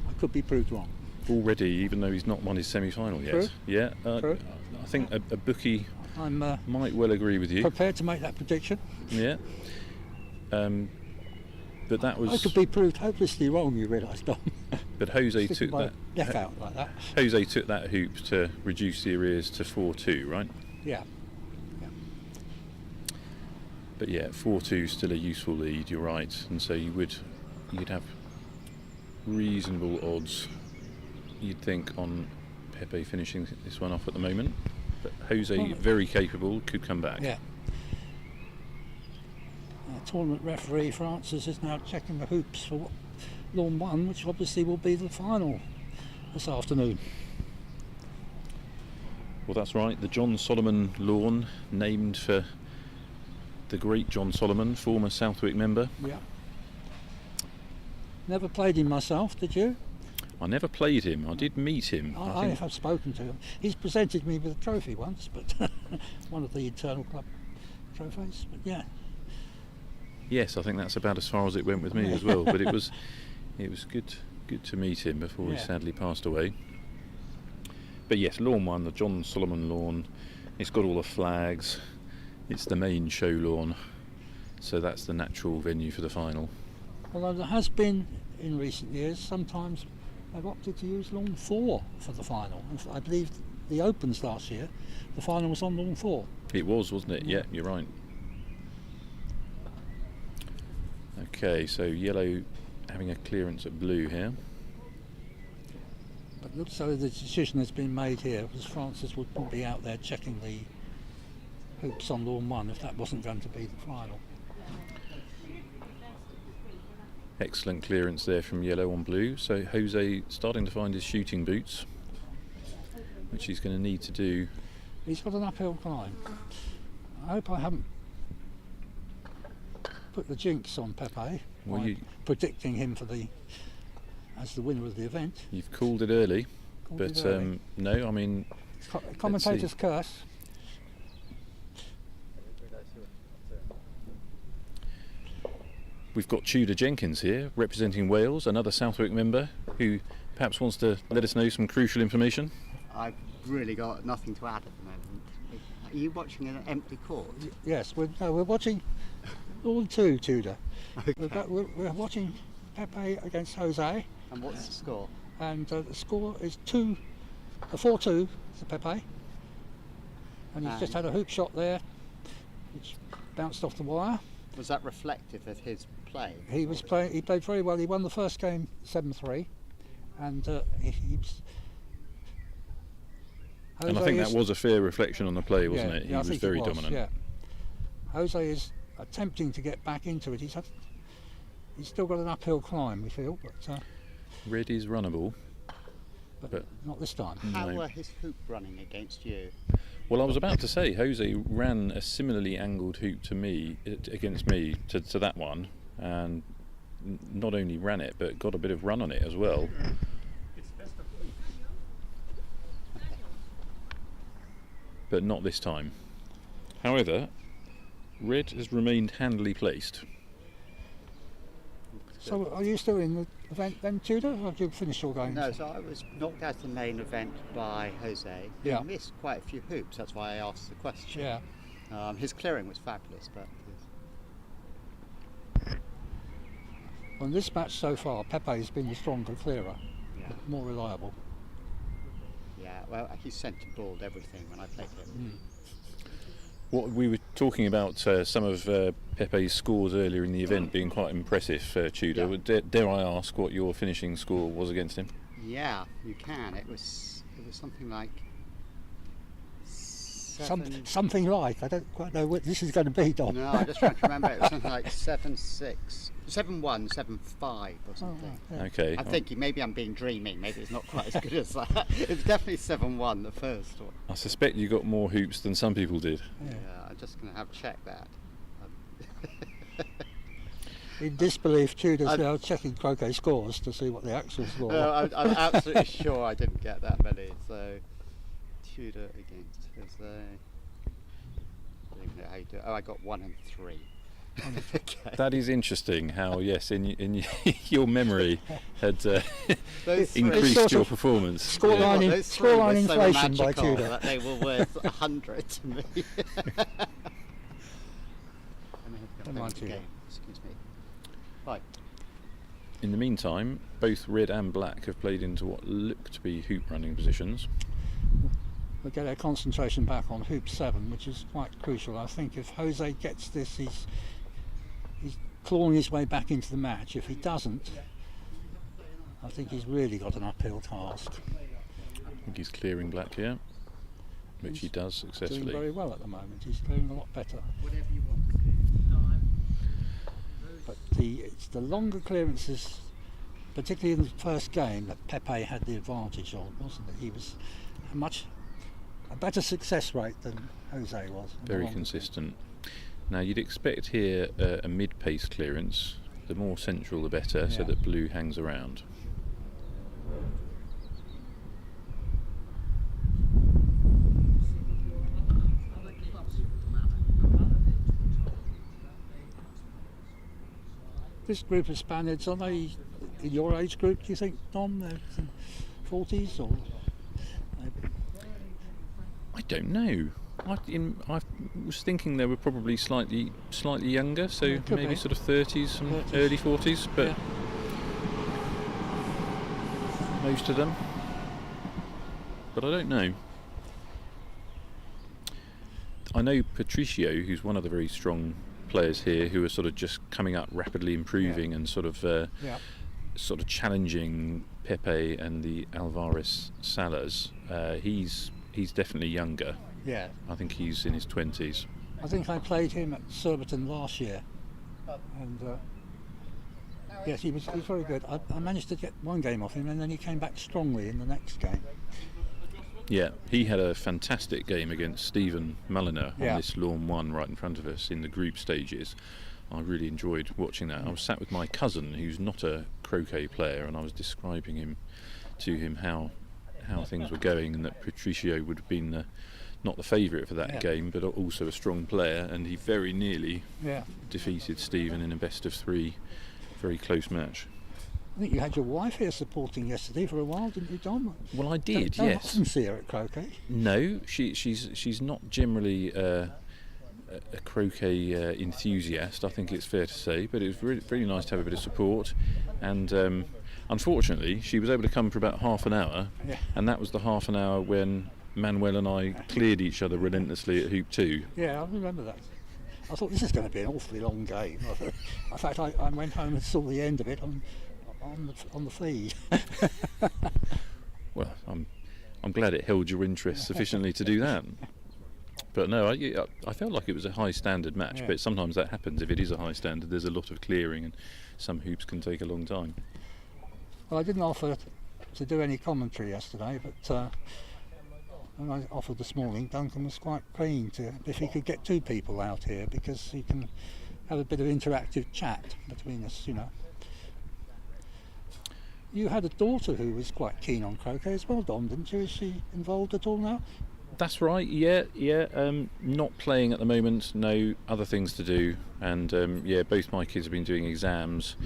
Speaker 3: I could be proved wrong.
Speaker 4: Already, even though he's not won his semi-final yet.
Speaker 3: True.
Speaker 4: Yeah,
Speaker 3: True.
Speaker 4: I think a bookie
Speaker 3: I'm
Speaker 4: might well agree with you.
Speaker 3: prepared to make that prediction.
Speaker 4: Yeah. But that
Speaker 3: I
Speaker 4: was.
Speaker 3: could be proved hopelessly wrong, you realise, Dom.
Speaker 4: But Jose
Speaker 3: Sticking
Speaker 4: took
Speaker 3: my
Speaker 4: that.
Speaker 3: neck out like that.
Speaker 4: Jose took that hoop to reduce the arrears to 4-2, right?
Speaker 3: Yeah.
Speaker 4: But yeah, 4-2 still a useful lead. You're right, and so you'd have reasonable odds. You'd think on Pepe finishing this one off at the moment, but Jose
Speaker 3: Well,
Speaker 4: very capable, could come back.
Speaker 3: Yeah. Tournament referee Francis is now checking the hoops for Lawn 1, which obviously will be the final this afternoon.
Speaker 4: Well, that's right. The John Solomon lawn, named for the great John Solomon, former Southwick member.
Speaker 3: Yeah. Never played him myself, did you?
Speaker 4: I never played him. I did meet him.
Speaker 3: I have spoken to him. He's presented me with a trophy once, but one of the internal club trophies. But yeah.
Speaker 4: Yes, I think that's about as far as it went with me as well. But it was good to meet him before he
Speaker 3: Yeah.
Speaker 4: sadly passed away. But yes, lawn 1, the John Solomon lawn. It's got all the flags. It's the main show lawn, so that's the natural venue for the final.
Speaker 3: Although there has been, in recent years, sometimes they've opted to use lawn 4 for the final. And I believe the Opens last year, the final was on lawn 4.
Speaker 4: It was, wasn't it? Yeah, you're right. Okay, so yellow having a clearance at blue here.
Speaker 3: But looks so the decision has been made here, because Francis would be out there checking the hoops on lawn 1 if that wasn't going to be the final.
Speaker 4: Excellent clearance there from yellow on blue. So Jose starting to find his shooting boots, which he's going to need to do.
Speaker 3: He's got an uphill climb. I hope I haven't put the jinx on Pepe
Speaker 4: Well,
Speaker 3: by predicting him as the winner of the event.
Speaker 4: You've called it early,
Speaker 3: Called
Speaker 4: but
Speaker 3: it early.
Speaker 4: no, I mean,
Speaker 3: Commentator's curse.
Speaker 4: we've got Tudor Jenkins here representing Wales, another Southwick member who perhaps wants to let us know some crucial information.
Speaker 2: I've really got nothing to add at the moment. Are you watching an empty court?
Speaker 3: Yes, we're watching all 2 Tudor.
Speaker 2: Okay.
Speaker 3: We're watching Pepe against Jose,
Speaker 2: And what's the score?
Speaker 3: and the score is 4-2 to Pepe. And he's just had a hoop shot there, which bounced off the wire.
Speaker 2: Was that reflective of his play?
Speaker 3: He played very well. He won the first game 7-3, and
Speaker 4: And I think that was a fair reflection on the play, wasn't it? He
Speaker 3: I
Speaker 4: was
Speaker 3: think
Speaker 4: very
Speaker 3: it was,
Speaker 4: dominant.
Speaker 3: Yeah. Jose is attempting to get back into it. He's still got an uphill climb, we feel, but
Speaker 4: Red is runnable. But
Speaker 3: not this time.
Speaker 2: How
Speaker 4: No.
Speaker 2: were his hoop running against you?
Speaker 4: Well, I was about to say, Jose ran a similarly angled hoop to me, against me, to that one, and not only ran it, but got a bit of run on it as well. But not this time. However, Red has remained handily placed.
Speaker 3: So are you still in the event then, Tudor, or have you finished your games?
Speaker 2: No, so I was knocked out of the main event by Jose. He
Speaker 3: Yeah.
Speaker 2: missed quite a few hoops, that's why I asked the question.
Speaker 3: Yeah.
Speaker 2: His clearing was fabulous, but
Speaker 3: On this match so far, Pepe's been the stronger clearer,
Speaker 2: yeah,
Speaker 3: more reliable.
Speaker 2: well, he centre-balled everything when I played him.
Speaker 4: What we were talking about, some of Pepe's scores earlier in the event being quite impressive, Tudor.
Speaker 2: Yeah.
Speaker 4: Dare I ask what your finishing score was against him?
Speaker 2: Yeah, you can. It was something like
Speaker 3: Something like, I don't quite know what this is going to be, Dom.
Speaker 2: No, I'm just trying to remember. It was something like 7-6, 7-1, 7-5 or something.
Speaker 3: Yeah.
Speaker 4: Okay.
Speaker 2: I'm thinking maybe I'm being dreaming. Maybe it's not quite as good as that. It's definitely 7-1 the first one.
Speaker 4: I suspect you got more hoops than some people did.
Speaker 2: Yeah, I'm just going to have check that.
Speaker 3: In disbelief, Tudor's now checking Croquet scores to see what the actual score
Speaker 2: No,
Speaker 3: was.
Speaker 2: I'm absolutely sure I didn't get that many. So Tudor against Jose. I don't even know how you do it. Oh, I got 1 and 3. Okay.
Speaker 4: That is interesting. How yes, in your memory had
Speaker 2: Those three-
Speaker 3: It's
Speaker 4: increased
Speaker 3: sort
Speaker 4: your
Speaker 3: of
Speaker 4: performance.
Speaker 3: scoreline
Speaker 2: Those three were
Speaker 3: scoreline
Speaker 2: so
Speaker 3: inflation by
Speaker 2: magical
Speaker 3: Tudor.
Speaker 2: that they were worth 100 to me.
Speaker 3: Never mind, Tudor.
Speaker 2: Excuse me. Right.
Speaker 4: In the meantime, both red and black have played into what look to be hoop running positions.
Speaker 3: We'll get our concentration back on hoop 7, which is quite crucial. I think if Jose gets this, he's clawing his way back into the match. If he doesn't, I think he's really got an uphill task.
Speaker 4: I think he's clearing black here, which he does
Speaker 3: Doing
Speaker 4: successfully.
Speaker 3: very well at the moment. He's clearing a lot better. But it's the longer clearances, particularly in the first game, that Pepe had the advantage on, wasn't it? He was a better success rate than Jose was.
Speaker 4: Very consistent. Now you'd expect here a mid-pace clearance. The more central the better, so
Speaker 3: Yeah.
Speaker 4: that blue hangs around.
Speaker 3: This group of Spaniards, are they in your age group, do you think, Dom? They're in the 40s or?
Speaker 4: I don't know. I was thinking they were probably slightly younger, so
Speaker 3: Yeah, could
Speaker 4: maybe
Speaker 3: be.
Speaker 4: sort of 30s and
Speaker 3: 30s.
Speaker 4: early 40s, but
Speaker 3: Yeah.
Speaker 4: most of them. But I don't know. I know Patricio, who's one of the very strong players here, who are sort of just coming up, rapidly improving, and sort of challenging Pepe and the Alvarez-Salas. He's definitely younger.
Speaker 3: Yeah.
Speaker 4: I think he's in his 20s.
Speaker 3: I think I played him at Surbiton last year, and yes, he was very good. I managed to get one game off him, and then he came back strongly in the next game.
Speaker 4: Yeah, he had a fantastic game against Stephen Mulliner on
Speaker 3: Yeah.
Speaker 4: this Lawn 1 right in front of us in the group stages. I really enjoyed watching that. I was sat with my cousin, who's not a croquet player, and I was describing to him how things were going, and that Patricio would have been not the favourite for that
Speaker 3: Yeah.
Speaker 4: game, but also a strong player, and he very nearly
Speaker 3: Yeah.
Speaker 4: defeated Stephen in a best of 3, very close match.
Speaker 3: I think you had your wife here supporting yesterday for a while, didn't you, Dom?
Speaker 4: Well, I did,
Speaker 3: Don't
Speaker 4: yes.
Speaker 3: often see her at croquet.
Speaker 4: No, she's not generally a croquet enthusiast, I think it's fair to say, but it was really nice to have a bit of support, and unfortunately she was able to come for about half an hour,
Speaker 3: Yeah.
Speaker 4: and that was the half an hour when Manuel and I cleared each other relentlessly at hoop 2.
Speaker 3: Yeah, I remember that. I thought this is going to be an awfully long game. In fact, I went home and saw the end of it on the feed.
Speaker 4: Well, I'm glad it held your interest sufficiently to do that. But no, I felt like it was a high standard match,
Speaker 3: Yeah.
Speaker 4: but sometimes that happens. If it is a high standard, there's a lot of clearing, and some hoops can take a long time.
Speaker 3: Well, I didn't offer to do any commentary yesterday, but when I offered this morning, Duncan was quite keen to, if he could get 2 people out here, because he can have a bit of interactive chat between us, you know. You had a daughter who was quite keen on croquet as well, Dom, didn't you? Is she involved at all now?
Speaker 4: That's right, yeah. Not playing at the moment, no, other things to do, and both my kids have been doing exams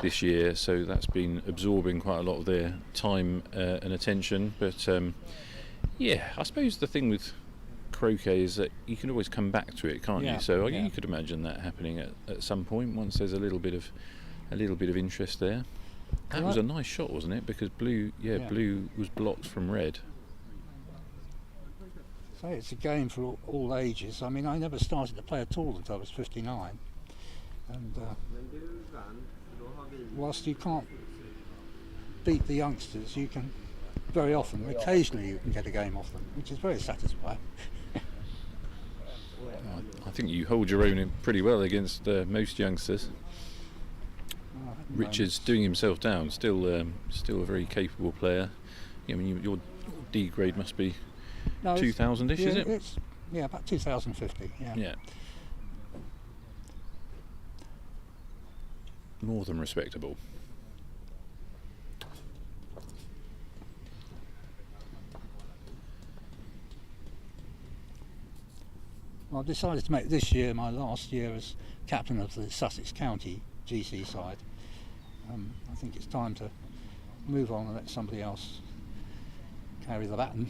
Speaker 4: this year, so that's been absorbing quite a lot of their time and attention. But I suppose the thing with croquet is that you can always come back to it, can't
Speaker 3: Yeah,
Speaker 4: you? So
Speaker 3: yeah.
Speaker 4: you could imagine that happening at some point once there's a little bit of interest there. That
Speaker 3: Well,
Speaker 4: was a nice shot, wasn't it? Because blue was blocked from red.
Speaker 3: So it's a game for all ages. I mean, I never started to play at all until I was 59. And whilst you can't beat the youngsters, you can very often, occasionally you can get a game off them, which is very satisfying.
Speaker 4: I think you hold your own pretty well against most youngsters. Richard's doing himself down, still a very capable player. I mean, your D grade must be
Speaker 3: No, it's-
Speaker 4: 2000-ish, is it?
Speaker 3: It's, about 2050,
Speaker 4: Yeah. More than respectable.
Speaker 3: Well, I decided to make this year my last year as captain of the Sussex County GC side. I think it's time to move on and let somebody else carry the baton.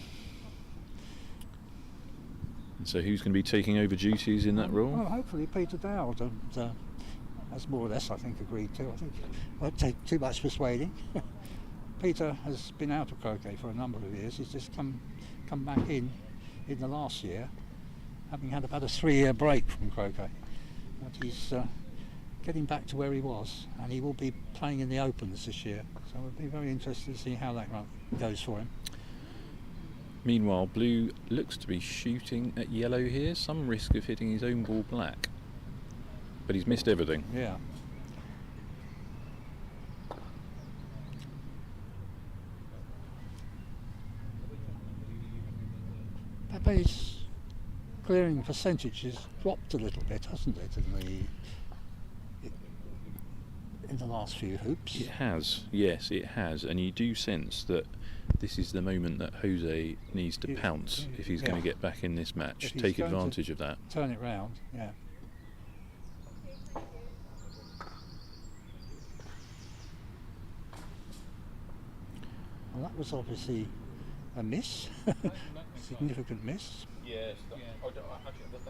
Speaker 4: And so who's going to be taking over duties in that role?
Speaker 3: Well, hopefully Peter Dowd has more or less, I think, agreed to. I think it won't take too much persuading. Peter has been out of croquet for a number of years. He's just come back in the last year, having had about a 3-year break from croquet. But he's getting back to where he was, and he will be playing in the Opens this year. So it'll be very interesting to see how that goes for him.
Speaker 4: Meanwhile, blue looks to be shooting at yellow here, some risk of hitting his own ball black. But he's missed everything.
Speaker 3: Yeah. Pepe's clearing percentage has dropped a little bit, hasn't it, in the last few hoops?
Speaker 4: It has, yes, it has. And you do sense that this is the moment that Jose needs to pounce if he's going to get back in this match.
Speaker 3: If he's
Speaker 4: Take
Speaker 3: going to
Speaker 4: advantage of that.
Speaker 3: Turn it round, yeah. Well, that was obviously a miss. significant miss.
Speaker 5: Yes, actually that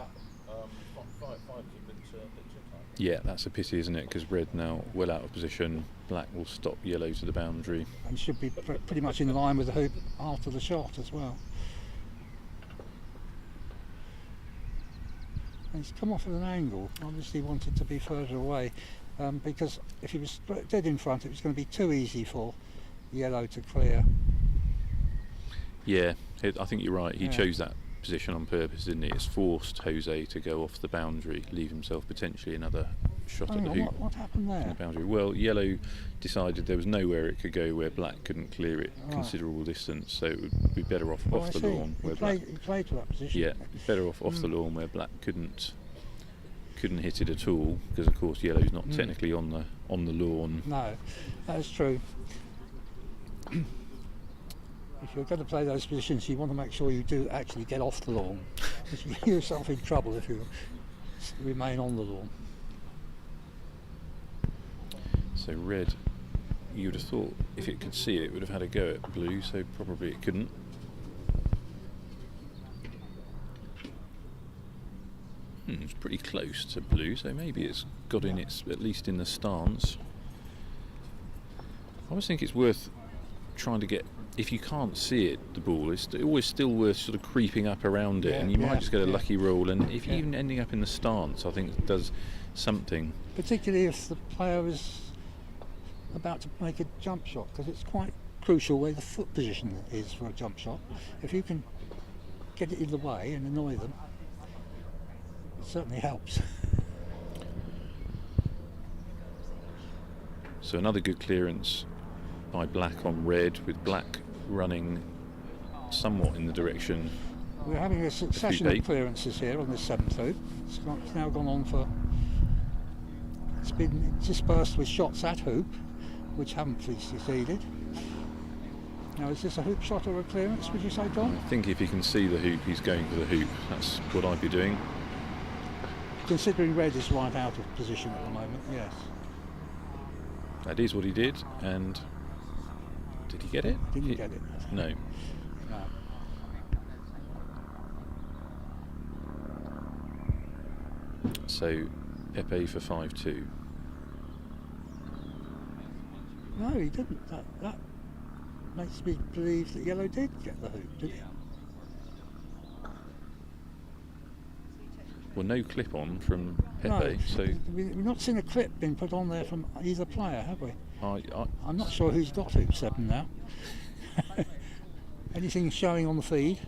Speaker 5: 5 is a bit too tight.
Speaker 4: Yeah, that's a pity, isn't it? Because red now well out of position. Black will stop yellow to the boundary.
Speaker 3: And should be pretty much in line with the hoop after the shot as well. And he's come off at an angle, obviously wanted to be further away, because if he was dead in front it was going to be too easy for yellow to clear.
Speaker 4: Yeah, I think you're right. He
Speaker 3: Yeah.
Speaker 4: chose that position on purpose, didn't he? It's forced Jose to go off the boundary, leave himself potentially another shot
Speaker 3: Hang
Speaker 4: at the
Speaker 3: on,
Speaker 4: hoop.
Speaker 3: what happened
Speaker 4: On the
Speaker 3: there?
Speaker 4: boundary. Well, yellow decided there was nowhere it could go where black couldn't clear it
Speaker 3: Right.
Speaker 4: considerable distance, so it would be better off
Speaker 3: Oh,
Speaker 4: off
Speaker 3: I
Speaker 4: the
Speaker 3: see.
Speaker 4: lawn
Speaker 3: He
Speaker 4: where black.
Speaker 3: played to that position.
Speaker 4: Yeah, better off the lawn where black couldn't hit it at all, because of course yellow's not technically on the lawn.
Speaker 3: No, that's true. If you're going to play those positions, you want to make sure you do actually get off the lawn. Because you get yourself in trouble if you remain on the lawn.
Speaker 4: So red, you would have thought if it could see it, it would have had a go at blue, so probably it couldn't. It's pretty close to blue, so maybe it's got in its, at least in the stance. I always think it's worth trying to get, if you can't see it, the ball, it's always still worth sort of creeping up around it, and you might just get a lucky roll, and if even ending up in the stance, I think it does something.
Speaker 3: Particularly if the player is about to make a jump shot, because it's quite crucial where the foot position is for a jump shot. If you can get it in the way and annoy them, it certainly helps.
Speaker 4: So another good clearance by black on red, with black running somewhat in the direction.
Speaker 3: We're having a succession
Speaker 4: eight.
Speaker 3: of clearances here on this 7th hoop. It's now gone on for... It's been dispersed with shots at hoop, which haven't succeeded. Now, is this a hoop shot or a clearance, would you say, Don?
Speaker 4: I think if he can see the hoop, he's going for the hoop. That's what I'd be doing.
Speaker 3: Considering red is right out of position at the moment, yes.
Speaker 4: That is what he did, and did he get it?
Speaker 3: Didn't get it.
Speaker 4: No.
Speaker 3: No.
Speaker 4: So Pepe for 5-2.
Speaker 3: No, he didn't. That makes me believe that yellow did get the hoop, did he?
Speaker 4: Well, no clip on from Pepe,
Speaker 3: No,
Speaker 4: so
Speaker 3: we've not seen a clip being put on there from either player, have we?
Speaker 4: I
Speaker 3: I'm not sure who's got hoop 7 now. Anything showing on the feed?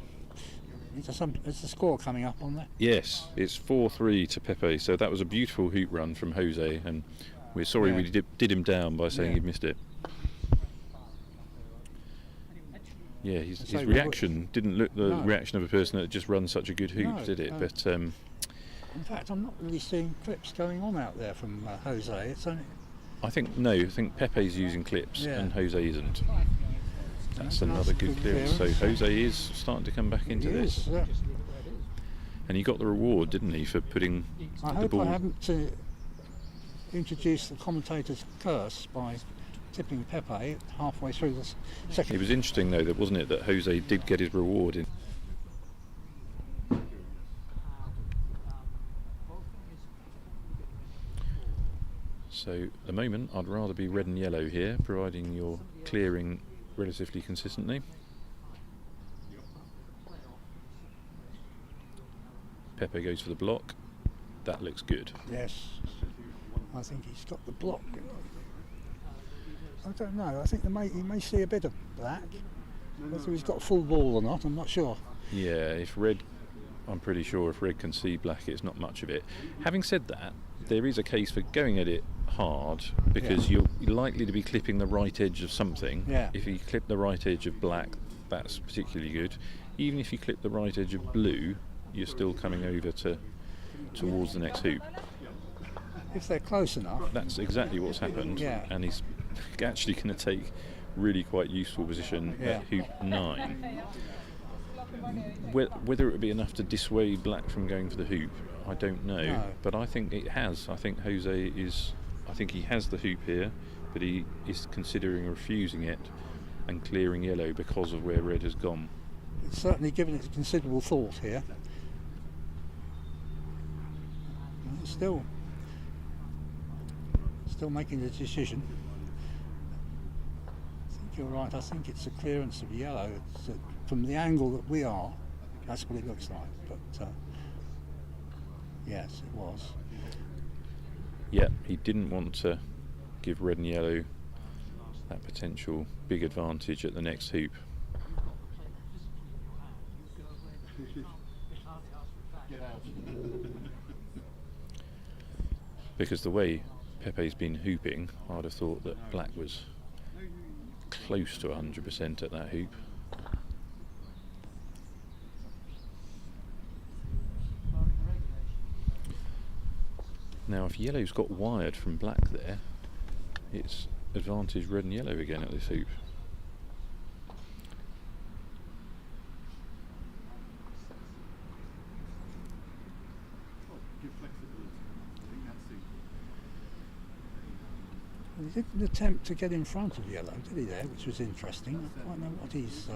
Speaker 3: Is the score coming up on there?
Speaker 4: yes, it's 4-3 to Pepe. So that was a beautiful hoop run from Jose, and we're sorry we did him down by saying he'd missed it. Yeah, his reaction didn't look the reaction of a person that had just run such a good hoop,
Speaker 3: No,
Speaker 4: did it?
Speaker 3: no.
Speaker 4: But
Speaker 3: In fact, I'm not really seeing clips going on out there from Jose. It's only
Speaker 4: I think Pepe's using clips and Jose isn't. That's another good clearance. So Jose is starting to come back into this.
Speaker 3: Yeah.
Speaker 4: And he got the reward, didn't he, for putting
Speaker 3: I
Speaker 4: the
Speaker 3: hope
Speaker 4: ball.
Speaker 3: I haven't introduced the commentator's curse by tipping Pepe halfway through the second.
Speaker 4: It was interesting though, that wasn't it, that Jose did get his reward in. So at the moment I'd rather be red and yellow here, providing you're clearing relatively consistently. Pepe goes for the block. That looks good.
Speaker 3: Yes, I think he's got the block. I don't know. I think he may see a bit of black. Whether he's got full ball or not, I'm not sure.
Speaker 4: Yeah, I'm pretty sure if red can see black, it's not much of it. Having said that, there is a case for going at it hard, because you're likely to be clipping the right edge of something.
Speaker 3: Yeah.
Speaker 4: If you clip the right edge of black, that's particularly good. Even if you clip the right edge of blue, you're still coming over towards the next hoop.
Speaker 3: If they're close enough.
Speaker 4: That's exactly what's happened.
Speaker 3: Yeah.
Speaker 4: And he's actually going to take really quite useful position at hoop 9. Whether it would be enough to dissuade black from going for the hoop, I don't know.
Speaker 3: No.
Speaker 4: But I think it has. I think he has the hoop here, but he is considering refusing it and clearing yellow because of where red has gone.
Speaker 3: it's certainly given it considerable thought here. And it's still making the decision. I think you're right. I think it's a clearance of yellow. From the angle that we are, that's what it looks like. But yes, it was.
Speaker 4: Yeah, he didn't want to give red and yellow that potential big advantage at the next hoop. Because the way Pepe's been hooping, I'd have thought that black was close to 100% at that hoop. Now if yellow's got wired from black there, it's advantage red and yellow again at this hoop.
Speaker 3: He didn't attempt to get in front of yellow, did he there, which was interesting. I don't know what he's...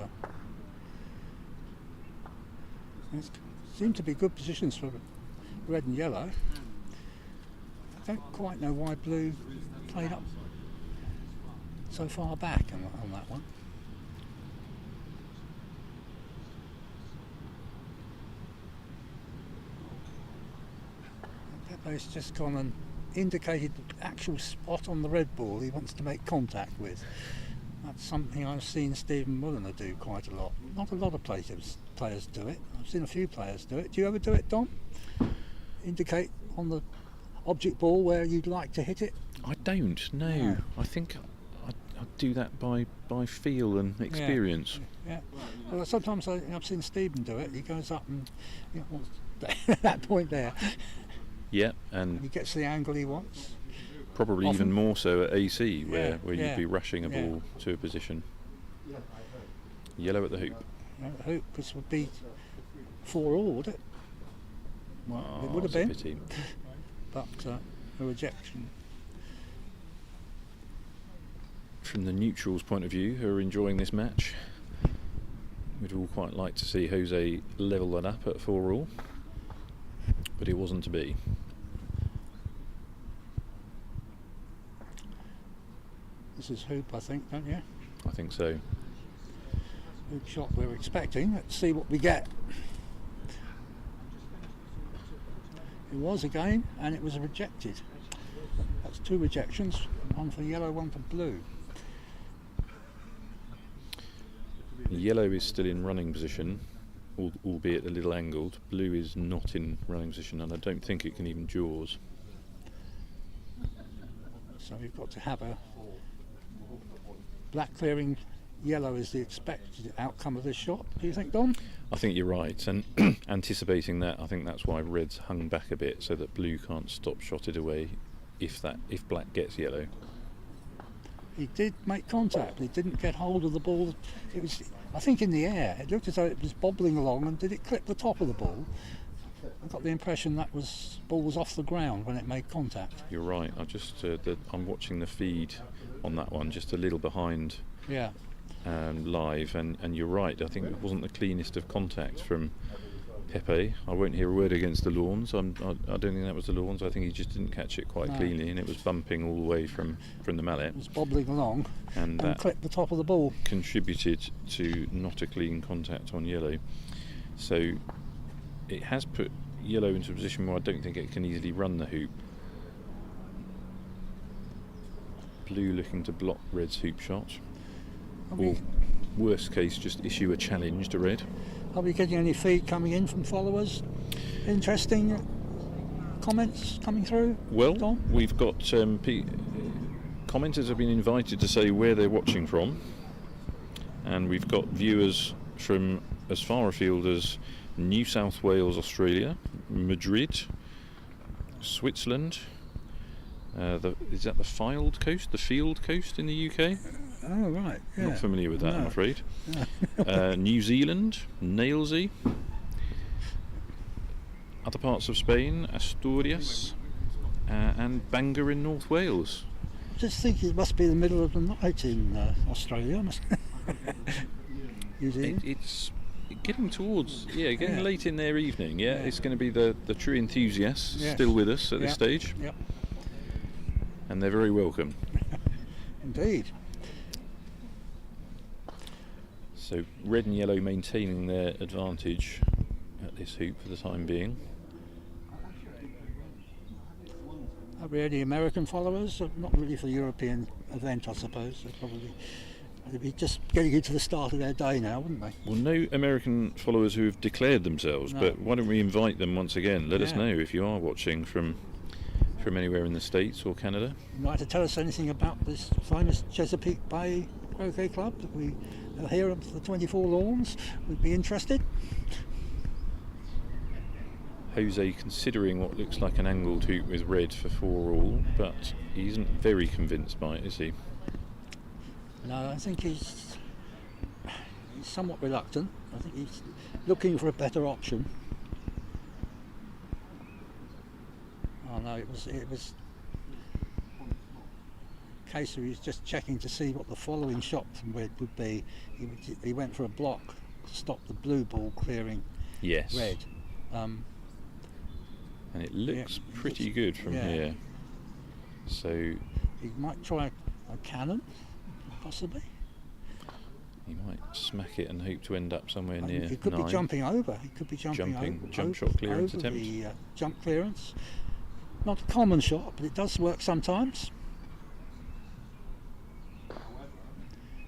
Speaker 3: It seemed to be good positions for red and yellow. I don't quite know why blue played up so far back on that one. Pepe's just gone and indicated the actual spot on the red ball he wants to make contact with. That's something I've seen Stephen Mulliner do quite a lot. Not a lot of players do it. I've seen a few players do it. Do you ever do it, Dom? Indicate on the object ball where you'd like to hit it?
Speaker 4: I don't, no. I think I do that by feel and experience.
Speaker 3: Yeah. Well, sometimes I've seen Stephen do it. He goes up and that point there.
Speaker 4: Yeah, and
Speaker 3: he gets the angle he wants.
Speaker 4: Probably
Speaker 3: Often.
Speaker 4: even more so at AC, where
Speaker 3: Yeah.
Speaker 4: you'd be rushing a ball to a position. Yellow at the hoop.
Speaker 3: The hoop, this would be 4-all, would it? Well, it would have
Speaker 4: that's a
Speaker 3: been,
Speaker 4: pity.
Speaker 3: but a rejection.
Speaker 4: From the neutrals' point of view, who are enjoying this match, we'd all quite like to see Jose level that up at 4-all, but it wasn't to be.
Speaker 3: This is hoop, I think, don't you?
Speaker 4: I think so.
Speaker 3: Hoop shot we're expecting. Let's see what we get. It was again, and it was rejected. That's 2 rejections, one for yellow, one for blue.
Speaker 4: Yellow is still in running position, albeit a little angled. Blue is not in running position, and I don't think it can even jaws.
Speaker 3: So we've got to have a black clearing yellow is the expected outcome of this shot. Do you think, Dom?
Speaker 4: I think you're right, and anticipating that, I think that's why red's hung back a bit so that blue can't stop shot it away if black gets yellow.
Speaker 3: He did make contact. He didn't get hold of the ball. It was, I think, in the air. It looked as though it was bobbling along, and did it clip the top of the ball? I got the impression that ball was off the ground when it made contact.
Speaker 4: You're right. I'm watching the feed on that one, just a little behind.
Speaker 3: Yeah.
Speaker 4: Live, and you're right. I think it wasn't the cleanest of contact from Pepe. I won't hear a word against the lawns. I don't think that was the lawns. I think he just didn't catch it quite cleanly, and it was bumping all the way from the mallet.
Speaker 3: It was bobbling along and
Speaker 4: that
Speaker 3: clipped the top of the ball.
Speaker 4: Contributed to not a clean contact on yellow. So it has put yellow into a position where I don't think it can easily run the hoop. Blue looking to block red's hoop shot. Or worst case, just issue a challenge to red.
Speaker 3: Are we getting any feed coming in from followers? Interesting comments coming through?
Speaker 4: Well,
Speaker 3: Tom?
Speaker 4: we've got commenters have been invited to say where they're watching from, and we've got viewers from as far afield as New South Wales, Australia, Madrid, Switzerland. Is that the Field Coast? The Field Coast in the UK?
Speaker 3: Oh, right. Yeah.
Speaker 4: Not familiar with that,
Speaker 3: No.
Speaker 4: I'm afraid.
Speaker 3: No.
Speaker 4: New Zealand, Nailsea. Other parts of Spain, Asturias, and Bangor in North Wales.
Speaker 3: Just think it must be the middle of the night in Australia. New Zealand.
Speaker 4: It's Getting towards, getting
Speaker 3: Yeah.
Speaker 4: late in their evening. Yeah,
Speaker 3: Yeah.
Speaker 4: it's going to be the true enthusiasts
Speaker 3: Yes.
Speaker 4: still with us at this
Speaker 3: Yep.
Speaker 4: stage,
Speaker 3: Yep,
Speaker 4: and they're very welcome.
Speaker 3: indeed.
Speaker 4: So red and yellow maintaining their advantage at this hoop for the time being.
Speaker 3: Are we any American followers? Not really for the European event, I suppose. They'd be just getting into the start of their day now, wouldn't they?
Speaker 4: Well, no American followers who have declared themselves,
Speaker 3: No.
Speaker 4: but why don't we invite them once again? Let us
Speaker 3: Yeah.
Speaker 4: know if you are watching from anywhere in the States or Canada.
Speaker 3: Would you like to tell us anything about this famous Chesapeake Bay Croquet Club that we are here at the 24 Lawns? We'd be interested.
Speaker 4: Jose considering what looks like an angled hoop with red for 4-all, but he isn't very convinced by it, is he?
Speaker 3: No, I think he's somewhat reluctant. I think he's looking for a better option. Oh no, it was a case where he was just checking to see what the following shot from red would be. He went for a block to stop the blue ball clearing
Speaker 4: Yes.
Speaker 3: red.
Speaker 4: And it looks
Speaker 3: Yeah,
Speaker 4: pretty
Speaker 3: looks-
Speaker 4: good from
Speaker 3: yeah.
Speaker 4: here. So
Speaker 3: He might try a cannon, possibly.
Speaker 4: he might smack it and hope to end up somewhere
Speaker 3: And
Speaker 4: near
Speaker 3: he could
Speaker 4: 9.
Speaker 3: be jumping over. He could be jumping
Speaker 4: Jump shot clearance
Speaker 3: over
Speaker 4: attempt.
Speaker 3: the jump clearance. Not a common shot, but it does work sometimes.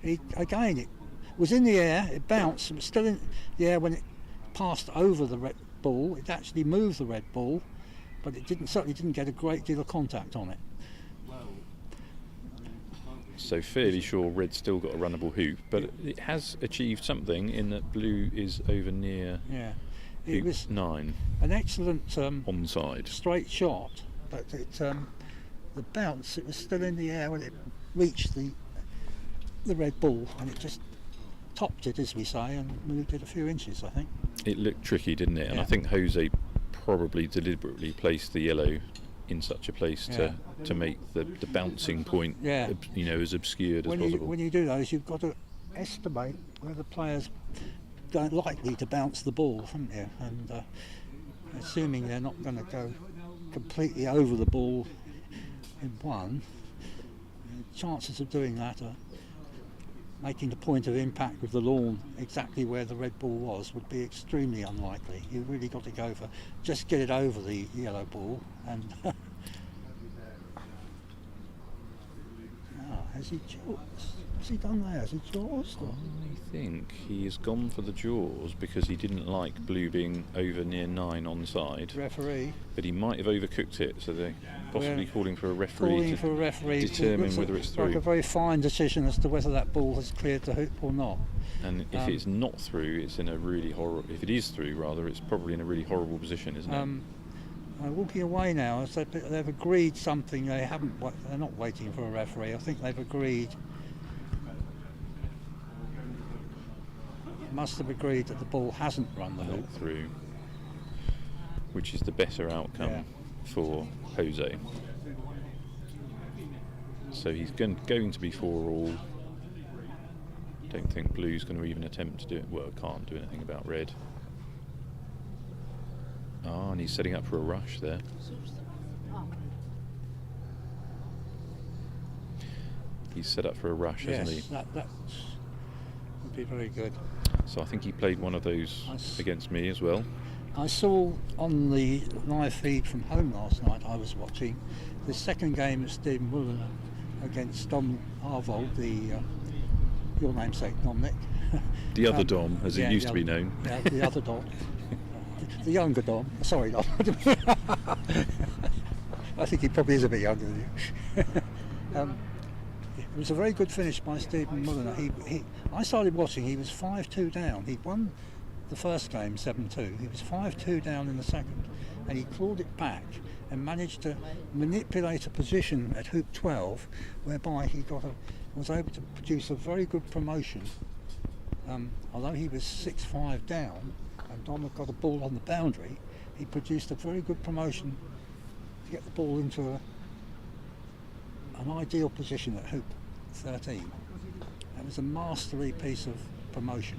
Speaker 3: It was in the air. It bounced. It was still in the air when it passed over the red ball. It actually moved the red ball, but it certainly didn't get a great deal of contact on it.
Speaker 4: So fairly sure red's still got a runnable hoop, but it has achieved something in that blue is over near
Speaker 3: Yeah, it
Speaker 4: hoop
Speaker 3: was
Speaker 4: 9
Speaker 3: an excellent
Speaker 4: onside.
Speaker 3: straight shot, but the bounce, it was still in the air when it reached the red ball, and it just topped it, as we say, and moved it a few inches, I think.
Speaker 4: It looked tricky, didn't it? And I
Speaker 3: Yeah.
Speaker 4: think Jose probably deliberately placed the yellow in such a place to make the bouncing point
Speaker 3: Yeah.
Speaker 4: as obscured as possible.
Speaker 3: When you do those, you've got to estimate where the players don't likely to bounce the ball, haven't you? And assuming they're not going to go completely over the ball in one, the chances of doing that are making the point of impact with the lawn exactly where the red ball was would be extremely unlikely. You've really got to go for just get it over the yellow ball and has he done that? Has he jaws?
Speaker 4: I think he has gone for the jaws because he didn't like blue being over near 9 onside,
Speaker 3: Referee
Speaker 4: but he might have overcooked it, so they're possibly
Speaker 3: Yeah.
Speaker 4: calling for a referee
Speaker 3: calling
Speaker 4: to
Speaker 3: for a referee to
Speaker 4: determine
Speaker 3: looks
Speaker 4: whether it's
Speaker 3: like
Speaker 4: through.
Speaker 3: a very fine decision as to whether that ball has cleared the hoop or not.
Speaker 4: And if it's not through, it's in a really horrible. If it is through, rather, it's probably in a really horrible position, isn't it?
Speaker 3: Walking away now, as they've agreed something. They're not waiting for a referee. I think they've agreed. Must have agreed that the ball hasn't run the hoop.
Speaker 4: Not through, which is the better outcome
Speaker 3: Yeah.
Speaker 4: for Jose. So he's going to be 4-all. Don't think blue's going to even attempt to do it. Well, can't do anything about red. And he's setting up for a rush there. He's set up for a rush, hasn't he?
Speaker 3: Yes, that would be very good.
Speaker 4: So I think he played one of those
Speaker 3: Nice.
Speaker 4: against me as well.
Speaker 3: I saw on the live feed from home last night, I was watching the second game of Stephen Mulliner against Dom Arvold, your namesake, Dominic.
Speaker 4: The other Dom, as
Speaker 3: yeah,
Speaker 4: he used
Speaker 3: the
Speaker 4: to be
Speaker 3: other-
Speaker 4: known.
Speaker 3: Yeah, the other Dom. The younger Dom. Sorry, Dom. I think he probably is a bit younger than you. It was a very good finish by Stephen Mulliner. I started watching, he was 5-2 down. He'd won the first game 7-2. He was 5-2 down in the second, and he clawed it back and managed to manipulate a position at hoop 12 whereby he was able to produce a very good promotion. Although he was 6-5 down and Dom had got a ball on the boundary, he produced a very good promotion to get the ball into an ideal position at hoop 13. That was a masterly piece of promotion.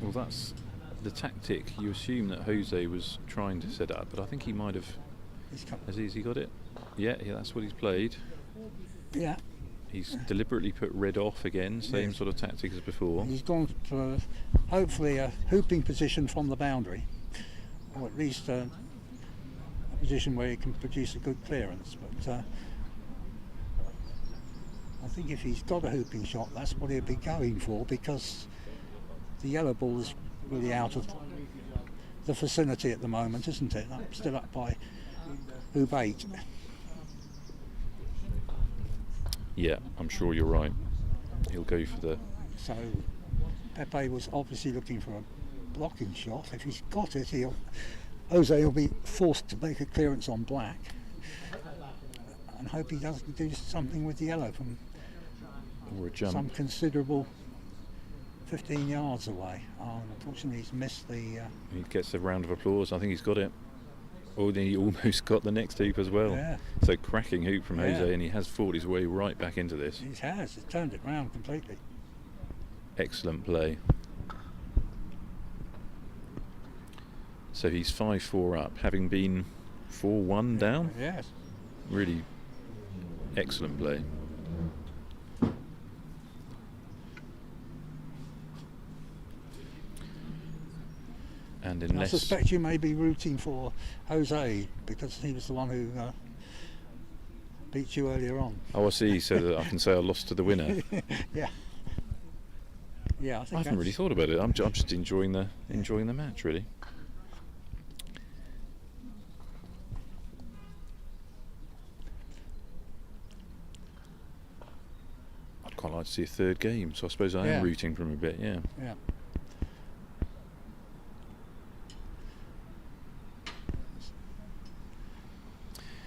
Speaker 4: Well, that's the tactic. You assume that Jose was trying to set up, but I think he might have. Has he got it? Yeah, that's what he's played.
Speaker 3: Yeah.
Speaker 4: He's deliberately put red off again, same sort of tactic as before.
Speaker 3: He's gone for hopefully a hooping position from the boundary, or at least a position where he can produce a good clearance. But I think if he's got a hooping shot, that's what he'll be going for, because the yellow ball is really out of the vicinity at the moment, isn't it? Still up by hoop 8.
Speaker 4: Yeah, I'm sure you're right. He'll go for the...
Speaker 3: So Pepe was obviously looking for a blocking shot. If he's got it, Jose will be forced to make a clearance on black, and hope he doesn't do something with the yellow from
Speaker 4: or a jump.
Speaker 3: Some considerable 15 yards away. Unfortunately, he's missed the...
Speaker 4: He gets a round of applause. I think he's got it. Oh, he almost got the next hoop as well.
Speaker 3: Yeah.
Speaker 4: So cracking hoop from Jose, and he has fought his way right back into this.
Speaker 3: He has. He's turned it round completely.
Speaker 4: Excellent play. So he's 5-4 up, having been 4-1 down.
Speaker 3: Yes.
Speaker 4: Really excellent play. And
Speaker 3: I suspect you may be rooting for Jose because he was the one who beat you earlier on.
Speaker 4: Oh, I see. So that I can say I lost to the winner.
Speaker 3: Yeah. Yeah,
Speaker 4: I haven't really thought about it. I'm just enjoying the match, really. I'd quite like to see a third game, so I suppose I am rooting for him a bit. Yeah.
Speaker 3: Yeah.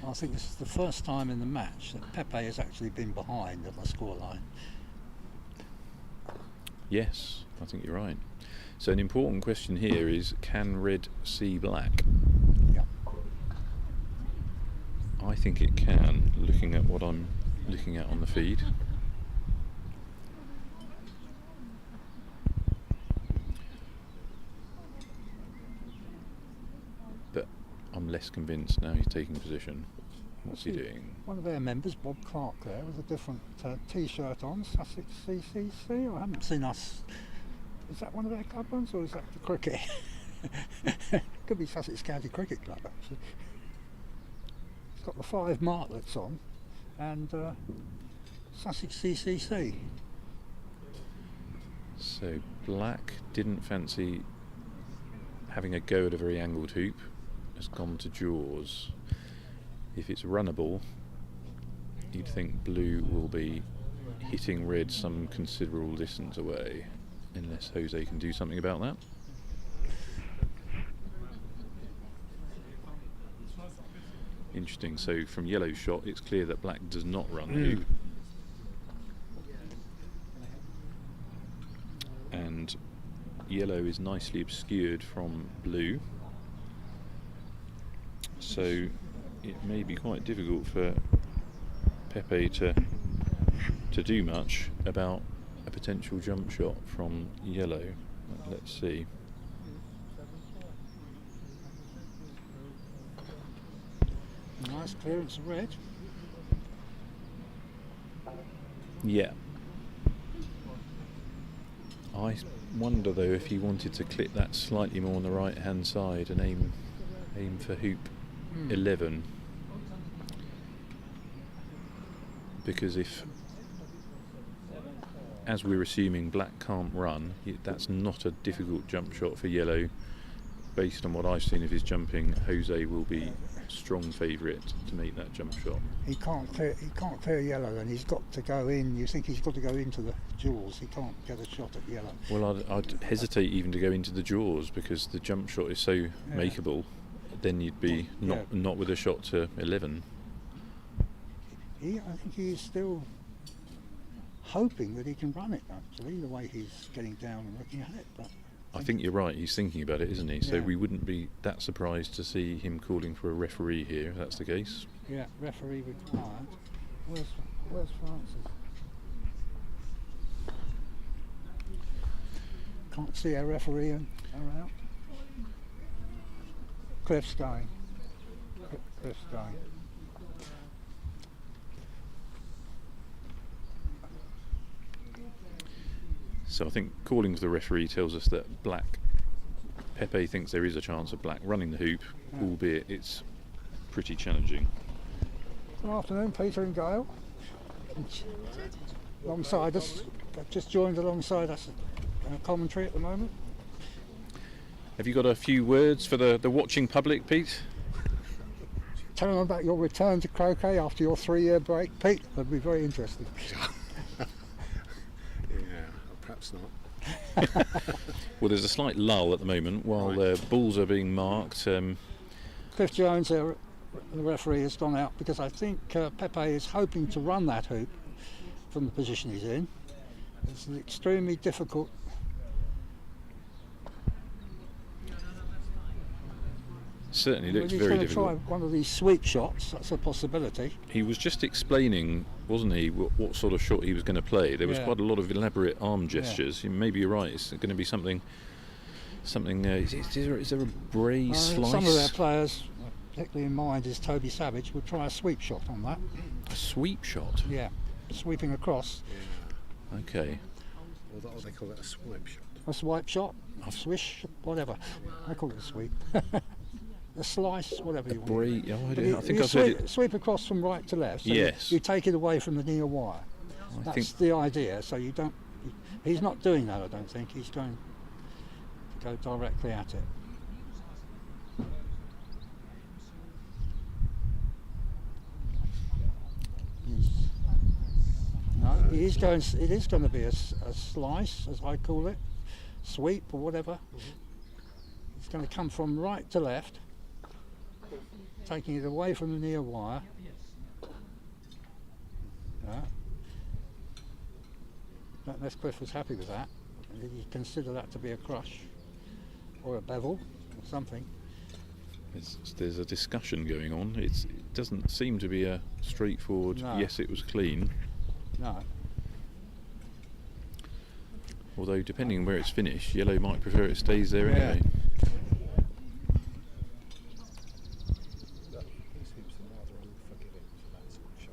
Speaker 3: I think this is the first time in the match that Pepe has actually been behind on the scoreline.
Speaker 4: Yes, I think you're right. So an important question here is, can red see black?
Speaker 3: Yeah.
Speaker 4: I think it can, looking at what I'm looking at on the feed. But I'm less convinced now he's taking position. What's he doing?
Speaker 3: One of their members, Bob Clark, there with a different T-shirt on, Sussex CCC. I haven't seen us. Is that one of their club ones, or is that the cricket? Could be Sussex County Cricket Club, actually. It's got the 5 martlets on, and Sussex CCC.
Speaker 4: So black didn't fancy having a go at a very angled hoop. Has gone to jaws. If it's runnable, you'd think blue will be hitting red some considerable distance away, unless Jose can do something about that. Interesting. So from yellow's shot, it's clear that black does not run the hoop. And yellow is nicely obscured from blue. So it may be quite difficult for Pepe to do much about a potential jump shot from yellow. Let's see.
Speaker 3: Nice clearance of red.
Speaker 4: Yeah. I wonder though if he wanted to clip that slightly more on the right hand side and aim for hoop 11, because if, as we're assuming, black can't run, that's not a difficult jump shot for yellow. Based on what I've seen of his jumping, Jose will be strong favourite to make that jump shot.
Speaker 3: He can't clear yellow, and he's got to go in. You think he's got to go into the jaws? He can't get a shot at yellow.
Speaker 4: Well, I'd hesitate even to go into the jaws because the jump shot is so makeable. Then you'd be not with a shot to 11.
Speaker 3: I think he's still hoping that he can run it, actually, the way he's getting down and looking at it. But
Speaker 4: I think you're right, he's thinking about it, isn't he? So we wouldn't be that surprised to see him calling for a referee here, if that's the case.
Speaker 3: Yeah, referee required. Where's Francis? Can't see our referee around. Cliff's going. Cliff's going.
Speaker 4: So I think calling of the referee tells us that black. Pepe thinks there is a chance of black running the hoop, albeit it's pretty challenging.
Speaker 3: Good afternoon, Peter and Gail. Alongside us, they've just joined alongside us in commentary at the moment.
Speaker 4: Have you got a few words for the watching public, Pete?
Speaker 3: Tell them about your return to croquet after your 3-year break, Pete. That'd be very interesting.
Speaker 6: Yeah, perhaps not.
Speaker 4: Well, there's a slight lull at the moment while balls are being marked.
Speaker 3: Cliff Jones, the referee, has gone out because I think Pepe is hoping to run that hoop from the position he's in. It's an extremely difficult.
Speaker 4: Certainly looks
Speaker 3: He's
Speaker 4: very
Speaker 3: going to
Speaker 4: difficult.
Speaker 3: try one of these sweep shots. That's a possibility.
Speaker 4: He was just explaining, wasn't he, what sort of shot he was going to play. There was quite a lot of elaborate arm gestures. Maybe you're right. It's going to be something. Is there a braised slice?
Speaker 3: Some of their players, particularly in mind, is Toby Savage, would try a sweep shot on that.
Speaker 4: A sweep shot.
Speaker 3: Yeah, sweeping across.
Speaker 4: Okay.
Speaker 6: Or they call it a swipe shot.
Speaker 3: A swipe shot, a swish, whatever. I call it a sweep. A slice, whatever you want.
Speaker 4: I think I've heard it.
Speaker 3: Sweep across from right to left. So
Speaker 4: Yes.
Speaker 3: You take it away from the near wire.
Speaker 4: I
Speaker 3: That's
Speaker 4: think
Speaker 3: the idea. So you don't. He's not doing that. I don't think he's going to go directly at it. No, he is going. It is going to be a slice, as I call it, sweep or whatever. It's going to come from right to left, taking it away from the near wire. Yeah. Unless Cliff was happy with that, he'd consider that to be a crush or a bevel or something.
Speaker 4: there's a discussion going on. It doesn't seem to be a straightforward, yes, it was clean.
Speaker 3: No.
Speaker 4: Although, depending on where it's finished, yellow might prefer it stays there anyway.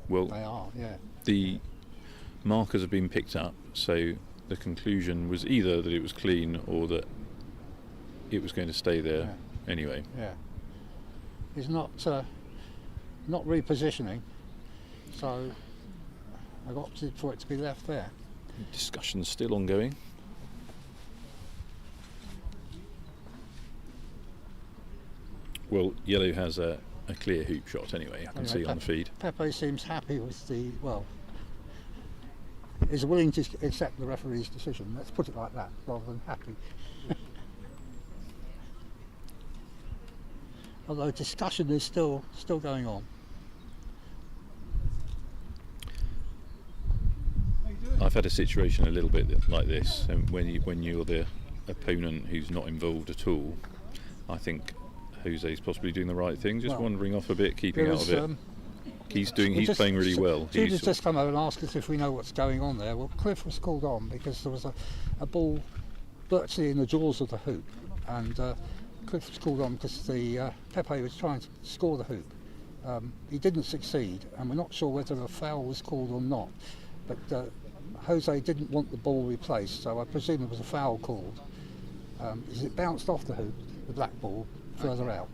Speaker 4: Well,
Speaker 3: They are, yeah.
Speaker 4: the markers have been picked up, so the conclusion was either that it was clean or that it was going to stay there anyway.
Speaker 3: Yeah. He's not repositioning, so I've opted for it to be left there.
Speaker 4: Discussion's still ongoing. Well, yellow has a clear hoop shot anyway, I can see on the feed.
Speaker 3: Pepe seems happy with is willing to accept the referee's decision. Let's put it like that, rather than happy. Although discussion is still going on.
Speaker 4: I've had a situation a little bit like this, and when you're the opponent who's not involved at all, I think Jose's possibly doing the right thing, just wandering off a bit, keeping out of it. He's playing really well.
Speaker 3: He's just come over and asked us if we know what's going on there. Well, Cliff was called on because there was a ball virtually in the jaws of the hoop, and Cliff was called on because Pepe was trying to score the hoop. He didn't succeed, and we're not sure whether a foul was called or not. But Jose didn't want the ball replaced, so I presume there was a foul called. It bounced off the hoop, the black ball, further out.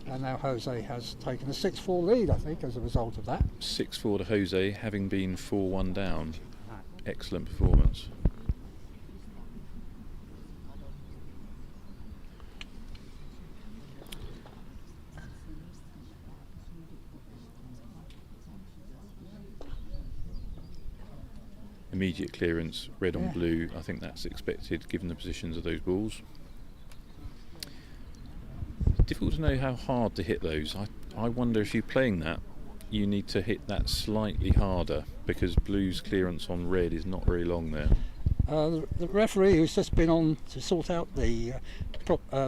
Speaker 3: And now Jose has taken a 6-4 lead, I think, as a result of that.
Speaker 4: 6-4 to Jose, having been 4-1 down. Excellent performance. Immediate clearance, red on blue. I think that's expected given the positions of those balls. Difficult to know how hard to hit those. I wonder if you're playing that, you need to hit that slightly harder, because blue's clearance on red is not very long there.
Speaker 3: The referee, who's just been on to sort out the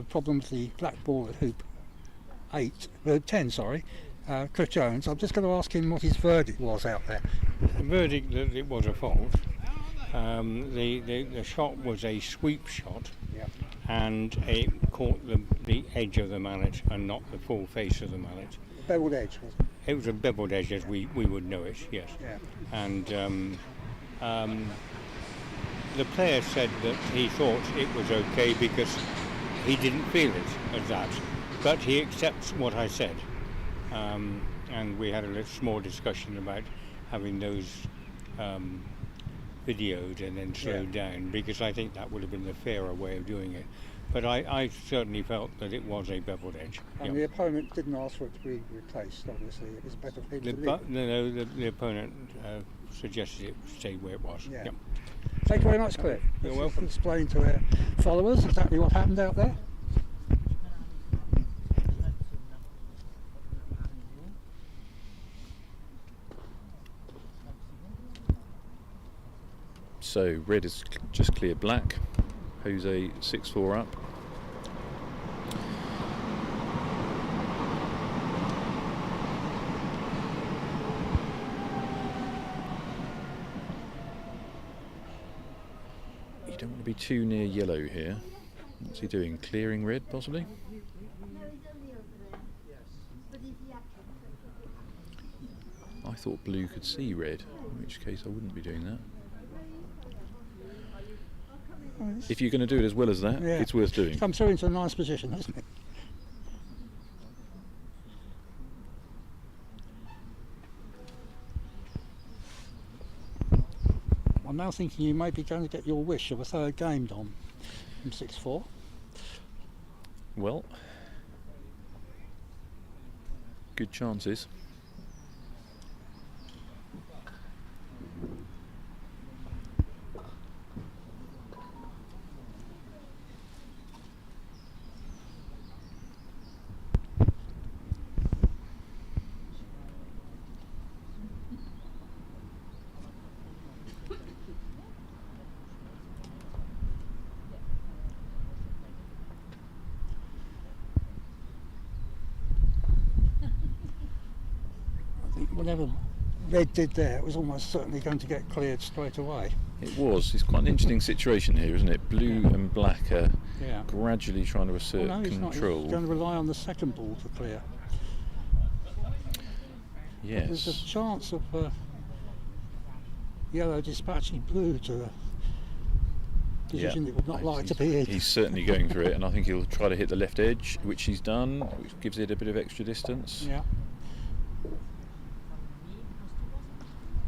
Speaker 3: problem with the black ball at hoop 10, Cliff Jones, I'm just going to ask him what his verdict was out there.
Speaker 7: The verdict that it was a fault. The shot was a sweep shot.
Speaker 3: Yeah.
Speaker 7: and it caught the edge of the mallet and not the full face of the mallet.
Speaker 3: Beveled edge, wasn't it?
Speaker 7: It was a beveled edge as we would know it, yes.
Speaker 3: Yeah.
Speaker 7: And the player said that he thought it was okay because he didn't feel it as that, but he accepts what I said. And we had a little small discussion about having those videoed and then slowed down, because I think that would have been the fairer way of doing it. But I certainly felt that it was a beveled edge.
Speaker 3: And the opponent didn't ask for it to be replaced, obviously. It was better for him to leave it.
Speaker 7: The opponent suggested it stayed where it was.
Speaker 3: Yeah.
Speaker 7: Yep.
Speaker 3: Thank you very much, Cliff.
Speaker 7: You're welcome.
Speaker 3: Explain to our followers exactly what happened out there.
Speaker 4: So red is just cleared black. Jose 6-4 up. You don't want to be too near yellow here. What's he doing? Clearing red, possibly? I thought blue could see red, in which case I wouldn't be doing that. If you're going to do it as well as that, it's worth doing.
Speaker 3: Comes through into a nice position, hasn't it? I'm now thinking you may be going to get your wish of a third game, Dom, from 6-4.
Speaker 4: Well, good chances.
Speaker 3: Whatever red did there, it was almost certainly going to get cleared straight away.
Speaker 4: It was. It's quite an interesting situation here, isn't it? Blue and black are gradually trying to assert
Speaker 3: he's
Speaker 4: control.
Speaker 3: Not. He's going to rely on the second ball to clear.
Speaker 4: Yes.
Speaker 3: But there's a chance of yellow dispatching blue to a position it would not like to be in.
Speaker 4: He's certainly going for it, and I think he'll try to hit the left edge, which he's done, which gives it a bit of extra distance.
Speaker 3: Yeah.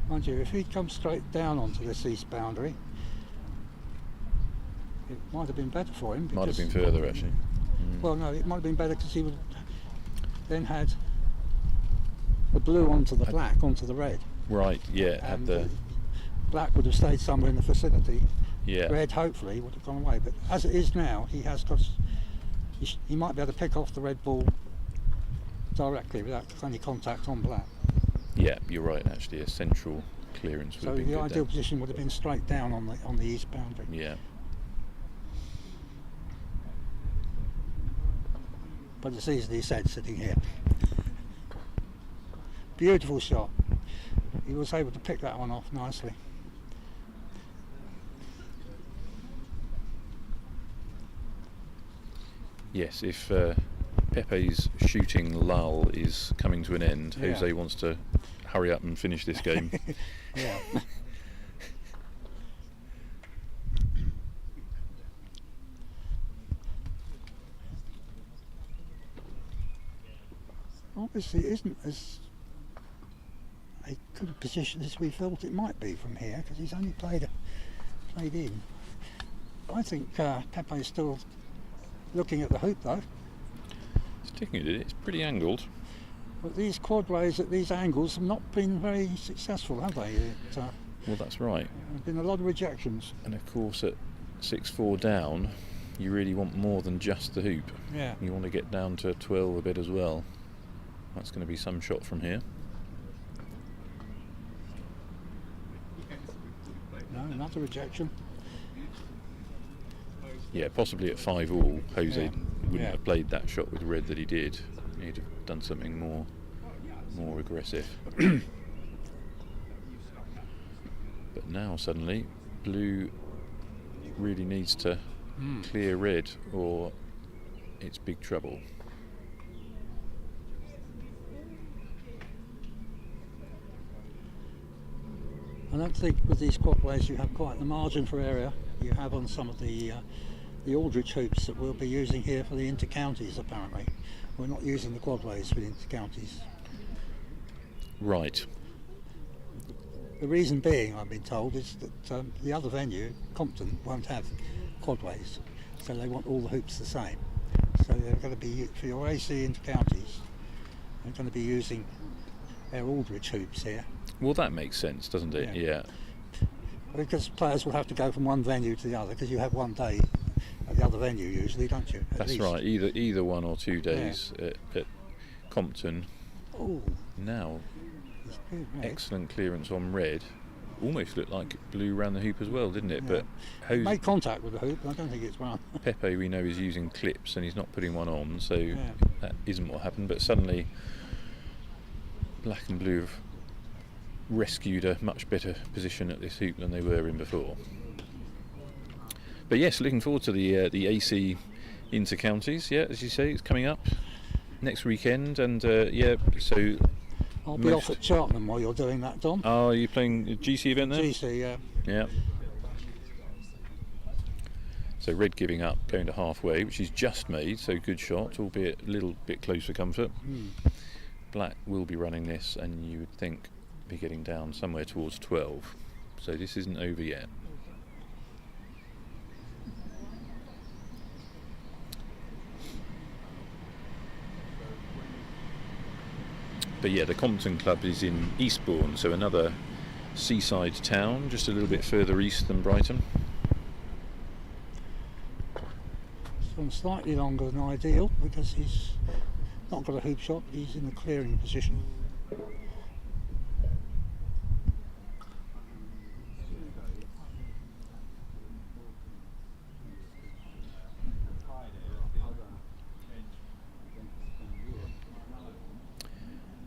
Speaker 3: Mind you, if he'd come straight down onto this east boundary, it might have been better for him.
Speaker 4: Might have been further, actually.
Speaker 3: Well, no, it might have been better because he would then had the blue onto the black, onto the red.
Speaker 4: Right, yeah.
Speaker 3: And the black would have stayed somewhere in the vicinity.
Speaker 4: Yeah.
Speaker 3: Red, hopefully, would have gone away. But as it is now, he has got. He might be able to pick off the red ball directly without any contact on black.
Speaker 4: Yeah, you're right. Actually, a central clearance would have been
Speaker 3: good. So the ideal
Speaker 4: there.
Speaker 3: position would have been straight down on the east boundary.
Speaker 4: Yeah.
Speaker 3: But it's easily said sitting here. Beautiful shot. He was able to pick that one off nicely.
Speaker 4: Yes, if Pepe's shooting lull is coming to an end, Jose wants to hurry up and finish this game.
Speaker 3: Yeah. Obviously it isn't as a good position as we felt it might be from here, because he's only played in. I think Pepe is still looking at the hoop though.
Speaker 4: Sticking at it, it's pretty angled.
Speaker 3: But these quad rays at these angles have not been very successful, have they?
Speaker 4: Well, that's right.
Speaker 3: There have been a lot of rejections.
Speaker 4: And of course at 6-4 down, you really want more than just the hoop.
Speaker 3: Yeah.
Speaker 4: You want to get down to 12 a bit as well. That's going to be some shot from here.
Speaker 3: No, another rejection.
Speaker 4: Yeah, possibly at 5-all, Jose wouldn't
Speaker 3: Yeah.
Speaker 4: have played that shot with red that he did. He'd have done something more aggressive. But now suddenly, blue really needs to clear red, or it's big trouble.
Speaker 3: I don't think with these quadways you have quite the margin for area you have on some of the Aldrich hoops that we'll be using here for the inter-counties. Apparently we're not using the quadways for the inter-counties.
Speaker 4: Right.
Speaker 3: The reason being, I've been told, is that the other venue, Compton, won't have quadways, so they want all the hoops the same. So they're going to be, for your AC inter-counties, they're going to be using their Aldrich hoops here.
Speaker 4: Well, that makes sense, doesn't it? Yeah.
Speaker 3: Because players will have to go from one venue to the other, because you have one day at the other venue usually, don't you?
Speaker 4: That's right. Either 1 or 2 days at Compton.
Speaker 3: Oh,
Speaker 4: Now,
Speaker 3: it's good, right?
Speaker 4: excellent clearance on red. Almost looked like blue around the hoop as well, didn't it?
Speaker 3: Yeah.
Speaker 4: But
Speaker 3: Made contact with the hoop, but I don't think it's run.
Speaker 4: Pepe, we know, is using clips and he's not putting one on, so
Speaker 3: Yeah.
Speaker 4: that isn't what happened. But suddenly, black and blue have rescued a much better position at this hoop than they were in before. But yes, looking forward to the AC inter-counties. Yeah, as you say, it's coming up next weekend, and so
Speaker 3: I'll be off at Cheltenham while you're doing that, Dom.
Speaker 4: Oh, are you playing a GC event there?
Speaker 3: GC, yeah.
Speaker 4: Yeah. So red giving up, going to halfway, which he's just made, so good shot, albeit a little bit close for comfort. Black will be running this, and you would think be getting down somewhere towards 12. So this isn't over yet. But yeah, the Compton Club is in Eastbourne, so another seaside town, just a little bit further east than Brighton.
Speaker 3: So slightly longer than ideal, because he's not got a hoop shot, he's in a clearing position.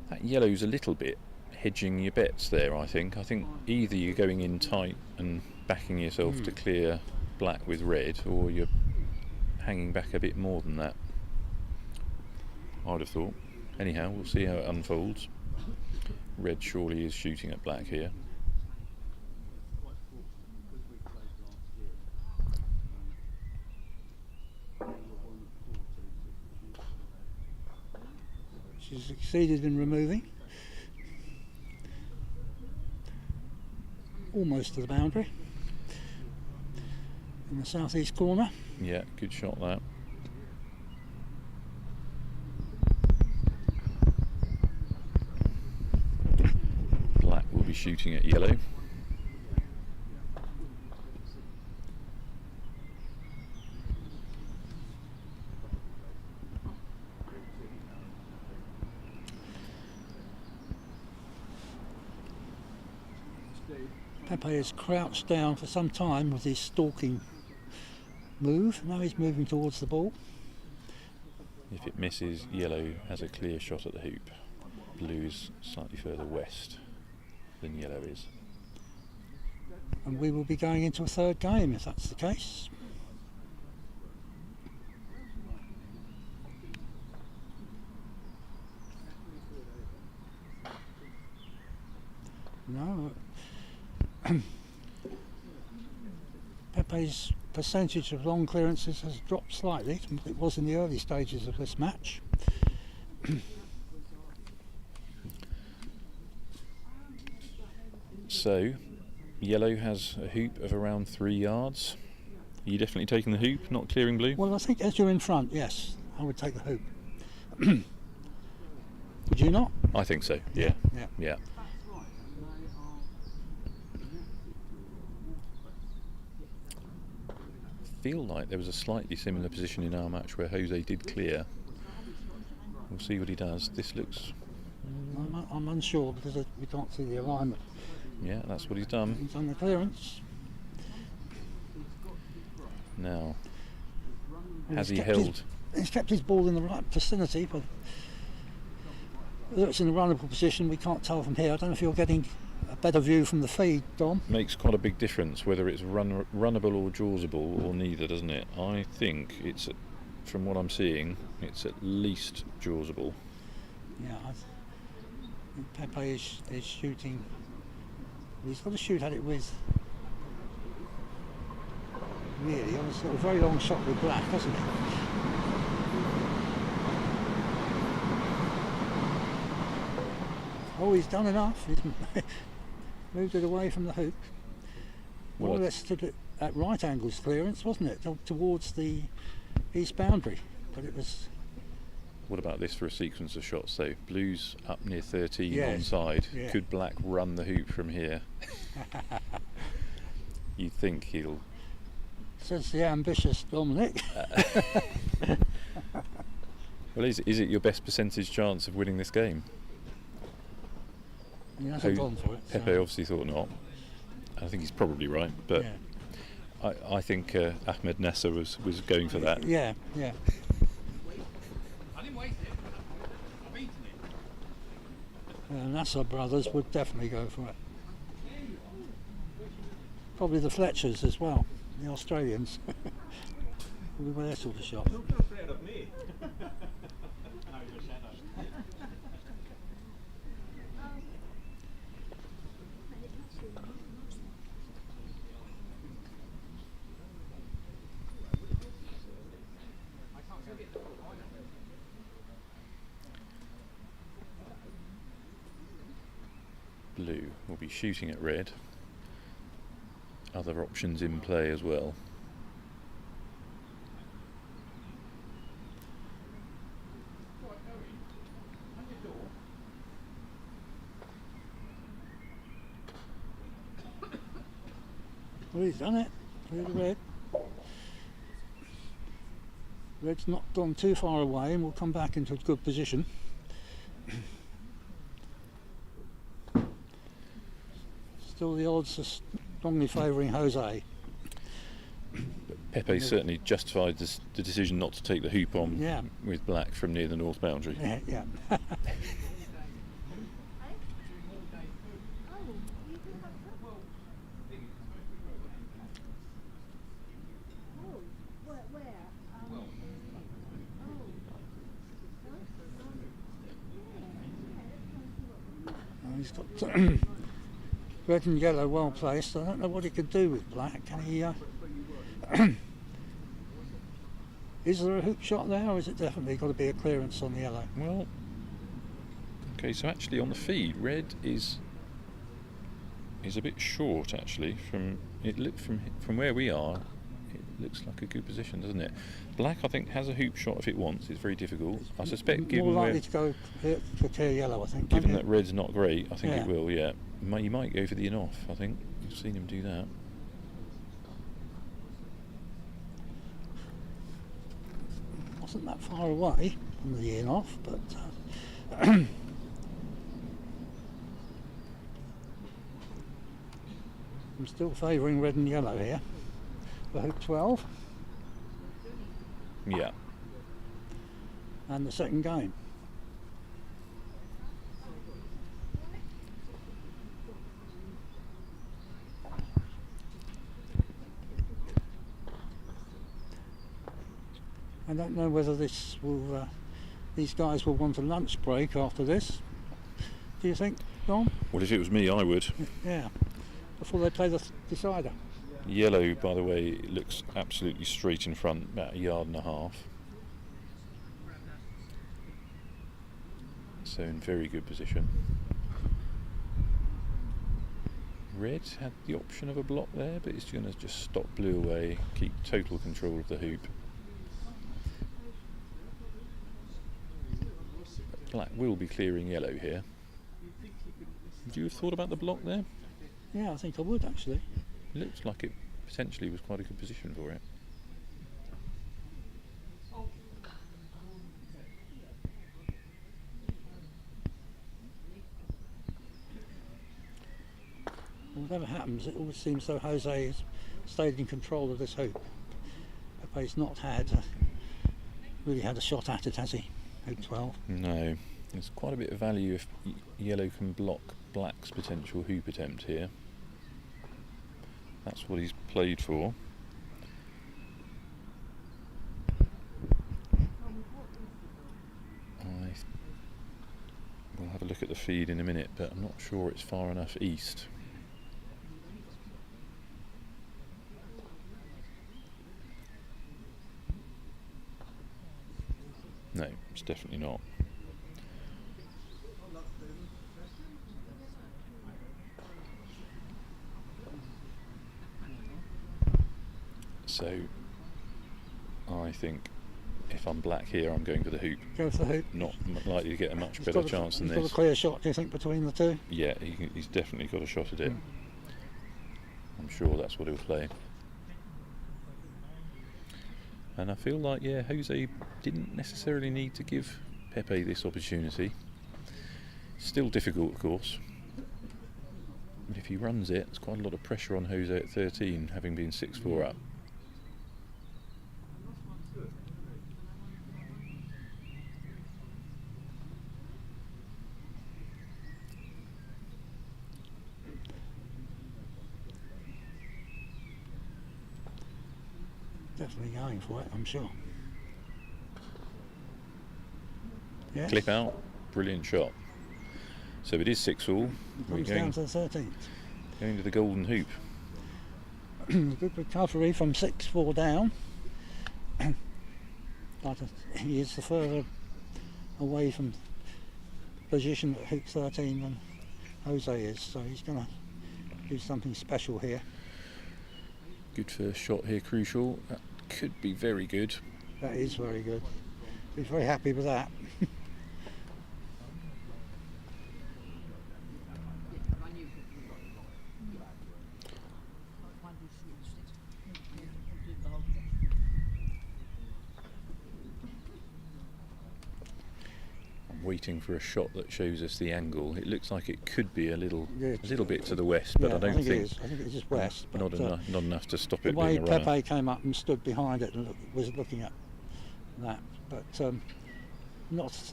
Speaker 4: That yellow's a little bit hedging your bets there, I think. I think either you're going in tight and backing yourself to clear black with red, or you're hanging back a bit more than that, I'd have thought. Anyhow, we'll see how it unfolds. Red surely is shooting at black here.
Speaker 3: She's succeeded in removing. Almost to the boundary. In the southeast corner.
Speaker 4: Yeah, good shot that. Black will be shooting at yellow.
Speaker 3: Pepe has crouched down for some time with his stalking move. Now he's moving towards the ball.
Speaker 4: If it misses, yellow has a clear shot at the hoop. Blue is slightly further west than yellow is.
Speaker 3: And we will be going into a third game if that's the case. No. Pepe's percentage of long clearances has dropped slightly from what it was in the early stages of this match.
Speaker 4: So, yellow has a hoop of around 3 yards. Are you definitely taking the hoop, not clearing blue?
Speaker 3: Well, I think as you're in front, yes, I would take the hoop. Would you not?
Speaker 4: I think so, yeah.
Speaker 3: Yeah.
Speaker 4: Feel like there was a slightly similar position in our match where Jose did clear. We'll see what he does. This looks...
Speaker 3: I'm unsure because we can't see the alignment.
Speaker 4: Yeah, that's what he's done.
Speaker 3: He's done the clearance.
Speaker 4: Now,
Speaker 3: Well,
Speaker 4: has he
Speaker 3: kept
Speaker 4: held?
Speaker 3: He's kept his ball in the right vicinity, but whether it's in a runnable position, we can't tell from here. I don't know if you're getting a a better view from the feed, Dom.
Speaker 4: Makes quite a big difference whether it's runnable or jawsable or neither, doesn't it? I think it's, from what I'm seeing, it's at least jawsable.
Speaker 3: Yeah, I think Pepe is shooting. He's got to shoot at it with, really, on a sort of very long shot with black, hasn't he? Oh, he's done enough. He's moved it away from the hoop.
Speaker 4: Well,
Speaker 3: More or less stood at right angles clearance, wasn't it? Towards the east boundary. But it was.
Speaker 4: What about this for a sequence of shots though? Blue's up near 13
Speaker 3: Yes.
Speaker 4: onside.
Speaker 3: Yeah.
Speaker 4: Could black run the hoop from here? You'd think he'll.
Speaker 3: Says the ambitious Dominic.
Speaker 4: Well, is it your best percentage chance of winning this game?
Speaker 3: He hasn't gone for it. so-
Speaker 4: Pepe obviously thought not. I think he's probably right, but
Speaker 3: yeah.
Speaker 4: I think Ahmed Nasser was going for that.
Speaker 3: Yeah, yeah. Nasser brothers would definitely go for it. Probably the Fletchers as well, the Australians. With their sort of shot.
Speaker 4: Blue will be shooting at red. Other options in play as well.
Speaker 3: Well, he's done it. Clear the red. Red's not gone too far away and will come back into a good position. Still the odds are strongly favouring Jose.
Speaker 4: Pepe certainly justified the decision not to take the hoop on
Speaker 3: Yeah.
Speaker 4: with black from near the north boundary.
Speaker 3: Yeah, yeah. He's got red and yellow well placed. I don't know what he could do with black. Can he? Is there a hoop shot there, or is it definitely got to be a clearance on the yellow?
Speaker 4: Well, okay, so actually on the feed, red is a bit short actually. From where we are, it looks like a good position, doesn't it? Black, I think, has a hoop shot if it wants. It's very difficult. I suspect,
Speaker 3: More
Speaker 4: given
Speaker 3: likely to go for clear yellow, I think.
Speaker 4: given
Speaker 3: don't
Speaker 4: that red's not great, I think
Speaker 3: Yeah.
Speaker 4: it will. Yeah, you might go for the in-off. I think you've seen him do that.
Speaker 3: you? Wasn't that far away from the in off, but I'm still favouring red and yellow here for hoop 12
Speaker 4: Yeah.
Speaker 3: and the second game. I don't know whether this will, these guys will want a lunch break after this. Do you think, Dom?
Speaker 4: Well, if it was me, I would.
Speaker 3: Yeah. Before they play the decider.
Speaker 4: Yellow, by the way, looks absolutely straight in front, about a yard and a half. So in very good position. Red had the option of a block there, but it's going to just stop blue away, keep total control of the hoop. Black will be clearing yellow here. Would you have thought about the block there?
Speaker 3: Yeah, I think I would actually.
Speaker 4: It looks like it potentially was quite a good position for it.
Speaker 3: Whatever happens, it always seems though Jose has stayed in control of this hoop. Pepe's not really had a shot at it, has he? Hoop 12.
Speaker 4: No, There's quite a bit of value if yellow can block black's potential hoop attempt here. That's what he's played for. We'll have a look at the feed in a minute, but I'm not sure it's far enough east. No, it's definitely not. So, I think if I'm black here, I'm going for the hoop.
Speaker 3: Go for the hoop.
Speaker 4: Not likely to get a much better chance than
Speaker 3: this. He's got a clear shot, do you think, between the two?
Speaker 4: Yeah, he's definitely got a shot at it. I'm sure that's what he'll play. And I feel like, yeah, Jose didn't necessarily need to give Pepe this opportunity. Still difficult, of course. But if he runs it, it's quite a lot of pressure on Jose at 13, having been 6-4 up.
Speaker 3: Definitely going for it, I'm sure. Yes.
Speaker 4: Clip out, brilliant shot. So it is 6-all. We're
Speaker 3: Comes down to the 13th.
Speaker 4: Going to the golden hoop.
Speaker 3: Good recovery from 6-4 down. But he is the further away from position at hoop 13 than Jose is, so he's going to do something special here.
Speaker 4: Good first shot here, crucial. That could be very good.
Speaker 3: That is very good. Be very happy with that.
Speaker 4: I'm waiting for a shot that shows us the angle. It looks like it could be a little bit to the west, but
Speaker 3: yeah,
Speaker 4: I don't think
Speaker 3: it is. I think it's just west.
Speaker 4: Not enough to stop it
Speaker 3: the way
Speaker 4: being a runner.
Speaker 3: Pepe came up and stood behind it and was looking at that, but not.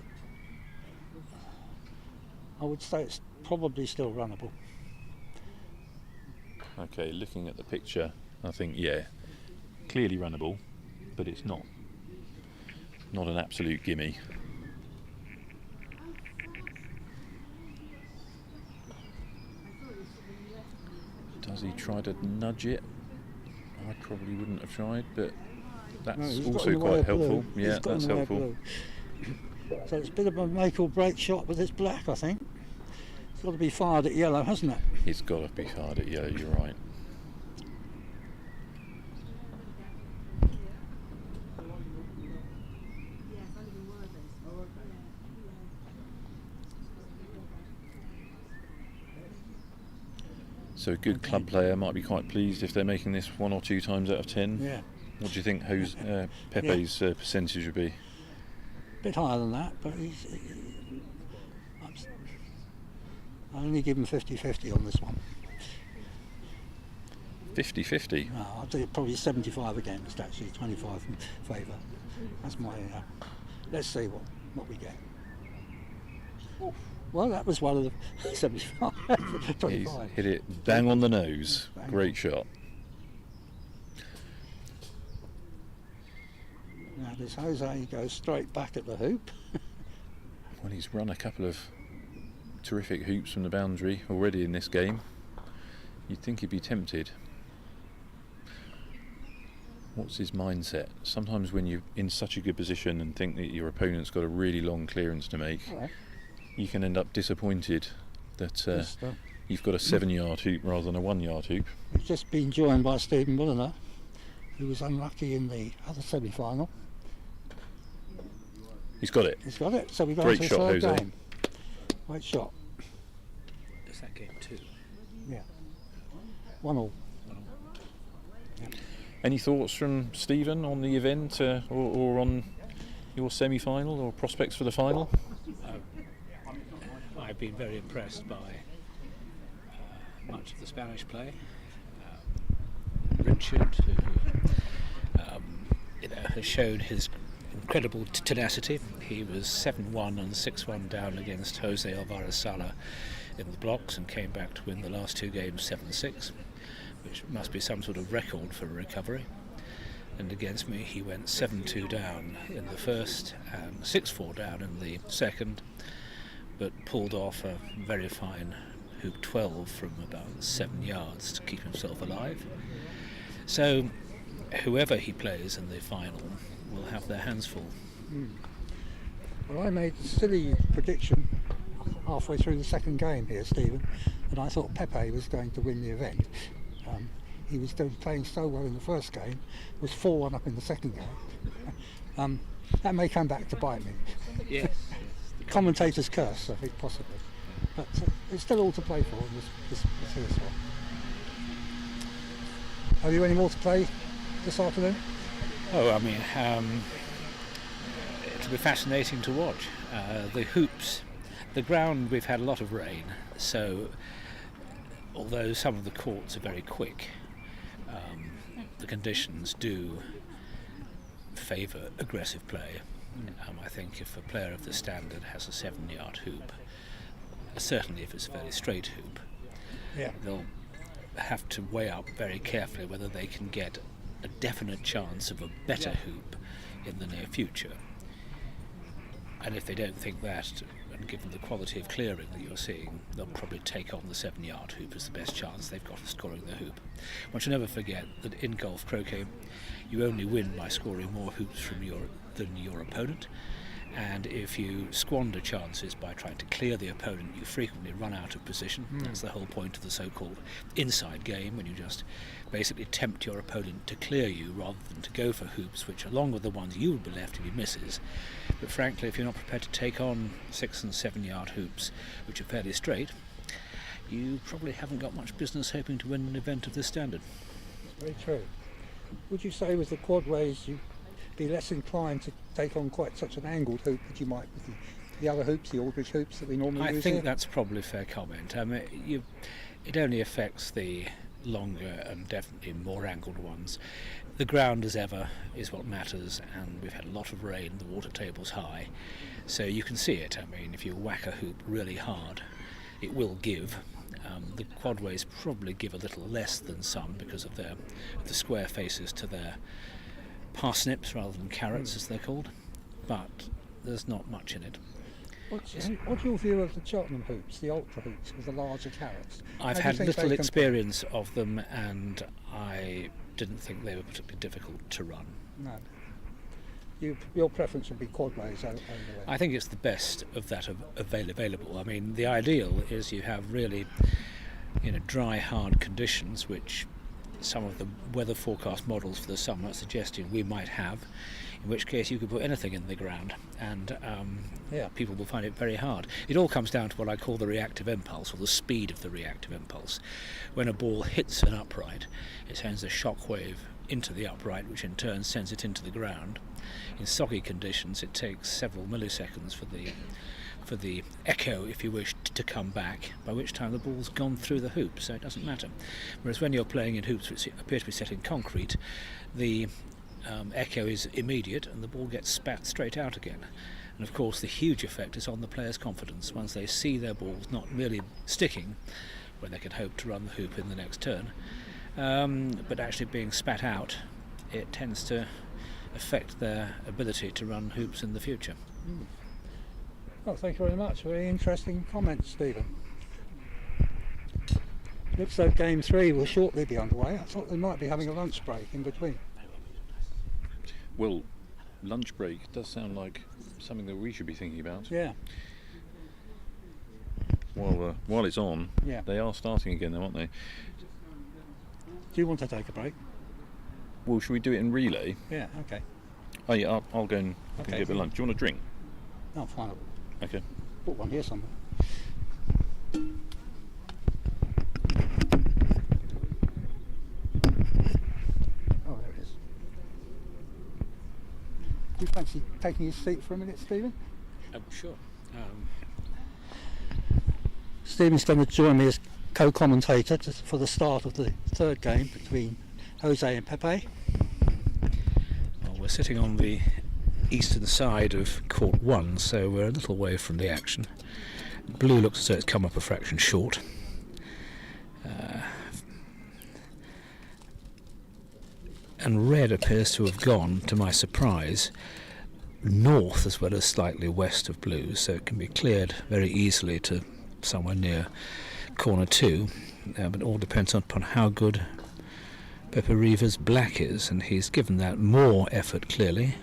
Speaker 3: I would say it's probably still runnable.
Speaker 4: Okay, looking at the picture, I think clearly runnable, but it's not an absolute gimme. Does he try to nudge it? I probably wouldn't have tried, but that's also quite helpful. Yeah, that's helpful.
Speaker 3: So it's a bit of a make or break shot with this black, I think. It's got to be fired at yellow, hasn't it?
Speaker 4: It's got to be fired at yellow, you're right. So a good club player might be quite pleased if they're making this 1 or 2 times out of 10.
Speaker 3: Yeah.
Speaker 4: What do you think Pepe's percentage would be?
Speaker 3: A bit higher than that, but I only give him 50-50 on this one.
Speaker 4: 50-50?
Speaker 3: No, I'll do probably 75 against, actually, 25 in favour. That's my... let's see what we get. Well, that was one of the 75. 25.
Speaker 4: He's hit it bang on the nose. Great shot.
Speaker 3: Now does Jose go straight back at the hoop?
Speaker 4: Well, he's run a couple of terrific hoops from the boundary already in this game. You'd think he'd be tempted. What's his mindset? Sometimes when you're in such a good position and think that your opponent's got a really long clearance to make, you can end up disappointed that you've got a 7-yard hoop rather than a 1-yard hoop.
Speaker 3: He's just been joined by Stephen Mulliner, who was unlucky in the other semi-final.
Speaker 4: He's got it.
Speaker 3: He's got it. So we go
Speaker 4: Great
Speaker 3: to the
Speaker 4: shot,
Speaker 3: third
Speaker 4: Jose.
Speaker 3: game. Great shot.
Speaker 8: Is that game 2?
Speaker 3: Yeah. 1-1.
Speaker 8: Yeah.
Speaker 4: Any thoughts from Stephen on the event or on your semi-final or prospects for the final?
Speaker 8: I've been very impressed by much of the Spanish play. Richard, who has shown his incredible tenacity. He was 7-1 and 6-1 down against Jose Alvarez-Sala in the blocks and came back to win the last 2 games 7-6, which must be some sort of record for a recovery. And against me he went 7-2 down in the first and 6-4 down in the second, but pulled off a very fine hoop 12 from about 7 yards to keep himself alive. So whoever he plays in the final will have their hands full.
Speaker 3: Well, I made a silly prediction halfway through the second game here, Stephen, and I thought Pepe was going to win the event. He was playing so well in the first game, was 4-1 up in the second game. That may come back to bite me.
Speaker 8: Yes.
Speaker 3: Commentator's curse, I think, possibly. But it's still all to play for in this one. Have you any more to play this afternoon?
Speaker 8: Oh, I mean, it'll be fascinating to watch. The hoops, the ground, we've had a lot of rain, so although some of the courts are very quick, the conditions do favour aggressive play. I think if a player of the standard has a 7-yard hoop, certainly if it's a very straight hoop, they'll have to weigh up very carefully whether they can get a definite chance of a better hoop in the near future. And if they don't think that, and given the quality of clearing that you're seeing, they'll probably take on the 7-yard hoop as the best chance they've got of scoring the hoop. One should never forget that in golf croquet you only win by scoring more hoops than your opponent, and if you squander chances by trying to clear the opponent, you frequently run out of position. That's the whole point of the so-called inside game, when you just basically tempt your opponent to clear you rather than to go for hoops which, along with the ones you would be left to be misses. But frankly, if you're not prepared to take on 6 and 7-yard hoops which are fairly straight, you probably haven't got much business hoping to win an event of this standard.
Speaker 3: Very true. Would you say with the quadways you'd be less inclined to take on quite such an angled hoop that you might with the other hoops, the Aldridge hoops that we normally use?
Speaker 8: I think
Speaker 3: here?
Speaker 8: that's probably a fair comment. It only affects the longer and definitely more angled ones. The ground, as ever, is what matters, and we've had a lot of rain, the water table's high, so you can see it. I mean, if you whack a hoop really hard, it will give. The quadways probably give a little less than some because of the square faces to their parsnips rather than carrots, as they're called, but there's not much in it.
Speaker 3: What's your view of the Cheltenham hoops, the ultra hoops with the larger carrots?
Speaker 8: I've had little experience of them, and I didn't think they were particularly difficult to run.
Speaker 3: No. Your preference would be quadways over there?
Speaker 8: I think it's the best of that available. I mean, the ideal is you have really, dry, hard conditions, which some of the weather forecast models for the summer are suggesting we might have, in which case you could put anything in the ground, and people will find it very hard. It all comes down to what I call the reactive impulse, or the speed of the reactive impulse. When a ball hits an upright, it sends a shock wave into the upright, which in turn sends it into the ground. In soggy conditions, it takes several milliseconds for the echo, if you wish, to come back, by which time the ball's gone through the hoop, so it doesn't matter. Whereas when you're playing in hoops which appear to be set in concrete, the echo is immediate and the ball gets spat straight out again. And of course the huge effect is on the player's confidence. Once they see their balls not merely sticking, when they can hope to run the hoop in the next turn, but actually being spat out, it tends to affect their ability to run hoops in the future.
Speaker 3: Well, thank you very much. Very interesting comments, Stephen. Looks like Game 3 will shortly be underway. I thought they might be having a lunch break in between.
Speaker 4: Well, lunch break does sound like something that we should be thinking about.
Speaker 3: Yeah.
Speaker 4: While it's on,
Speaker 3: Yeah.
Speaker 4: They are starting again, though, aren't they?
Speaker 3: Do you want to take a break?
Speaker 4: Well, should we do it in relay?
Speaker 3: Yeah, okay.
Speaker 4: Oh yeah, I'll go and
Speaker 3: Okay.
Speaker 4: get a bit of lunch. Do you want a drink?
Speaker 3: No, fine.
Speaker 4: Okay.
Speaker 3: Put one here somewhere. Oh, there it is. Do you fancy taking your seat for a minute, Stephen?
Speaker 8: Sure.
Speaker 3: Stephen's going to join me as co-commentator for the start of the third game between Jose and Pepe.
Speaker 8: Well, we're sitting on the eastern side of court 1, so we're a little way from the action. Blue looks as though it's come up a fraction short. And red appears to have gone, to my surprise, north as well as slightly west of blue, so it can be cleared very easily to somewhere near corner 2. But it all depends upon how good Pepe Riva's black is, and he's given that more effort clearly.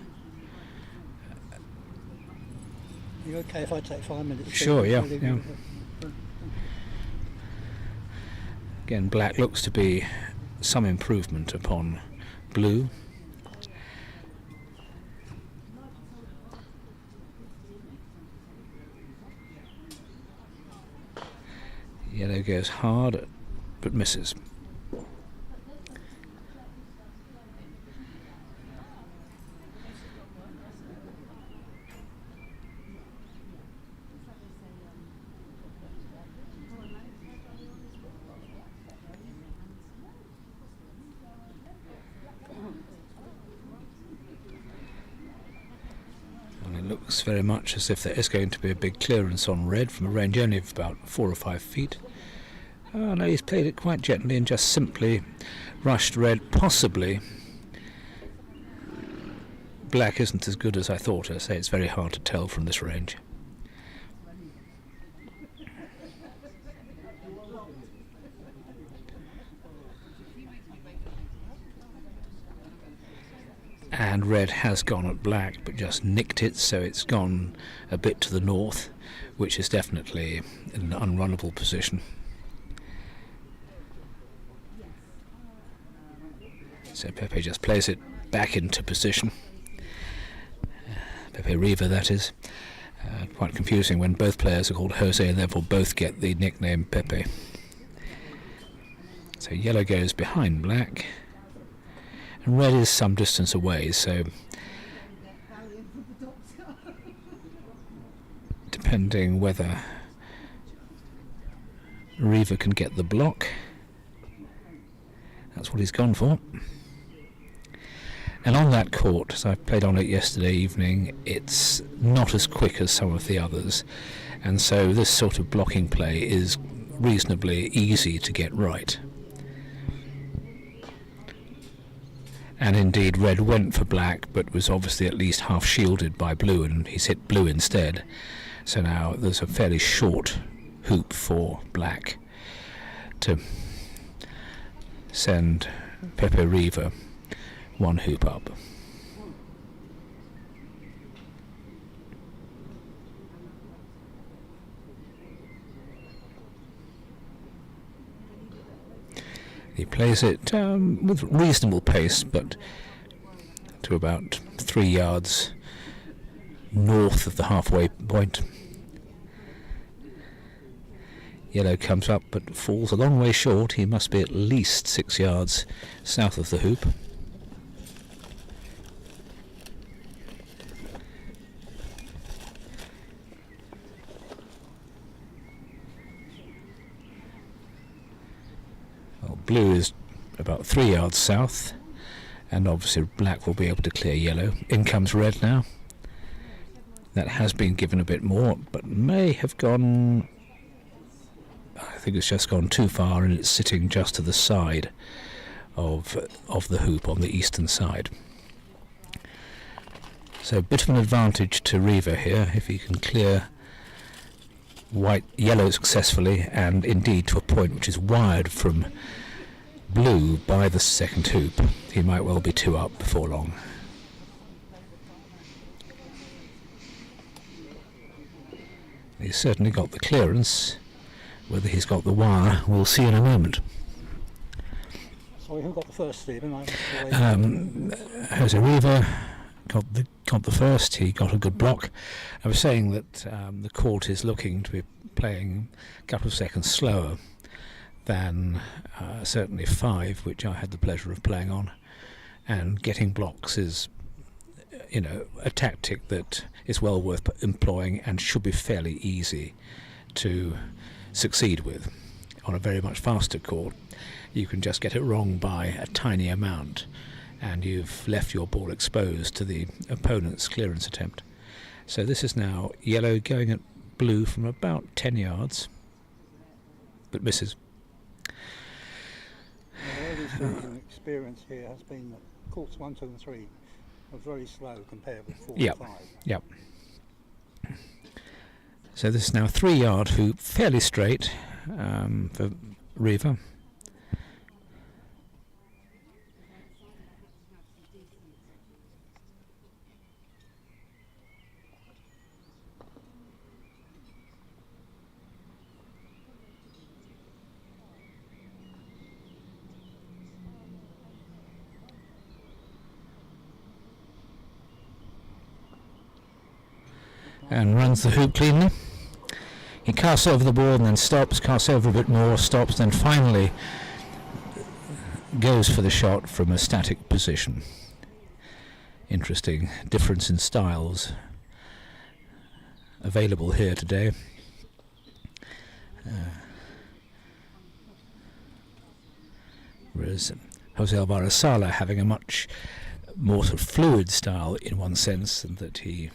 Speaker 3: You okay if I take 5 minutes?
Speaker 8: Sure, yeah. Again, black looks to be some improvement upon blue. Yellow goes hard but misses. And it looks very much as if there is going to be a big clearance on red from a range only of about 4 or 5 feet. Oh no, he's played it quite gently and just simply rushed red. Possibly black isn't as good as I thought. I say it's very hard to tell from this range. And red has gone at black but just nicked it, so it's gone a bit to the north, which is definitely in an unrunnable position. So Pepe just plays it back into position. Pepe Riva, that is. Quite confusing when both players are called Jose and therefore both get the nickname Pepe. So yellow goes behind black. And red is some distance away, so depending whether Riva can get the block, that's what he's gone for. And on that court, as I played on it yesterday evening, it's not as quick as some of the others, and so this sort of blocking play is reasonably easy to get right. And indeed red went for black but was obviously at least half shielded by blue, and he's hit blue instead. So now there's a fairly short hoop for black to send Pepe Riva 1 hoop up. He plays it with reasonable pace, but to about 3 yards north of the halfway point. Yellow comes up but falls a long way short. He must be at least 6 yards south of the hoop. Blue is about 3 yards south, and obviously black will be able to clear yellow. In comes red now. That has been given a bit more, but may have gone, I think it's just gone too far, and it's sitting just to the side of the hoop on the eastern side. So a bit of an advantage to Riva here if he can clear yellow successfully, and indeed to a point which is wired from blue by the second hoop. He might well be 2 up before long. He's certainly got the clearance. Whether he's got the wire, we'll see in a moment.
Speaker 3: Sorry, who got the first, Stephen?
Speaker 8: Jose Riva got the first. He got a good block. I was saying that the court is looking to be playing a couple of seconds slower than certainly 5, which I had the pleasure of playing on, and getting blocks is, a tactic that is well worth employing and should be fairly easy to succeed with. On a very much faster court, you can just get it wrong by a tiny amount, and you've left your ball exposed to the opponent's clearance attempt. So this is now yellow going at blue from about 10 yards, but misses.
Speaker 3: The early season experience here has been that courts 1, 2 and 3 are very slow compared with 4
Speaker 8: Yep.
Speaker 3: and 5.
Speaker 8: Yep. So this is now a 3-yard hoop, fairly straight for Riva. And runs the hoop cleanly. He casts over the ball and then stops, casts over a bit more, stops, then finally goes for the shot from a static position. Interesting difference in styles available here today. Whereas Jose Alvarez-Sala having a much more sort of fluid style in one sense, and that he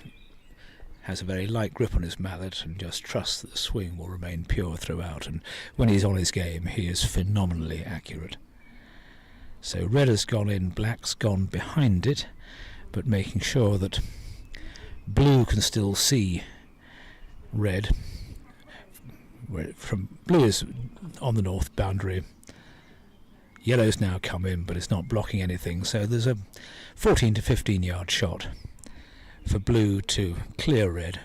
Speaker 8: has a very light grip on his mallet and just trusts that the swing will remain pure throughout, and when he's on his game he is phenomenally accurate. So red has gone in, black's gone behind it, but making sure that blue can still see red. From blue is on the north boundary, yellow's now come in but it's not blocking anything, so there's a 14 to 15 yard shot for blue to clear red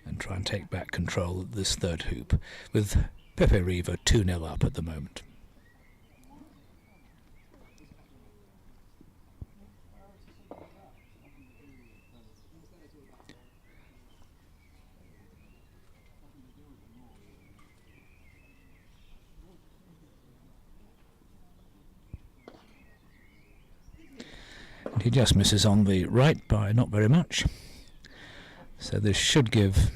Speaker 8: and try and take back control of this third hoop, with Pepe Riva 2-0 up at the moment. And he just misses on the right by not very much. So this should give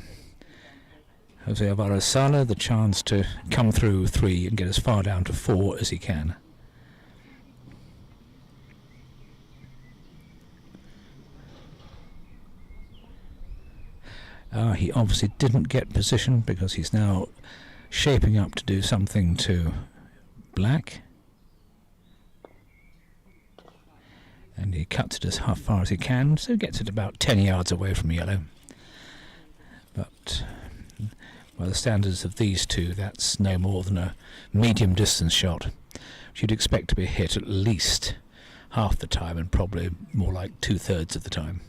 Speaker 8: Jose Alvarez-Sala the chance to come through 3 and get as far down to 4 as he can. He obviously didn't get position because he's now shaping up to do something to black. And he cuts it as far as he can, so gets it about 10 yards away from yellow. But by the standards of these two, that's no more than a medium distance shot, which you'd expect to be hit at least half the time and probably more like 2/3 of the time.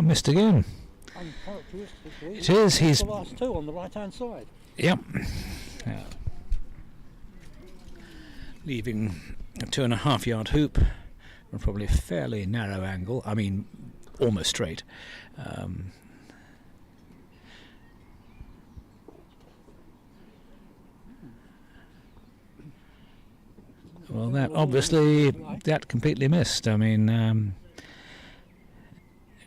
Speaker 8: Missed again.
Speaker 3: Uncharacteristically,
Speaker 8: It is, he's...
Speaker 3: the last 2 on the right hand side.
Speaker 8: Yep. Yeah. Leaving a 2.5 yard hoop from probably a fairly narrow angle, I mean almost straight. Well, that obviously, that completely missed. I mean,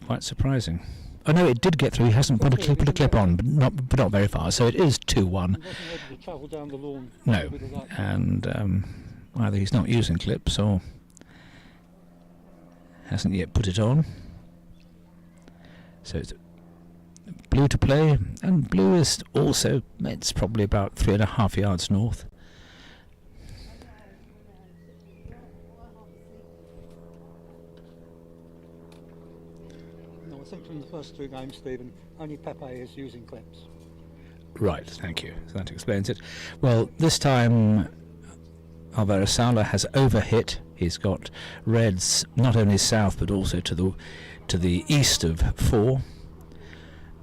Speaker 8: quite surprising. Oh no, it did get through. He hasn't put a clip on, but not very far. So it is 2-1.
Speaker 3: He wasn't able to travel down the lawn.
Speaker 8: No,
Speaker 3: with the right
Speaker 8: and either he's not using clips or hasn't yet put it on. So it's blue to play, and blue is also, it's probably about 3.5 yards north.
Speaker 3: No, I think from the first 2 games, Stephen, only Pepe is using clips.
Speaker 8: Right, thank you. So that explains it. Well, this time Alvarez-Sala has overhit. He's got reds not only south but also to the east of 4.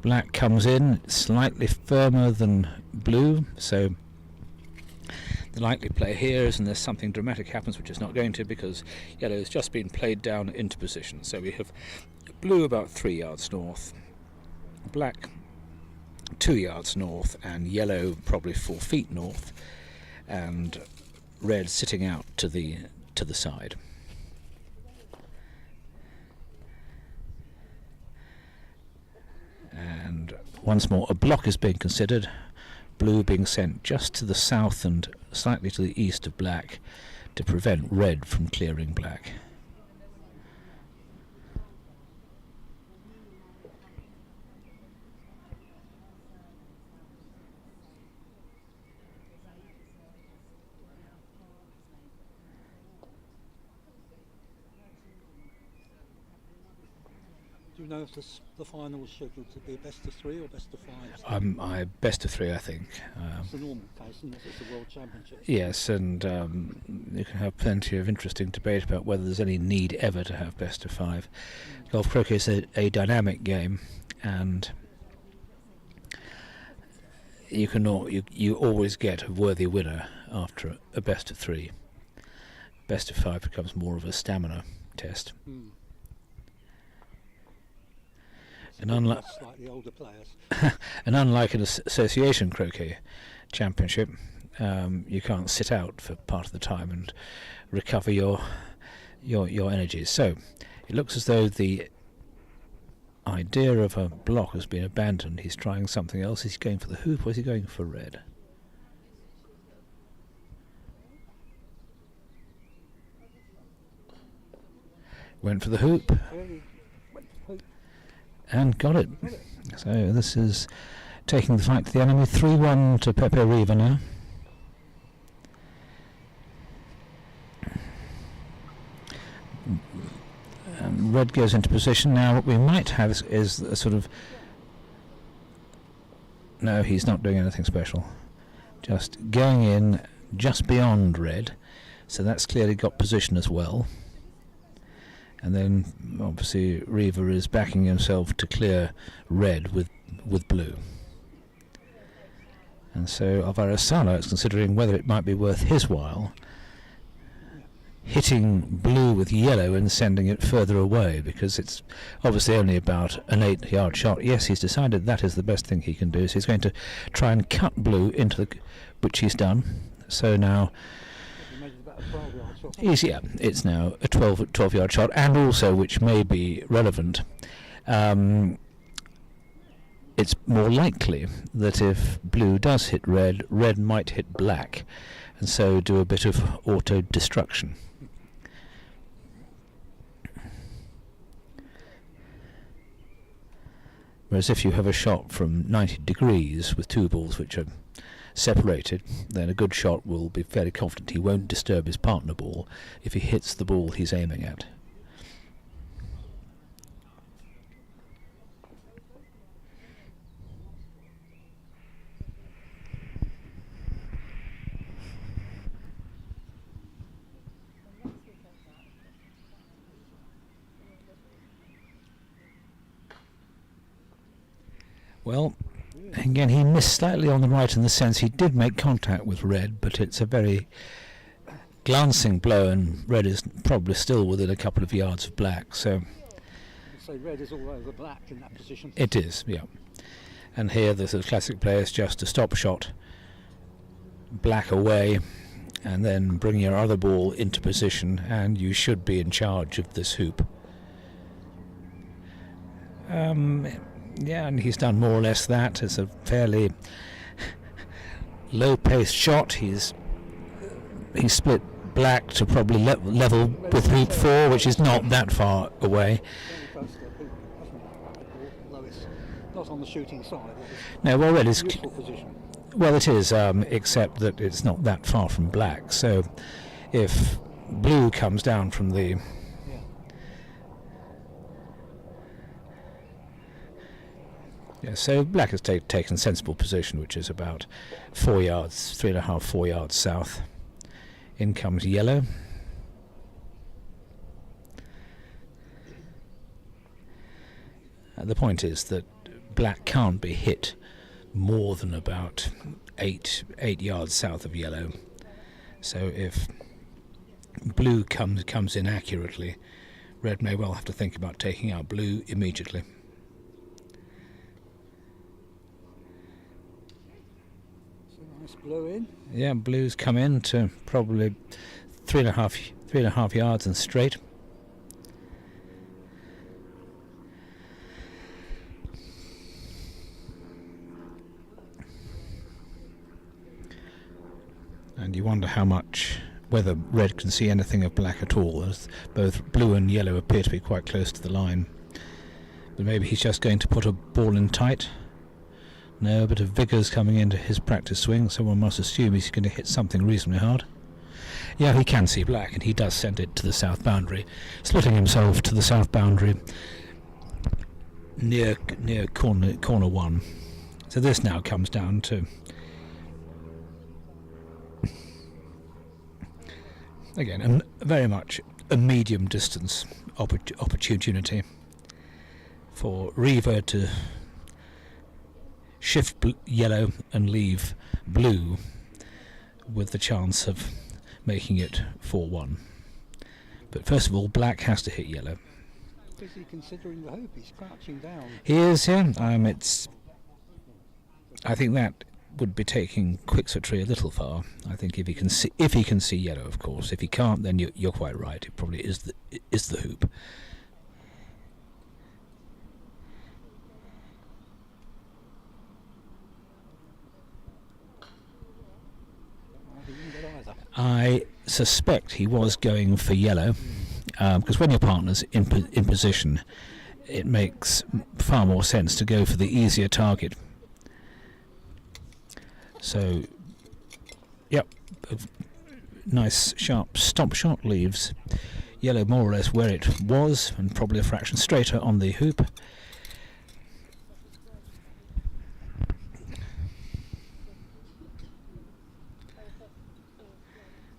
Speaker 8: Black comes in slightly firmer than blue, so the likely play here is unless something dramatic happens, which is not going to, because yellow has just been played down into position. So we have blue about 3 yards north, black 2 yards north, and yellow probably 4 feet north, and red sitting out to the side. And once more, a block is being considered, blue being sent just to the south and slightly to the east of black to prevent red from clearing black.
Speaker 3: Do you know if the final is scheduled to be best of 3 or best of 5?
Speaker 8: I best of 3, I think.
Speaker 3: It's the normal case, and it's the World Championship.
Speaker 8: Yes, and you can have plenty of interesting debate about whether there's any need ever to have best of 5. Golf croquet is a dynamic game, and you always get a worthy winner after a best of 3. Best of 5 becomes more of a stamina test. And
Speaker 3: Slightly older players.
Speaker 8: and unlike an association croquet championship, you can't sit out for part of the time and recover your energies. So it looks as though the idea of a block has been abandoned. He's trying something else. Is he going for the hoop, or is he going for red? Went for the hoop. And got it. So this is taking the fight to the enemy. 3-1 to Pepe Riva now. And red goes into position. Now what we might have is a sort of... No, he's not doing anything special. Just going in just beyond red. So that's clearly got position as well. And then obviously Riva is backing himself to clear red with blue. And so Alvarez-Sala is considering whether it might be worth his while hitting blue with yellow and sending it further away, because it's obviously only about an 8-yard shot. Yes, he's decided that is the best thing he can do, so he's going to try and cut blue into which he's done. So now it's now a 12-yard shot, and also, which may be relevant, it's more likely that if blue does hit red, red might hit black, and so do a bit of auto-destruction. Whereas if you have a shot from 90 degrees with two balls which are separated, then a good shot will be fairly confident he won't disturb his partner ball if he hits the ball he's aiming at. Well, again, he missed slightly on the right in the sense he did make contact with red, but it's a very glancing blow, and red is probably still within a couple of yards of black. So
Speaker 3: red is all over black in that position.
Speaker 8: It is, yeah. And here the classic play is just a stop shot, black away, and then bring your other ball into position, and you should be in charge of this hoop. Yeah, and he's done more or less that. It's a fairly low-paced shot. He's split black to probably level with hoop 4, which is not that far away.
Speaker 3: Not on the shooting side.
Speaker 8: No, well, red is well, it is, except that it's not that far from black. So, if blue comes down from the so black has taken sensible position, which is about 4 yards, 3.5, 4 yards south. In comes yellow. The point is that black can't be hit more than about 8 yards south of yellow. So if blue comes in accurately, red may well have to think about taking out blue immediately.
Speaker 3: Nice blue in.
Speaker 8: Yeah, blue's come in to probably 3.5 yards and straight. And you wonder whether red can see anything of black at all, as both blue and yellow appear to be quite close to the line. But maybe he's just going to put a ball in tight. No, a bit of vigour's coming into his practice swing, so one must assume he's going to hit something reasonably hard. Yeah, he can see black, and he does send it to the south boundary, splitting himself to the south boundary near corner 1. So this now comes down to, again, very much a medium distance opportunity for Riva to shift yellow and leave blue with the chance of making it 4-1. But first of all, black has to hit yellow.
Speaker 3: Is he considering the hoop? He's crouching down.
Speaker 8: He is, yeah. I think that would be taking Quixotry a little far. I think if he can see yellow, of course. If he can't, then you're quite right. It probably is the hoop. I suspect he was going for yellow, because when your partner's in position, it makes far more sense to go for the easier target. So, yep, a nice sharp stop shot leaves yellow more or less where it was, and probably a fraction straighter on the hoop.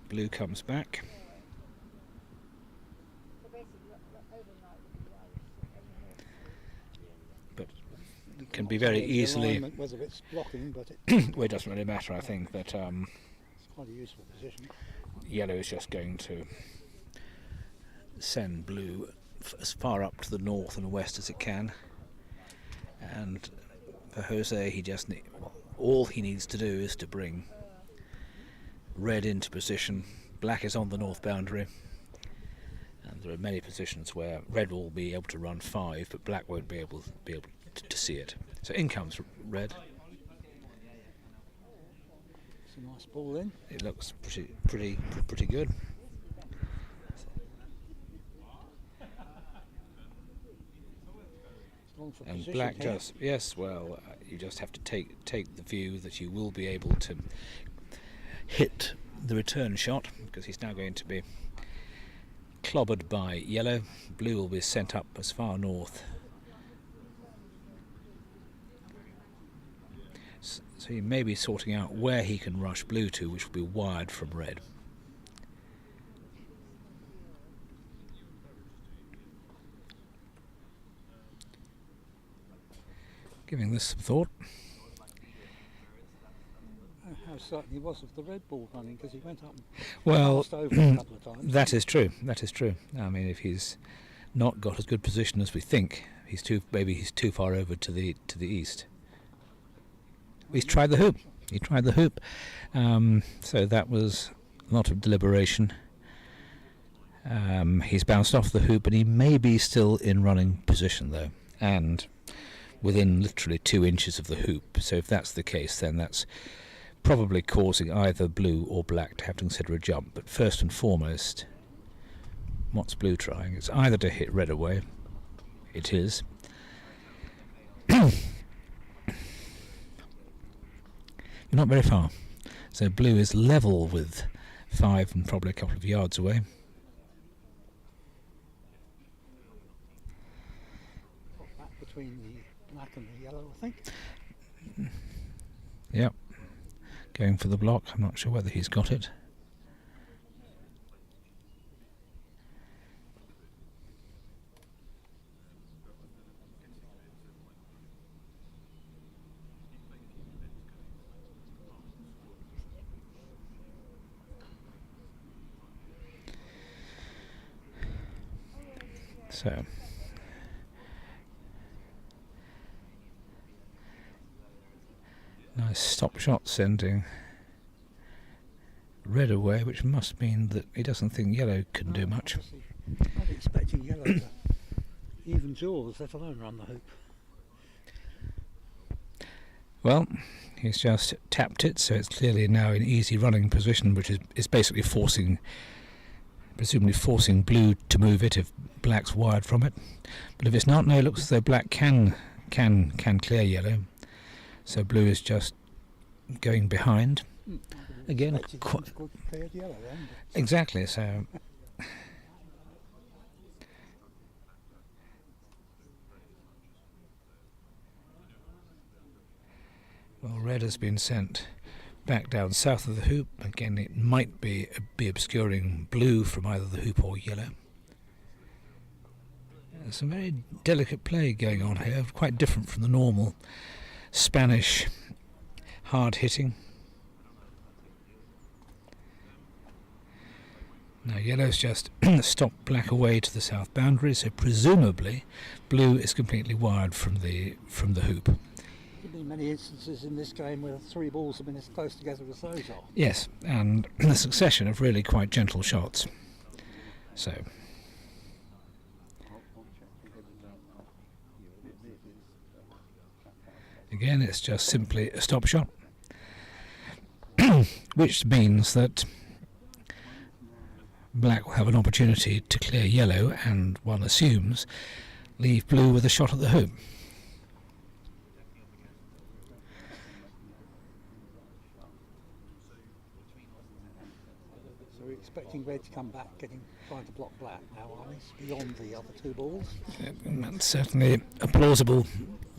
Speaker 8: Blue comes back. But it can be very easily...
Speaker 3: Whether it's blocking, but
Speaker 8: well, it doesn't really matter, I think, that
Speaker 3: it's quite a useful position.
Speaker 8: yellow is just going to send blue as far up to the north and west as it can. And for Jose, all he needs to do is to bring red into position. Black is on the north boundary, and there are many positions where red will be able to run 5, but black won't be able to see it. So in comes red.
Speaker 3: It's a nice ball in.
Speaker 8: It looks pretty good. And black does, yes. Well, you just have to take the view that you will be able to hit the return shot, because he's now going to be clobbered by yellow. Blue will be sent up as far north. So he may be sorting out where he can rush blue to, which will be wired from red. Giving this some thought.
Speaker 3: How certain he was of the red ball running, because he went up and
Speaker 8: Well,
Speaker 3: over a couple of times.
Speaker 8: that is true. I mean, if he's not got as good position as we think, maybe he's too far over to the east. He's tried the hoop. So that was a lot of deliberation. He's bounced off the hoop, and he may be still in running position though, and within literally 2 inches of the hoop. So if that's the case, then that's probably causing either blue or black to have to consider a jump. But first and foremost, what's blue trying? It's either to hit red away. It is. You're not very far. So blue is level with 5 and probably a couple of yards away.
Speaker 3: Back between the black and the yellow, I think.
Speaker 8: Yep. Going for the block. I'm not sure whether he's got it. So nice stop shot sending red away, which must mean that he doesn't think yellow can do much.
Speaker 3: I'm expecting yellow to even jaws, let alone run the hoop.
Speaker 8: Well, he's just tapped it, so it's clearly now in easy running position, which is basically presumably forcing blue to move it if black's wired from it. But if it's not, no, it looks as though black can clear yellow. So blue is just going behind. Again,
Speaker 3: Cleared yellow then.
Speaker 8: exactly. So well, red has been sent back down south of the hoop. Again, it might be obscuring blue from either the hoop or yellow. There's some very delicate play going on here, quite different from the normal Spanish hard hitting. Now yellow's just stopped black away to the south boundary, so presumably blue is completely wired from the hoop.
Speaker 3: There have been many instances in this game where 3 balls have been as close together as those are.
Speaker 8: Yes, and a succession of really quite gentle shots. So again, it's just simply a stop shot, which means that black will have an opportunity to clear yellow and, one assumes, leave blue with a shot at the hoop.
Speaker 3: So we're expecting red to come back, trying to block black now, are we? Beyond the other 2 balls.
Speaker 8: That's certainly a plausible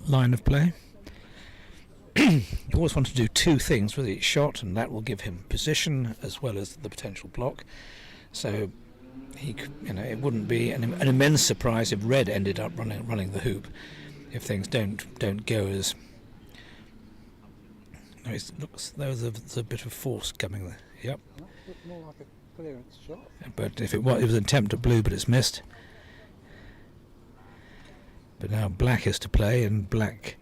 Speaker 8: line of play. You always want to do 2 things with each shot, and that will give him position as well as the potential block. So it wouldn't be an immense surprise if red ended up running the hoop if things don't go as. No, it looks though there's a bit of force coming there. Yep.
Speaker 3: That looked more like a clearance shot.
Speaker 8: But if it was an attempt at blue, but it's missed. But now black is to play, and black.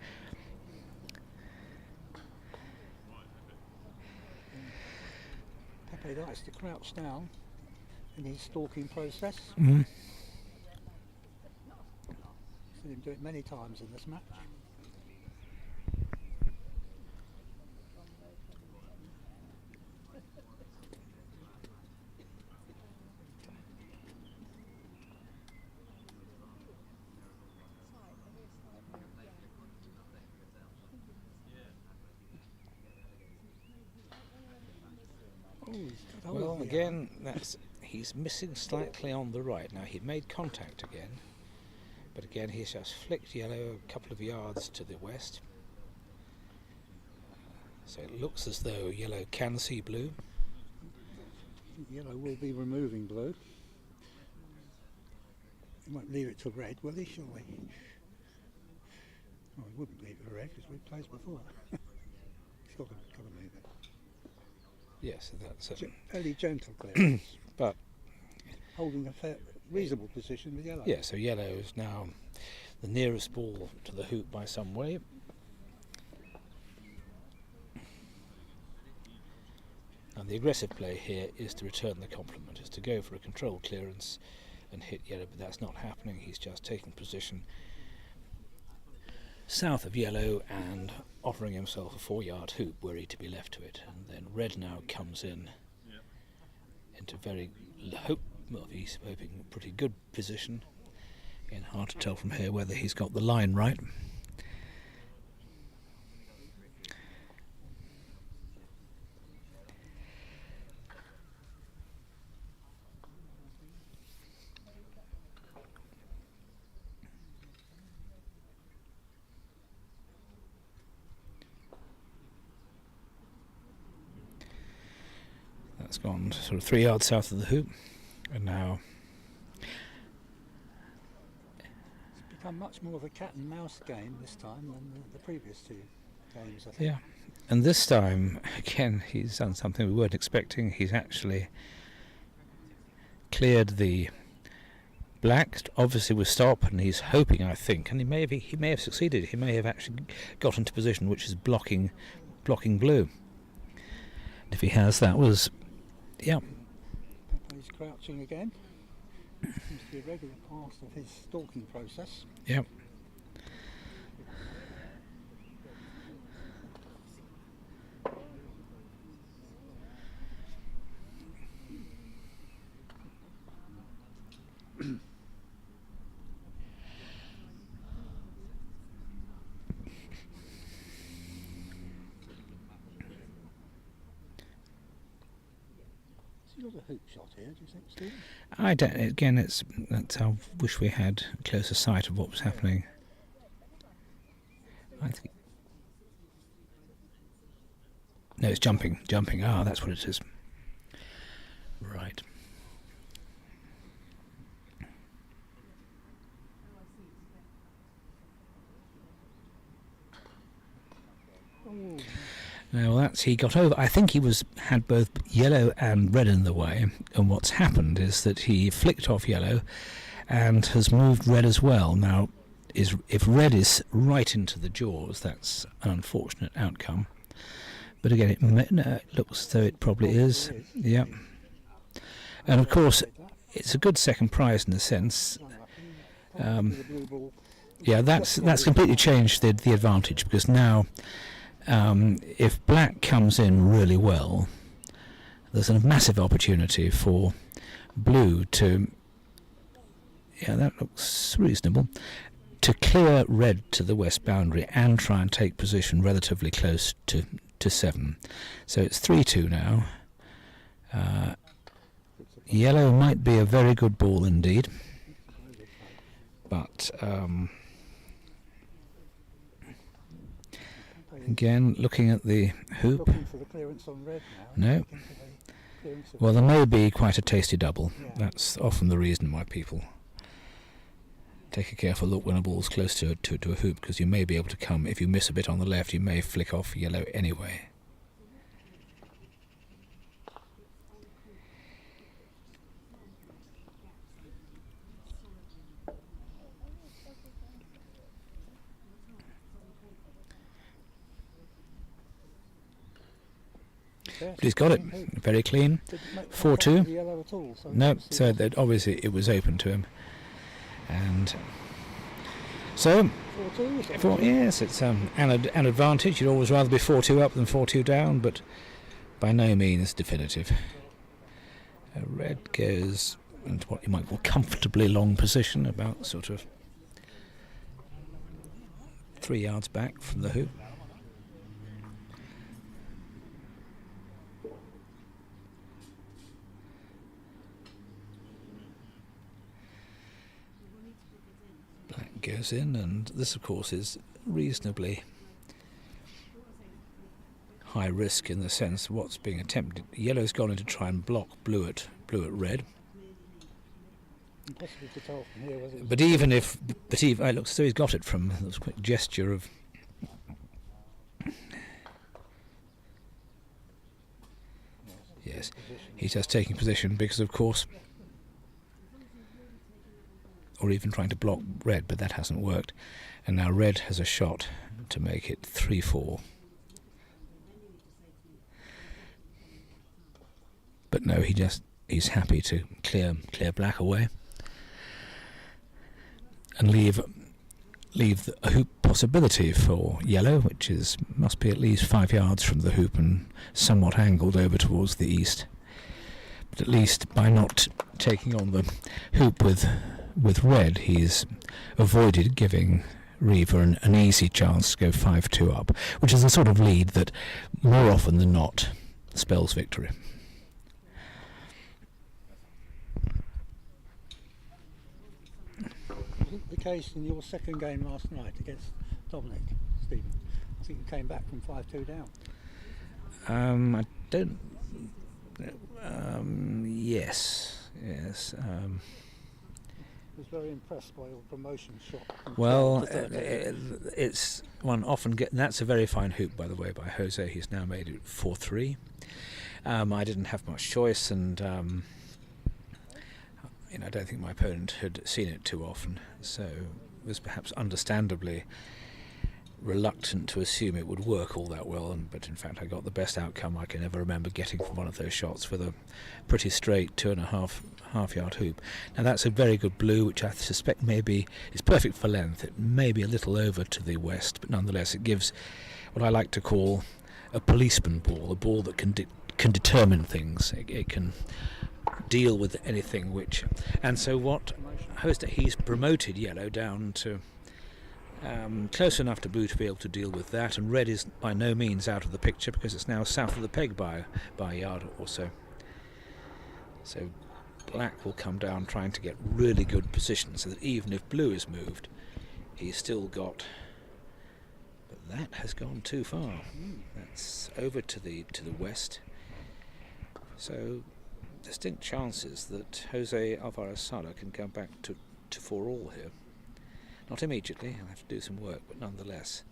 Speaker 3: Pepe likes to crouch down in his stalking process.
Speaker 8: Mm-hmm.
Speaker 3: Seen him do it many times in this match.
Speaker 8: Well, again, he's missing slightly on the right. Now, he made contact again, but again he's just flicked yellow a couple of yards to the west. So it looks as though yellow can see blue.
Speaker 3: Yellow will be removing blue. He won't leave it to red, will he, surely? Oh, he wouldn't leave it to red because we've played before. He's got to move it.
Speaker 8: Yes, that's it.
Speaker 3: Fairly gentle clearance.
Speaker 8: But
Speaker 3: holding a reasonable position with yellow.
Speaker 8: yeah, so yellow is now the nearest ball to the hoop by some way. And the aggressive play here is to return the compliment, is to go for a controlled clearance and hit yellow, but that's not happening. He's just taking position south of yellow and offering himself a 4-yard hoop were he to be left to it. And then red now comes in into he's hoping pretty good position. Again, hard to tell from here whether he's got the line right. That's gone sort of 3 yards south of the hoop, and now
Speaker 3: it's become much more of a cat and mouse game this time than the previous 2 games, I think.
Speaker 8: yeah, and this time again he's done something we weren't expecting. He's actually cleared the Black obviously will stop, and he's hoping, I think, and he may have succeeded. He may have actually got into position which is blocking blue. If he has, that was, yeah.
Speaker 3: He's crouching again. Seems to be a regular part of his stalking process.
Speaker 8: Yep.
Speaker 3: Got a hoop shot here, do you think, Stephen?
Speaker 8: I don't. Again, I wish we had a closer sight of what was happening. I think. No, it's jumping. Ah, that's what it is. Right.
Speaker 3: Oh.
Speaker 8: Now he got over. I think he had both yellow and red in the way, and what's happened is that he flicked off yellow and has moved red as well. Now, if red is right into the jaws, that's an unfortunate outcome. But again, it looks as though it probably is. Yeah. And of course, it's a good second prize in the sense. Yeah, that's completely changed the advantage, because now. If black comes in really well, there's a massive opportunity for blue to, yeah, that looks reasonable, to clear red to the west boundary and try and take position relatively close to 7. So it's 3-2 now. Yellow might be a very good ball indeed, but again, looking at the hoop.
Speaker 3: Looking for the clearance on red now.
Speaker 8: No. Well, there may be quite a tasty double. Yeah. That's often the reason why people take a careful look when a ball's close to a hoop, because you may be able to come, if you miss a bit on the left, you may flick off yellow anyway. But he's got it very clean. 4-2. No, so that obviously it was open to him, and so 4-2. Yes, it's an advantage. You'd always rather be 4-2 up than 4-2 down, but by no means definitive. Red goes into what you might call comfortably long position, about sort of 3 yards back from the hoop. Goes in, and this of course is reasonably high risk in the sense of what's being attempted. Yellow's gone in to try and block blue at red.
Speaker 3: Impossible to tell from here, was it?
Speaker 8: But even it looks as though he's got it from this quick gesture of yes, he's just taking position because of course, or even trying to block red, but that hasn't worked. And now red has a shot to make it 3-4. But no, he's happy to clear black away and leave a hoop possibility for yellow, which must be at least 5 yards from the hoop and somewhat angled over towards the east. But at least by not taking on the hoop with red, he's avoided giving Riva an easy chance to go 5-2 up, which is the sort of lead that more often than not spells victory.
Speaker 3: The case in your second game last night against Dominic, Stephen, I think you came back from 5-2 down.
Speaker 8: I don't. Yes.
Speaker 3: I was very impressed by your promotion shot.
Speaker 8: Well, it's one often that's a very fine hoop, by the way, by Jose. He's now made it 4-3. I didn't have much choice, and I don't think my opponent had seen it too often, so was perhaps understandably reluctant to assume it would work all that well, but in fact I got the best outcome I can ever remember getting from one of those shots with a pretty straight 2.5 yard hoop. Now that's a very good blue, which I suspect maybe is perfect for length. It may be a little over to the west, but nonetheless it gives what I like to call a policeman ball, a ball that can determine things. It can deal with anything which, and so what he's promoted yellow down to close enough to blue to be able to deal with that, and red is by no means out of the picture because it's now south of the peg by a yard or so. So black will come down trying to get really good position so that even if blue is moved, he's still got. But that has gone too far. That's over to the west. So distinct chances that Jose Alvarez-Sala can come back to 4-all here. Not immediately, I'll have to do some work, but nonetheless.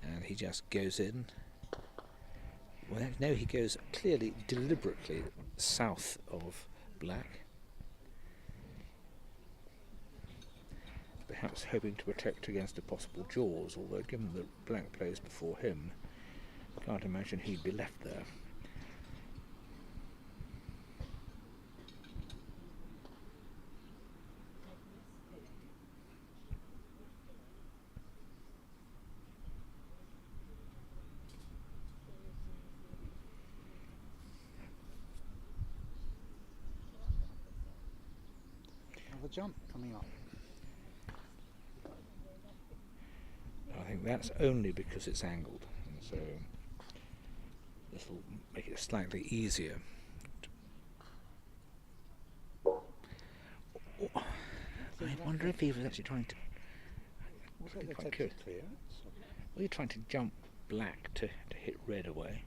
Speaker 8: And he just goes in. Well, no, he goes clearly, deliberately south of black. Perhaps hoping to protect against a possible jaws, although given that black plays before him, I can't imagine he'd be left there.
Speaker 3: Another jump coming up.
Speaker 8: I think that's only because it's angled, and so this will make it slightly easier. I wonder if he was actually trying to. Quite clear. Well, you're trying to jump black to hit red away,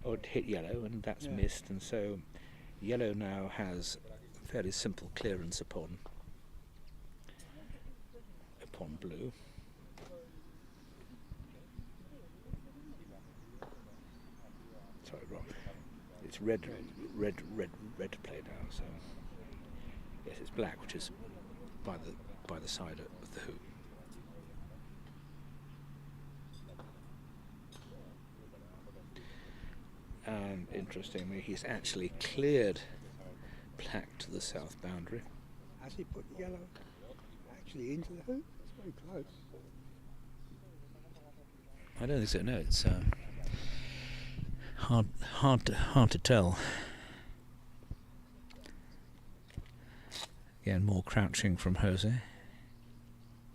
Speaker 8: or to hit yellow, and that's missed, and so yellow now has fairly simple clearance upon blue. Sorry, wrong. It's red to play now. So yes, it's black, which is by the side of the hoop. And interestingly, he's actually cleared black to the south boundary.
Speaker 3: Has he put yellow actually into the hoop? It's very close.
Speaker 8: I don't think so. No, it's hard to tell. Again, more crouching from Jose.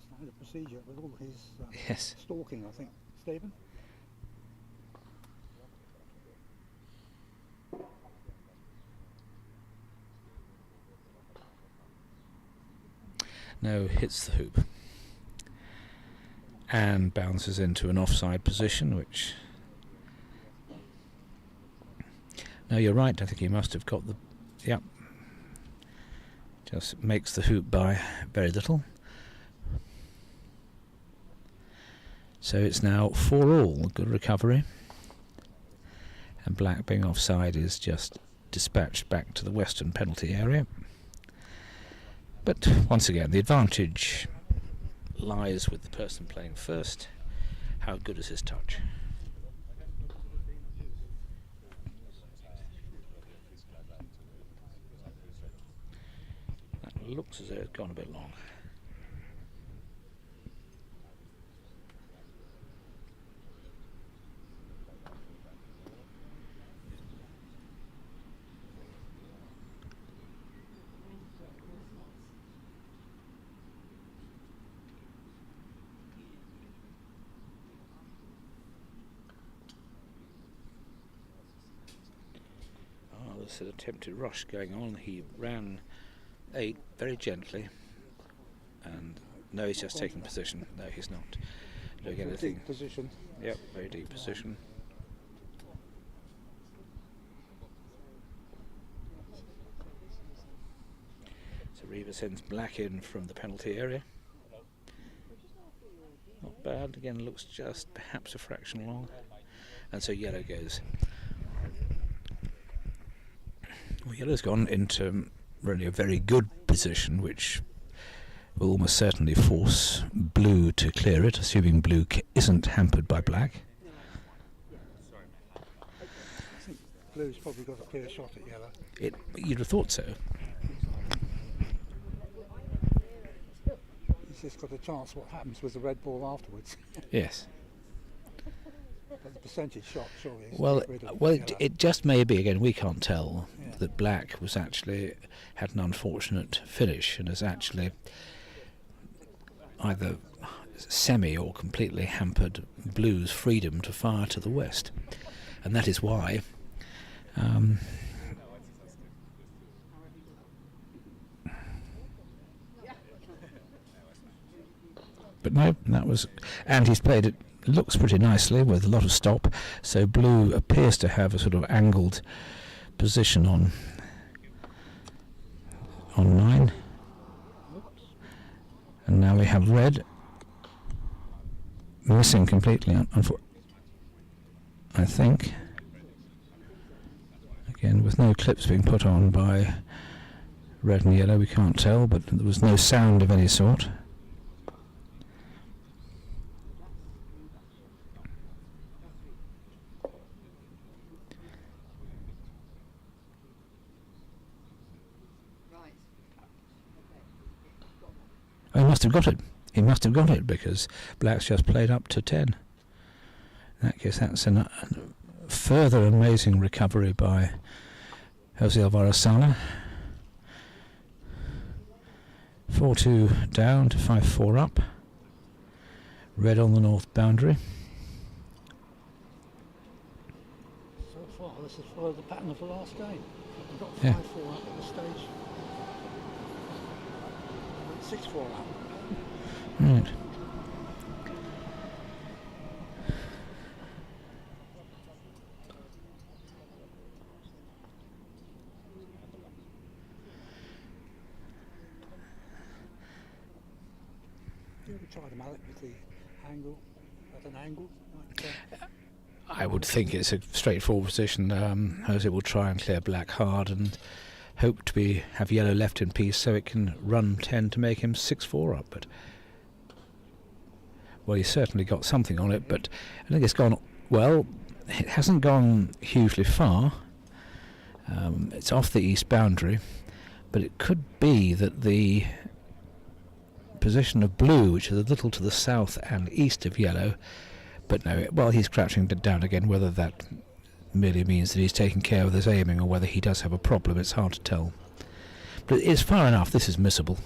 Speaker 3: Standard procedure with all his
Speaker 8: Yes.
Speaker 3: stalking, I think, Stephen.
Speaker 8: No, hits the hoop and bounces into an offside position, which. No, you're right. I think he must have got the. Yep. Just makes the hoop by very little. So it's now 4-all. Good recovery. And black being offside is just dispatched back to the western penalty area. But once again, the advantage lies with the person playing first. How good is his touch? That looks as though it's gone a bit long. An attempted rush going on. He ran 8 very gently, and no, he's just taking position. No, he's not doing anything.
Speaker 3: Deep position.
Speaker 8: Yep, very deep position. So Riva sends black in from the penalty area. Not bad. Again, looks just perhaps a fraction long, and so yellow goes. Yellow's gone into really a very good position, which will almost certainly force blue to clear it, assuming blue isn't hampered by black.
Speaker 3: I think blue's probably got a clear shot at yellow.
Speaker 8: You'd have thought so.
Speaker 3: He's just got a chance what happens with the red ball afterwards.
Speaker 8: Yes.
Speaker 3: But the percentage shot surely is
Speaker 8: Well,
Speaker 3: to get rid of
Speaker 8: well,
Speaker 3: yellow.
Speaker 8: it just may be, again, we can't tell,
Speaker 3: Yeah.
Speaker 8: that black was actually had an unfortunate finish and has actually either semi or completely hampered blue's freedom to fire to the west. And that is why but no, that was, and he's played it, looks pretty nicely with a lot of stop, so blue appears to have a sort of angled position on 9, and now we have red missing completely, I think, again with no clips being put on by red and yellow, we can't tell, but there was no sound of any sort. Oh, he must have got it. He must have got it because black's just played up to 10. In that case, that's a further amazing recovery by Jose Alvarez-Sala. 4-2 down to 5-4 up. Red on the north boundary.
Speaker 3: So far, this has followed the pattern of the last game. We've got 5-4
Speaker 8: Yeah.
Speaker 3: up at this stage. 6-4 up.
Speaker 8: Right.
Speaker 3: You ever try the mallet with the angle, at an angle? Like,
Speaker 8: I would think it's a straightforward position. Jose will try and clear black hard and hope to have yellow left in peace so it can run 10 to make him 6-4 up. But well, he's certainly got something on it, but I think it's gone well. It hasn't gone hugely far. It's off the east boundary, but it could be that the position of blue, which is a little to the south and east of yellow, but no, well, he's crouching down again. Whether that merely means that he's taking care of his aiming or whether he does have a problem, it's hard to tell. But it's far enough. This is missable.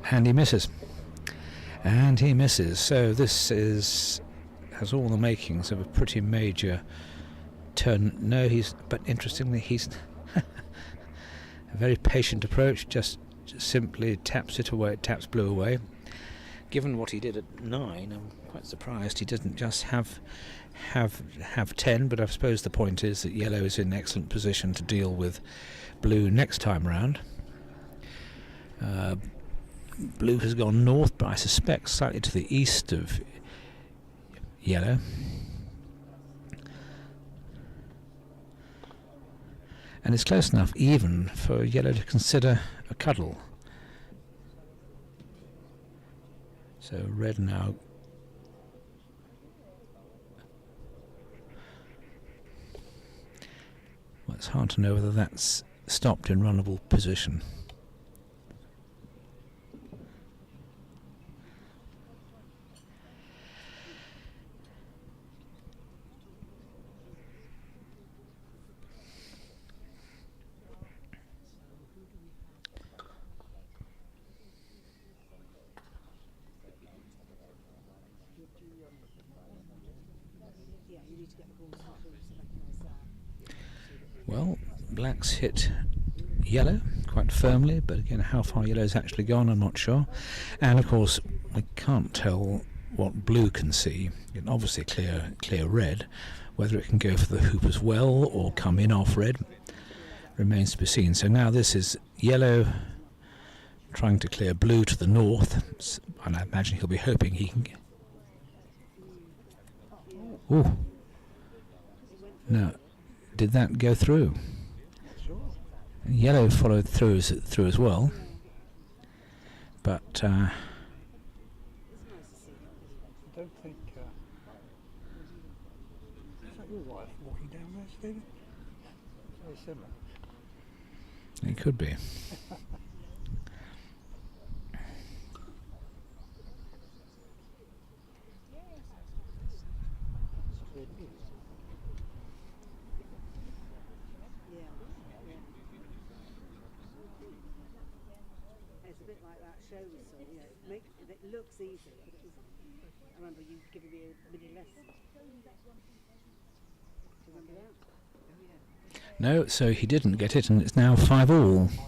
Speaker 8: And he misses. And he misses. So this has all the makings of a pretty major turn. No, but interestingly, he's a very patient approach, just simply taps it away, taps blue away. Given what he did at 9, I'm quite surprised he didn't just have 10, but I suppose the point is that yellow is in excellent position to deal with blue next time round. Blue has gone north, but I suspect slightly to the east of yellow. And it's close enough even for yellow to consider a cuddle. So red now. Well, it's hard to know whether that's stopped in runnable position. Well, black's hit yellow quite firmly, but again, how far yellow's actually gone, I'm not sure. And of course, I can't tell what blue can see. You can obviously clear red. Whether it can go for the hoop as well or come in off red remains to be seen. So now this is yellow trying to clear blue to the north, and I imagine he'll be hoping he can get... Ooh. No, did that go through? Yellow followed through as well, but
Speaker 3: I don't think... is that your wife walking down there, Stephen? Very similar.
Speaker 8: it could be.
Speaker 9: It's a bit like that show we saw, it looks easy, but it isn't. I remember you giving me a mini lesson. Do you remember that?
Speaker 8: No, so he didn't get it, and it's now 5-all.
Speaker 3: He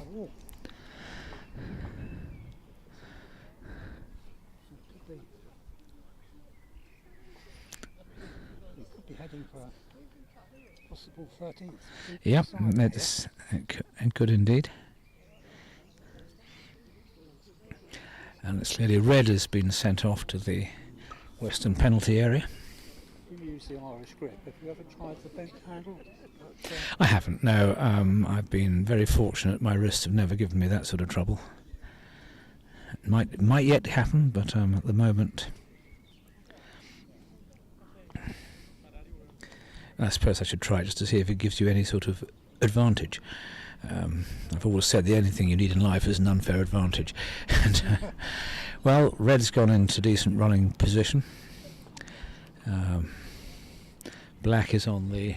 Speaker 3: could be heading for a possible 13th.
Speaker 8: Yep, it could indeed. And it's clearly red has been sent off to the western penalty area.
Speaker 3: You use the Irish grip. Have you ever tried the bent handle?
Speaker 8: I haven't, no. I've been very fortunate. My wrists have never given me that sort of trouble. It might yet happen, but at the moment... I suppose I should try just to see if it gives you any sort of advantage. I've always said the only thing you need in life is an unfair advantage. And, well, red's gone into decent running position. Black is on the...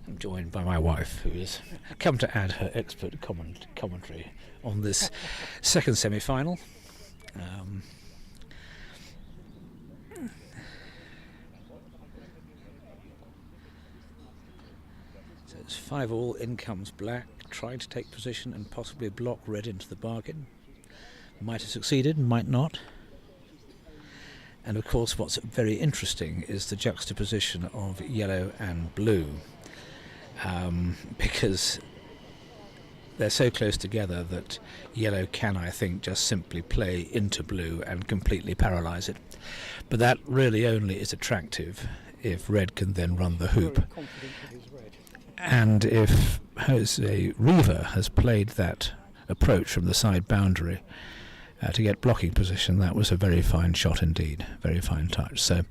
Speaker 8: I'm joined by my wife, who has come to add her expert commentary on this second semi-final. So it's 5-all, in comes black, trying to take position and possibly block red into the bargain. Might have succeeded, might not. And of course what's very interesting is the juxtaposition of yellow and blue. Because they're so close together that yellow can, I think, just simply play into blue and completely paralyse it. But that really only is attractive if red can then run the hoop. And if Jose Riva has played that approach from the side boundary to get blocking position, that was a very fine shot indeed, very fine touch. So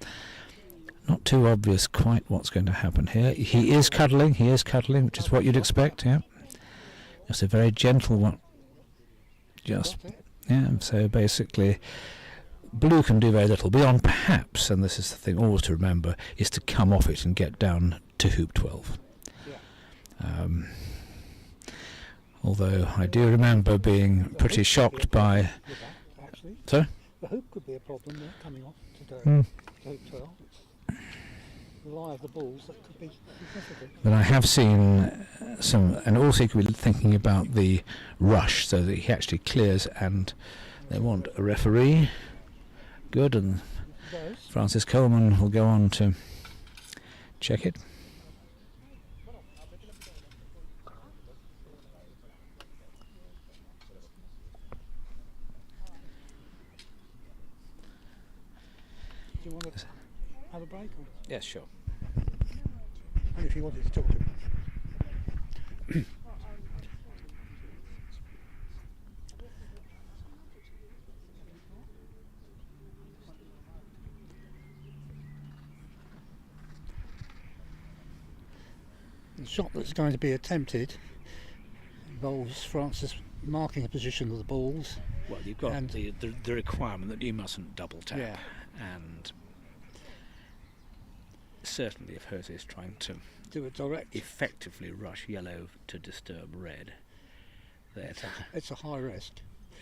Speaker 8: not too obvious quite what's going to happen here. He is cuddling, which is what you'd expect, yeah. Just a very gentle one. Just, yeah, so basically blue can do very little. Beyond perhaps, and this is the thing always to remember, is to come off it and get down to hoop 12. Although I do remember being pretty shocked by... Sorry?
Speaker 3: The hoop could be a problem there, coming off to hoop 12. The lie of the balls, that could be significant.
Speaker 8: But I have seen some, and also you could be thinking about the rush, so that he actually clears, and they want a referee. Good, and Francis Coleman will go on to check it.
Speaker 3: Do you want to have a break? Or?
Speaker 8: Yes, sure.
Speaker 3: And if you wanted to talk to him. The shot that's going to be attempted involves Francis marking a position of the balls.
Speaker 8: Well, you've got the requirement that you mustn't double tap.
Speaker 3: Yeah.
Speaker 8: And certainly if Jose is trying to
Speaker 3: do it direct,
Speaker 8: effectively rush yellow to disturb red,
Speaker 3: it's a high risk.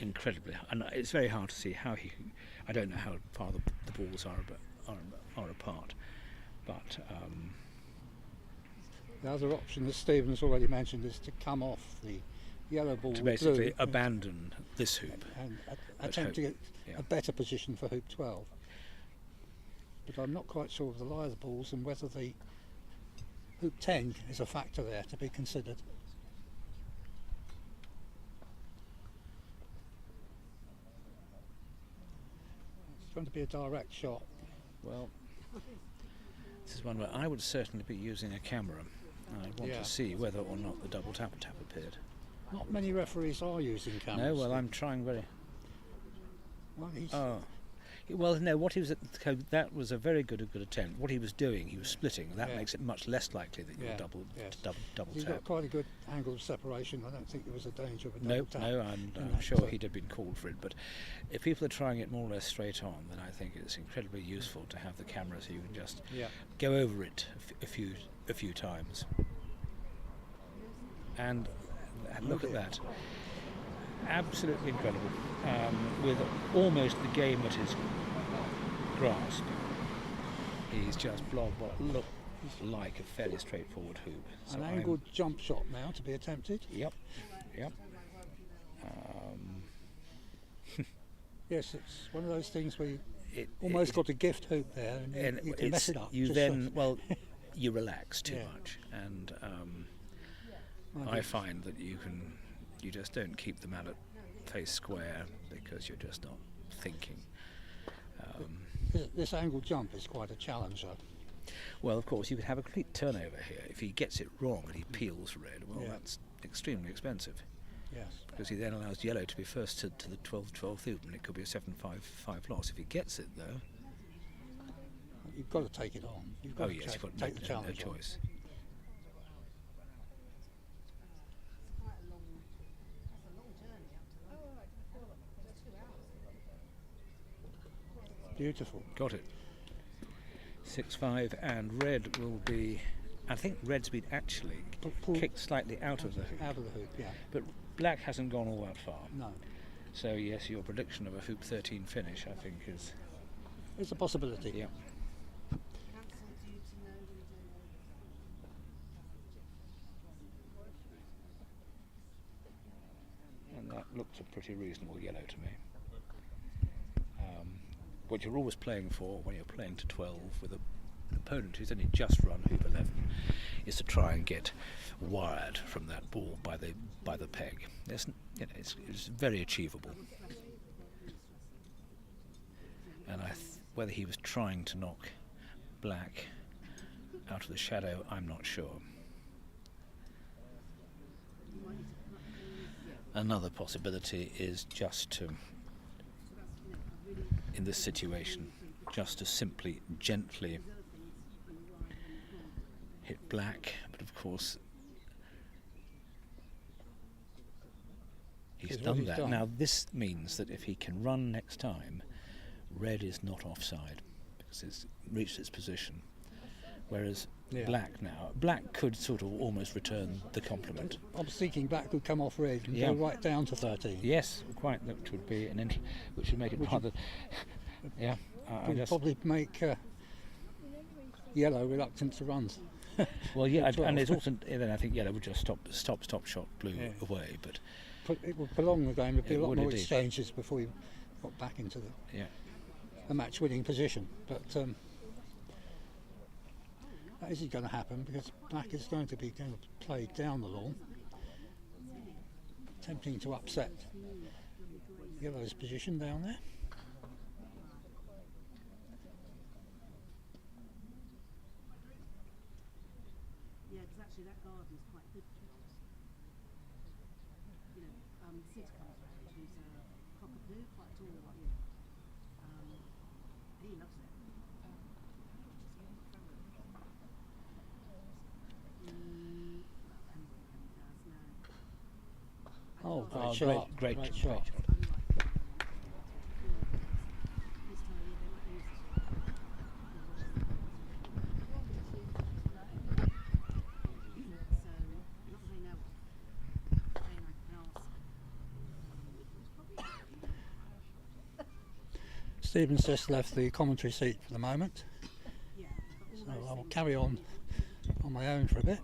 Speaker 8: Incredibly, and it's very hard to see how he. I don't know how far the balls are apart, but
Speaker 3: the other option, as Stephen's already mentioned, is to come off the yellow ball
Speaker 8: to basically abandon this hoop
Speaker 3: and attempt to get a better position for hoop 12. but I'm not quite sure of the lie of the balls and whether the hoop 10 is a factor there to be considered. It's going to be a direct shot.
Speaker 8: Well, this is one where I would certainly be using a camera. I'd want
Speaker 3: Yeah.
Speaker 8: to see whether or not the double tap appeared.
Speaker 3: Not many referees are using cameras.
Speaker 8: No, well, I'm trying very...
Speaker 3: Well, he's
Speaker 8: Oh. Well, no, what he was... That was a very good attempt. What he was doing, he was splitting. That
Speaker 3: Yeah.
Speaker 8: makes it much less likely that you'll
Speaker 3: Yeah,
Speaker 8: double
Speaker 3: yes.
Speaker 8: double
Speaker 3: he's
Speaker 8: tap.
Speaker 3: got quite a good angle of separation. I don't think there was a danger of a double
Speaker 8: No,
Speaker 3: tap.
Speaker 8: no,
Speaker 3: in
Speaker 8: I'm
Speaker 3: that,
Speaker 8: sure
Speaker 3: so-
Speaker 8: he'd have been called for it. But if people are trying it more or less straight on, then I think it's incredibly useful to have the camera so you can just
Speaker 3: Yeah.
Speaker 8: go over it a few times. And look at that. Absolutely incredible. With almost the game at his grasp, he's just blobbed what looked like a fairly straightforward hoop. So
Speaker 3: An
Speaker 8: I'm-
Speaker 3: angled jump shot now to be attempted.
Speaker 8: Yep.
Speaker 3: Yes, it's one of those things where you
Speaker 8: It,
Speaker 3: almost
Speaker 8: it-
Speaker 3: got a gift hoop there, and you can mess it up.
Speaker 8: You
Speaker 3: just
Speaker 8: then,
Speaker 3: so.
Speaker 8: well, you relax too
Speaker 3: Yeah.
Speaker 8: much, and
Speaker 3: I
Speaker 8: I
Speaker 3: do.
Speaker 8: find that you just don't keep the mallet face square because you're just not thinking.
Speaker 3: This angled jump is quite a challenge, though.
Speaker 8: Well, of course, you could have a complete turnover here. If he gets it wrong and he peels red, well,
Speaker 3: Yeah.
Speaker 8: that's extremely expensive
Speaker 3: Yes.
Speaker 8: because he then allows yellow to be first to the 12-12 hoop, and it could be a 7-5 loss. If he gets it, though,
Speaker 3: You've got to take it on. You've got
Speaker 8: oh
Speaker 3: to
Speaker 8: yes, you've got
Speaker 3: take the
Speaker 8: no
Speaker 3: challenge on.
Speaker 8: choice.
Speaker 3: Beautiful.
Speaker 8: Got it. 6-5, and red will be... I think red's been actually
Speaker 3: Pull
Speaker 8: kicked slightly out of the hoop,
Speaker 3: out of the hoop, yeah.
Speaker 8: but black hasn't gone all that far.
Speaker 3: No.
Speaker 8: So yes, your prediction of a hoop 13 finish, I think, is...
Speaker 3: It's a possibility.
Speaker 8: Yeah. And that looks a pretty reasonable yellow to me. What you're always playing for when you're playing to 12 with an opponent who's only just run hoop 11 is to try and get wired from that ball by the peg. It's very achievable. And whether he was trying to knock black out of the shadow, I'm not sure. Another possibility is just to, in this situation, just to simply gently hit black, but of course he's
Speaker 3: Here's what
Speaker 8: done
Speaker 3: he's
Speaker 8: that.
Speaker 3: done.
Speaker 8: Now this means that if he can run next time, red is not offside because it's reached its position, whereas
Speaker 3: Yeah.
Speaker 8: black could sort of almost return the compliment.
Speaker 3: I was thinking black could come off red and
Speaker 8: Yeah.
Speaker 3: go right down to 13.
Speaker 8: Yes, quite. That would be which would make it rather. Yeah, I
Speaker 3: Would
Speaker 8: just.
Speaker 3: probably make yellow reluctant to run.
Speaker 8: Well, yeah,
Speaker 3: to
Speaker 8: and
Speaker 3: 12.
Speaker 8: it's also then I think yellow would just stop shot blue
Speaker 3: Yeah.
Speaker 8: away. But
Speaker 3: It would prolong the game. There'd be
Speaker 8: It
Speaker 3: a lot
Speaker 8: would
Speaker 3: more
Speaker 8: indeed.
Speaker 3: exchanges before you got back into
Speaker 8: yeah,
Speaker 3: a match-winning position. But that isn't going to happen because black is going to play down the lawn, attempting to upset yellow's position down there.
Speaker 9: Yeah, because actually that garden is quite good for us. You know, Sid comes round, who's a cockapoo, quite tall, like you. He loves it. Well, everybody does now.
Speaker 3: Oh,
Speaker 8: Oh,
Speaker 3: great shot!
Speaker 8: great
Speaker 3: shot!
Speaker 9: This time of year they might use it. So, not that they know of. Saying I can ask.
Speaker 3: Stephen's just left the commentary seat for the moment,
Speaker 9: Yeah, but
Speaker 3: so
Speaker 9: all those
Speaker 3: I'll
Speaker 9: things-
Speaker 3: carry on my own for a bit.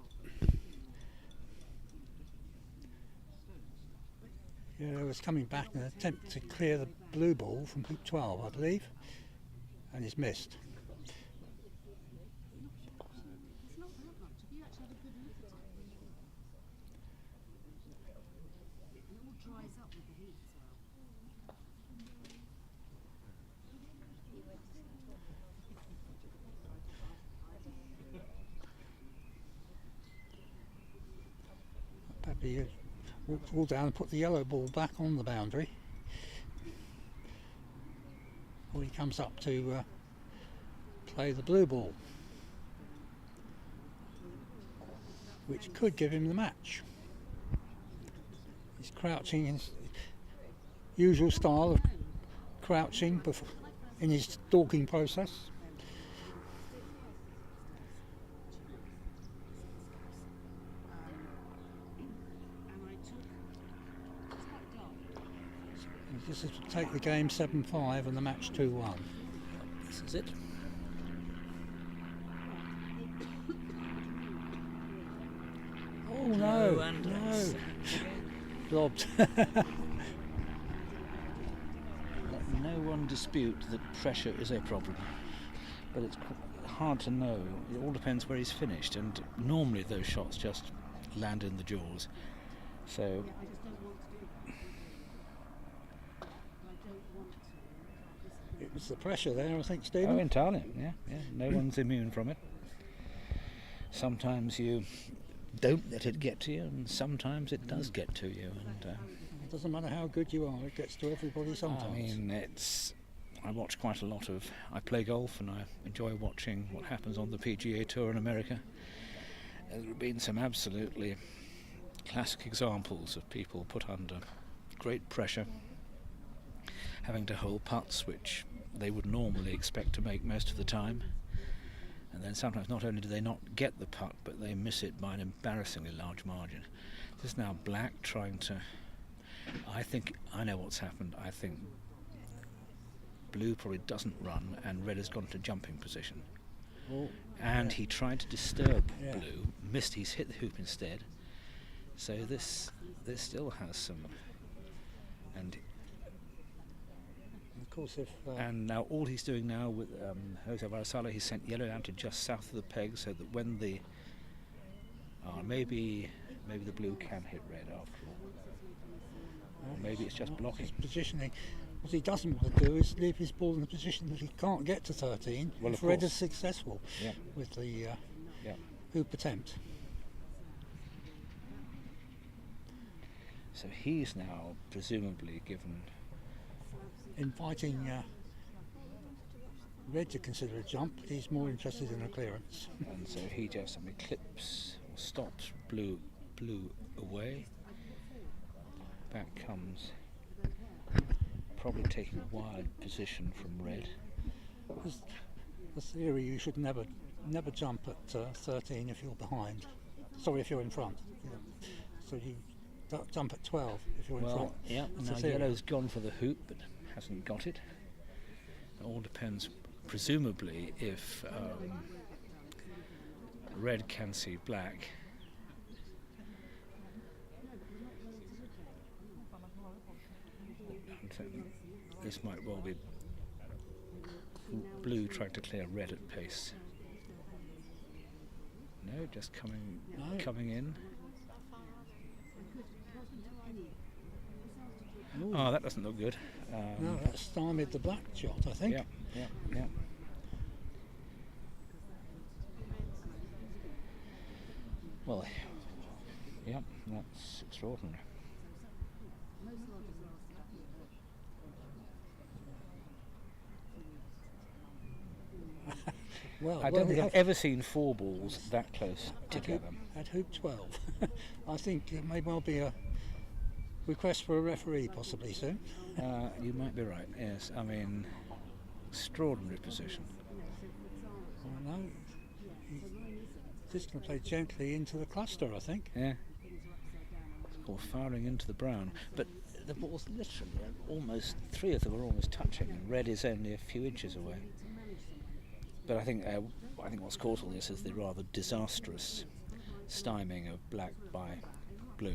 Speaker 3: Yeah, I was coming back in an attempt to clear the blue ball from hoop 12, I believe, and he's missed.
Speaker 9: dries up with the heat as well.
Speaker 3: Pepe walked all down and put the yellow ball back on the boundary. Or he comes up to play the blue ball, which could give him the match. He's crouching in his usual style of crouching in his stalking process. This is to take the game 7-5 and the match 2-1.
Speaker 8: This is it.
Speaker 3: Oh no,
Speaker 8: and
Speaker 3: no. Blobbed.
Speaker 8: No one dispute that pressure is a problem, but it's hard to know. It all depends where he's finished, and normally those shots just land in the jaws. So
Speaker 3: It was the pressure there, I think, Stephen.
Speaker 8: oh, entirely, yeah. No one's immune from it. Sometimes you don't let it get to you, and sometimes it does get to you. And
Speaker 3: It doesn't matter how good you are, it gets to everybody sometimes.
Speaker 8: I mean, I watch quite a lot of. I play golf, and I enjoy watching what happens on the PGA Tour in America. There have been some absolutely classic examples of people put under great pressure, having to hold putts which they would normally expect to make most of the time, and then sometimes not only do they not get the putt, but they miss it by an embarrassingly large margin. This is now black trying to. I think I know what's happened. I think blue probably doesn't run, and red has gone to jumping position.
Speaker 3: Oh,
Speaker 8: And
Speaker 3: yeah.
Speaker 8: he tried to disturb
Speaker 3: Yeah.
Speaker 8: blue, missed. He's hit the hoop instead. So this still has some. And
Speaker 3: Of course, if
Speaker 8: And now all he's doing now with Jose Alvarez-Sala, he's sent yellow down to just south of the peg, so that when the maybe the blue can hit red after all, or maybe it's just blocking.
Speaker 3: his positioning, what he doesn't want to do is leave his ball in a position that he can't get to 13
Speaker 8: Well,
Speaker 3: if
Speaker 8: of
Speaker 3: red
Speaker 8: course.
Speaker 3: is successful
Speaker 8: Yeah.
Speaker 3: with the
Speaker 8: Yeah.
Speaker 3: hoop attempt.
Speaker 8: So he's now presumably given.
Speaker 3: Inviting red to consider a jump, but he's more interested in a clearance.
Speaker 8: And so he just clips or stops blue away. Back comes probably taking a wide position from red.
Speaker 3: There's the theory you should never jump at 13 if you're behind. Sorry, if you're in front. Yeah. So you don't jump at 12 if you're in front.
Speaker 8: Well, yeah,
Speaker 3: That's
Speaker 8: now
Speaker 3: the theory.
Speaker 8: yellow's gone for the hoop but hasn't got it. It all depends, presumably, if red can see black. This might well be blue trying to clear red at pace. No, just coming in.
Speaker 3: Ooh.
Speaker 8: Oh, that doesn't look good.
Speaker 3: No, that stymied the black shot, I think.
Speaker 8: Yeah. Well, yeah, that's extraordinary.
Speaker 3: Well,
Speaker 8: I don't think I've ever seen four balls that close together.
Speaker 3: At hoop 12. I think it may well be a request for a referee possibly soon.
Speaker 8: You might be right, yes. I mean, extraordinary position.
Speaker 3: Oh, no. He's going to play gently into the cluster, I think.
Speaker 8: Yeah. Or firing into the brown. But the ball's literally almost, three of them are almost touching, and red is only a few inches away. But I think what's caused all this is the rather disastrous styming of black by blue.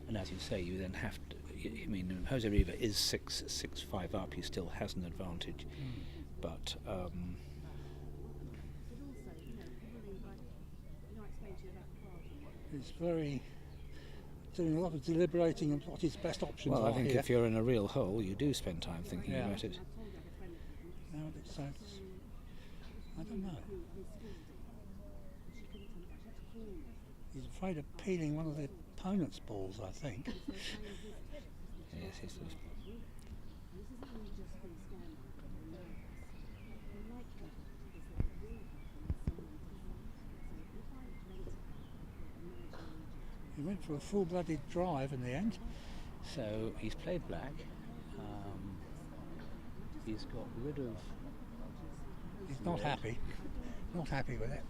Speaker 8: And as you say, you then have to. I mean, Jose Riva is 6-5 up. He still has an advantage, but
Speaker 3: He's doing a lot of deliberating on what his best options
Speaker 8: Well,
Speaker 3: are
Speaker 8: I think
Speaker 3: here.
Speaker 8: if you're in a real hole, you do spend time thinking
Speaker 3: Yeah.
Speaker 8: about it.
Speaker 3: Now it's, I don't know. He's afraid of peeling one of the opponent's balls, I think.
Speaker 8: Yes, yes, yes.
Speaker 3: He went for a full-blooded drive in the end.
Speaker 8: So he's played black. He's got rid of.
Speaker 3: He's not happy. Not happy with it.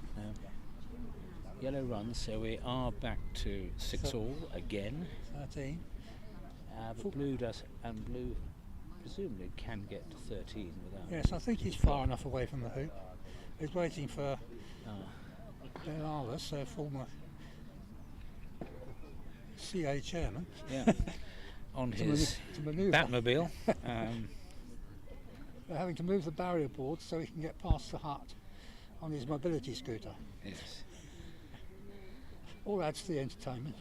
Speaker 8: Yellow runs, so we are back to 6 all again.
Speaker 3: 13.
Speaker 8: But blue does, and blue presumably can get to 13 without.
Speaker 3: Yes, I think he's far enough away from the hoop. He's waiting for Alvarez, former CA chairman.
Speaker 8: Yeah. On his
Speaker 3: to manoeuvre.
Speaker 8: Batmobile.
Speaker 3: They're having to move the barrier board so he can get past the hut on his mobility scooter.
Speaker 8: Yes.
Speaker 3: All adds to the entertainment.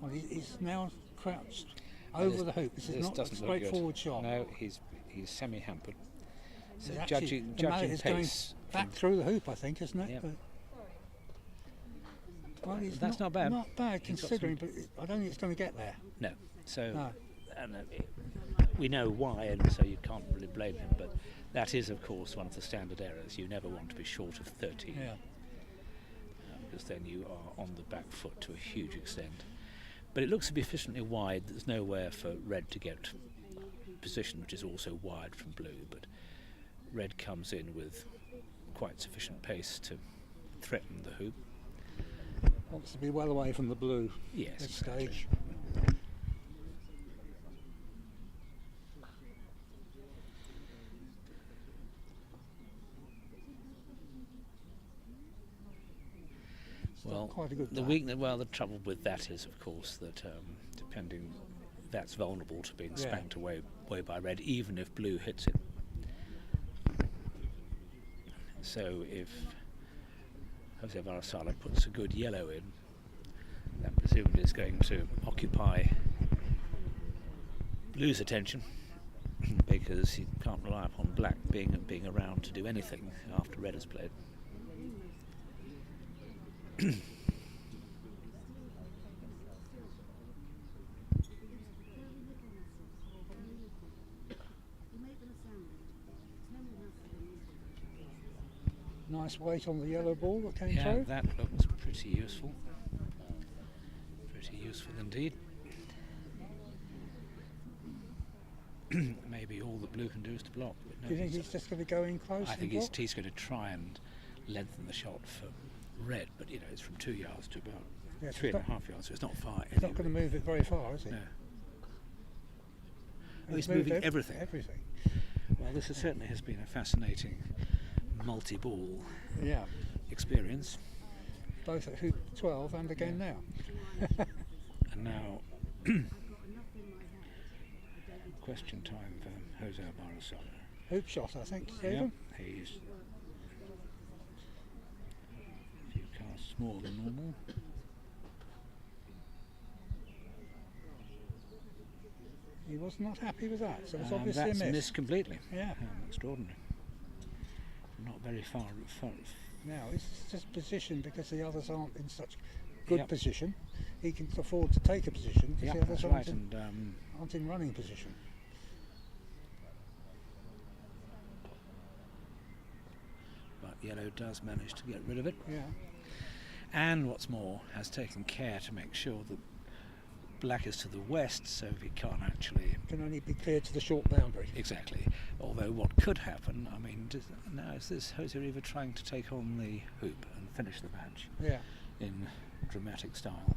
Speaker 3: Well, he's now crouched over the hoop. This is not a
Speaker 8: doesn't look good.
Speaker 3: straightforward shot.
Speaker 8: No, he's semi-hampered. So
Speaker 3: It's actually- the mallet
Speaker 8: judging
Speaker 3: is going
Speaker 8: pace.
Speaker 3: back through the hoop, I think, isn't it?
Speaker 8: Yep.
Speaker 3: Well, he's
Speaker 8: That's not bad.
Speaker 3: Not bad
Speaker 8: He's got
Speaker 3: considering, but I don't think it's going to get there.
Speaker 8: No. So
Speaker 3: No.
Speaker 8: and, we know why, and so you can't really blame him. But that is, of course, one of the standard errors. You never want to be short of 13.
Speaker 3: Yeah.
Speaker 8: Because then you are on the back foot to a huge extent. But it looks to be sufficiently wide. There's nowhere for red to get position, which is also wide from blue. But red comes in with quite sufficient pace to threaten the hoop.
Speaker 3: Wants to be well away from the blue
Speaker 8: Yes,
Speaker 3: at this
Speaker 8: exactly.
Speaker 3: stage.
Speaker 8: Well,
Speaker 3: quite a good
Speaker 8: the
Speaker 3: bat.
Speaker 8: weakness. Well, the trouble with that is, of course, that depending, that's vulnerable to being
Speaker 3: Yeah.
Speaker 8: spanked away by red, even if blue hits it. So if Jose Alvarez-Sala puts a good yellow in, that presumably is going to occupy blue's attention, because you can't rely upon black being around to do anything after red has played.
Speaker 3: Nice weight on the yellow ball that came
Speaker 8: Yeah,
Speaker 3: through.
Speaker 8: that looks pretty useful. Pretty useful indeed. Maybe all the blue can do is to block. But no,
Speaker 3: Do you think he's just going to go in close?
Speaker 8: I
Speaker 3: and
Speaker 8: think
Speaker 3: block?
Speaker 8: he's going to try and lengthen the shot for red, but you know it's from 2 yards to about
Speaker 3: Yes,
Speaker 8: three
Speaker 3: it's
Speaker 8: and a half yards, so it's not far.
Speaker 3: He's not going to move it very far, is he?
Speaker 8: No. Oh,
Speaker 3: He's
Speaker 8: he's
Speaker 3: moved
Speaker 8: moving everything.
Speaker 3: Everything.
Speaker 8: Well, this certainly has been a fascinating multi-ball
Speaker 3: Yeah.
Speaker 8: experience.
Speaker 3: Both at hoop 12 and again now.
Speaker 8: And now, question time for Jose Alvarez-Sala.
Speaker 3: Hoop shot, I think, Stephen.
Speaker 8: Yeah, he's a few casts more than normal.
Speaker 3: He was not happy with that, so it's obviously
Speaker 8: That's
Speaker 3: a miss.
Speaker 8: missed completely.
Speaker 3: Yeah.
Speaker 8: Extraordinary. Not very far.
Speaker 3: Now, it's just position because the others aren't in such good
Speaker 8: Yep.
Speaker 3: position. He can afford to take a position because
Speaker 8: Yeah,
Speaker 3: the others
Speaker 8: that's
Speaker 3: aren't,
Speaker 8: right.
Speaker 3: in,
Speaker 8: And
Speaker 3: aren't in running position.
Speaker 8: but yellow does manage to get rid of it.
Speaker 3: Yeah.
Speaker 8: And what's more, has taken care to make sure that black is to the west, so he can't actually.
Speaker 3: Can only be cleared to the short boundary.
Speaker 8: Exactly. Although what could happen, I mean, now is this Jose Riva trying to take on the hoop and finish the match
Speaker 3: Yeah.
Speaker 8: in dramatic style?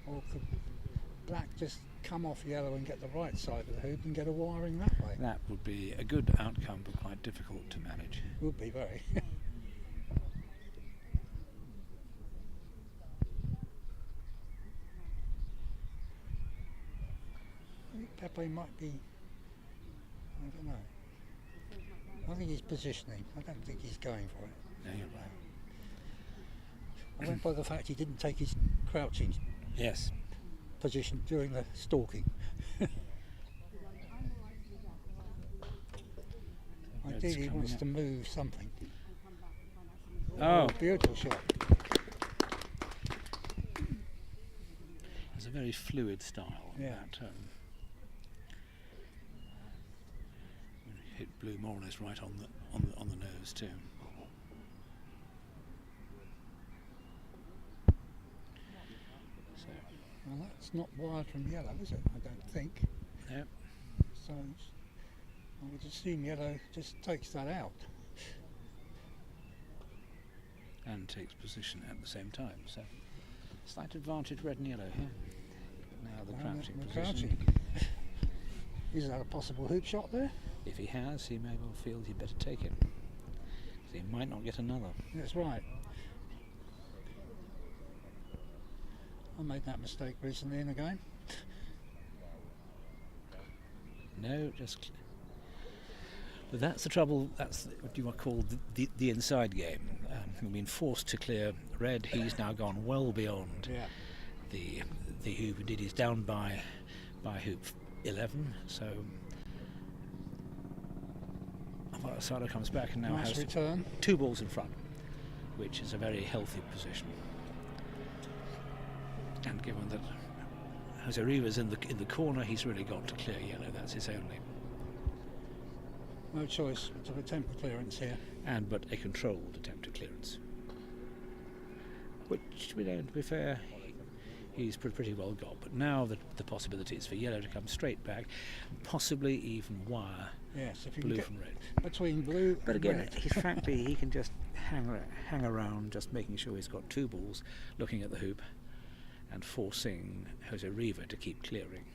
Speaker 3: Or could black just come off yellow and get the right side of the hoop and get a wiring that way?
Speaker 8: That would be a good outcome, but quite difficult to manage.
Speaker 3: Would be very. I think Pepe might be, I don't know. I think he's positioning. I don't think he's going for it.
Speaker 8: No, you're right.
Speaker 3: I went by the fact he didn't take his crouching
Speaker 8: Yes.
Speaker 3: position during the stalking. Ideally, he wants to move something.
Speaker 8: Oh,
Speaker 3: Beautiful shot.
Speaker 8: it's a very fluid style.
Speaker 3: Yeah.
Speaker 8: That, hit blue more or less right on the nose too. So,
Speaker 3: Well, that's not wide from yellow, is it? I don't think.
Speaker 8: yep.
Speaker 3: So I would assume yellow just takes that out.
Speaker 8: And takes position at the same time. So slight advantage red and yellow here. Now the crouching
Speaker 3: The
Speaker 8: position.
Speaker 3: crouching. Is that a possible hoop shot there?
Speaker 8: If he has, he may well feel he'd better take it. 'Cause he might not get another.
Speaker 3: That's right. I made that mistake recently in a game.
Speaker 8: No, just. But that's the trouble. That's what you might call the inside game. We've been forced to clear red. He's now gone well beyond
Speaker 3: Yeah.
Speaker 8: the hoop. Indeed, he's down by hoop 11. So Alvarez-Sala comes back and now
Speaker 3: Nice
Speaker 8: has
Speaker 3: return.
Speaker 8: 2 balls in front, which is a very healthy position. And given that Jose Riva's in the corner, he's really got to clear yellow. That's his only.
Speaker 3: No choice but to attempt the clearance here.
Speaker 8: But a controlled attempt at clearance, which, we know, to be fair, he's pretty well got. But now the possibility is for yellow to come straight back, possibly even wire
Speaker 3: Yes, if you
Speaker 8: blue
Speaker 3: can
Speaker 8: from red.
Speaker 3: get between blue
Speaker 8: But
Speaker 3: and
Speaker 8: again,
Speaker 3: red.
Speaker 8: frankly, he can just hang around, just making sure he's got 2 balls, looking at the hoop, and forcing Jose Riva to keep clearing.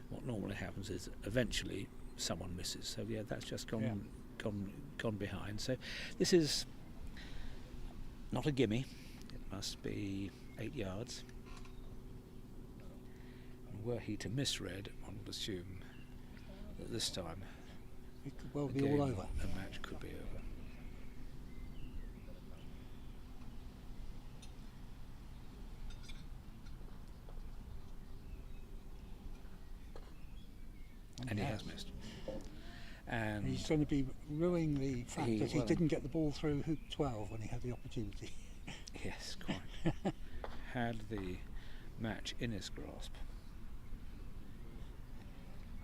Speaker 8: What normally happens is eventually someone misses. So yeah, that's just gone behind. So this is not a gimme. It must be 8 yards. And were he to miss red, one would assume that this time
Speaker 3: It could well
Speaker 8: the
Speaker 3: be
Speaker 8: game,
Speaker 3: all over.
Speaker 8: the match could be over. And he has missed. And
Speaker 3: He's going to be ruining the fact that he
Speaker 8: well-
Speaker 3: didn't get the ball through hoop 12 when he had the opportunity.
Speaker 8: yes, quite. Had the match in his grasp.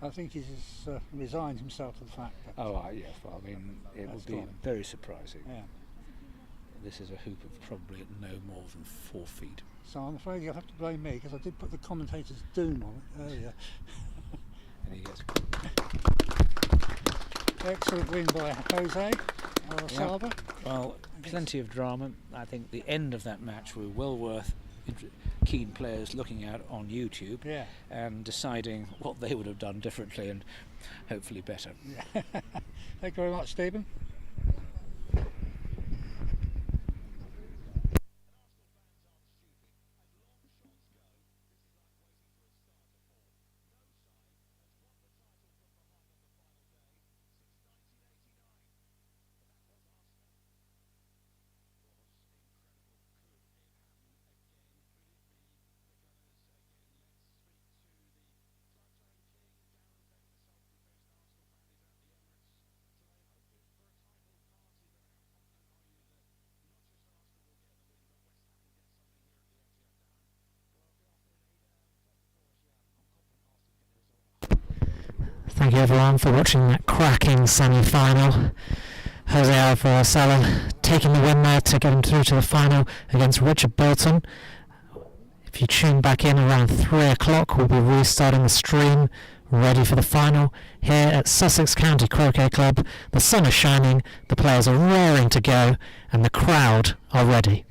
Speaker 3: I think he's resigned himself to the fact that.
Speaker 8: Oh, yes. Well, I mean, it
Speaker 3: That's
Speaker 8: would be
Speaker 3: gone.
Speaker 8: very surprising.
Speaker 3: Yeah.
Speaker 8: This is a hoop of probably no more than 4 feet.
Speaker 3: So I'm afraid you'll have to blame me because I did put the commentator's doom on it earlier.
Speaker 8: And he gets.
Speaker 3: Excellent win by Jose Alvarez-Sala.
Speaker 8: Well, plenty of drama. I think the end of that match were well worth keen players looking at on YouTube
Speaker 3: Yeah.
Speaker 8: and deciding what they would have done differently and hopefully better.
Speaker 3: Thank you very much, Stephen.
Speaker 1: Thank you everyone for watching that cracking semi-final. Jose Alvarez-Sala taking the win there to get him through to the final against Richard Bilton. If you tune back in around 3 o'clock, we'll be restarting the stream, ready for the final here at Sussex County Croquet Club. The sun is shining, the players are raring to go, and the crowd are ready.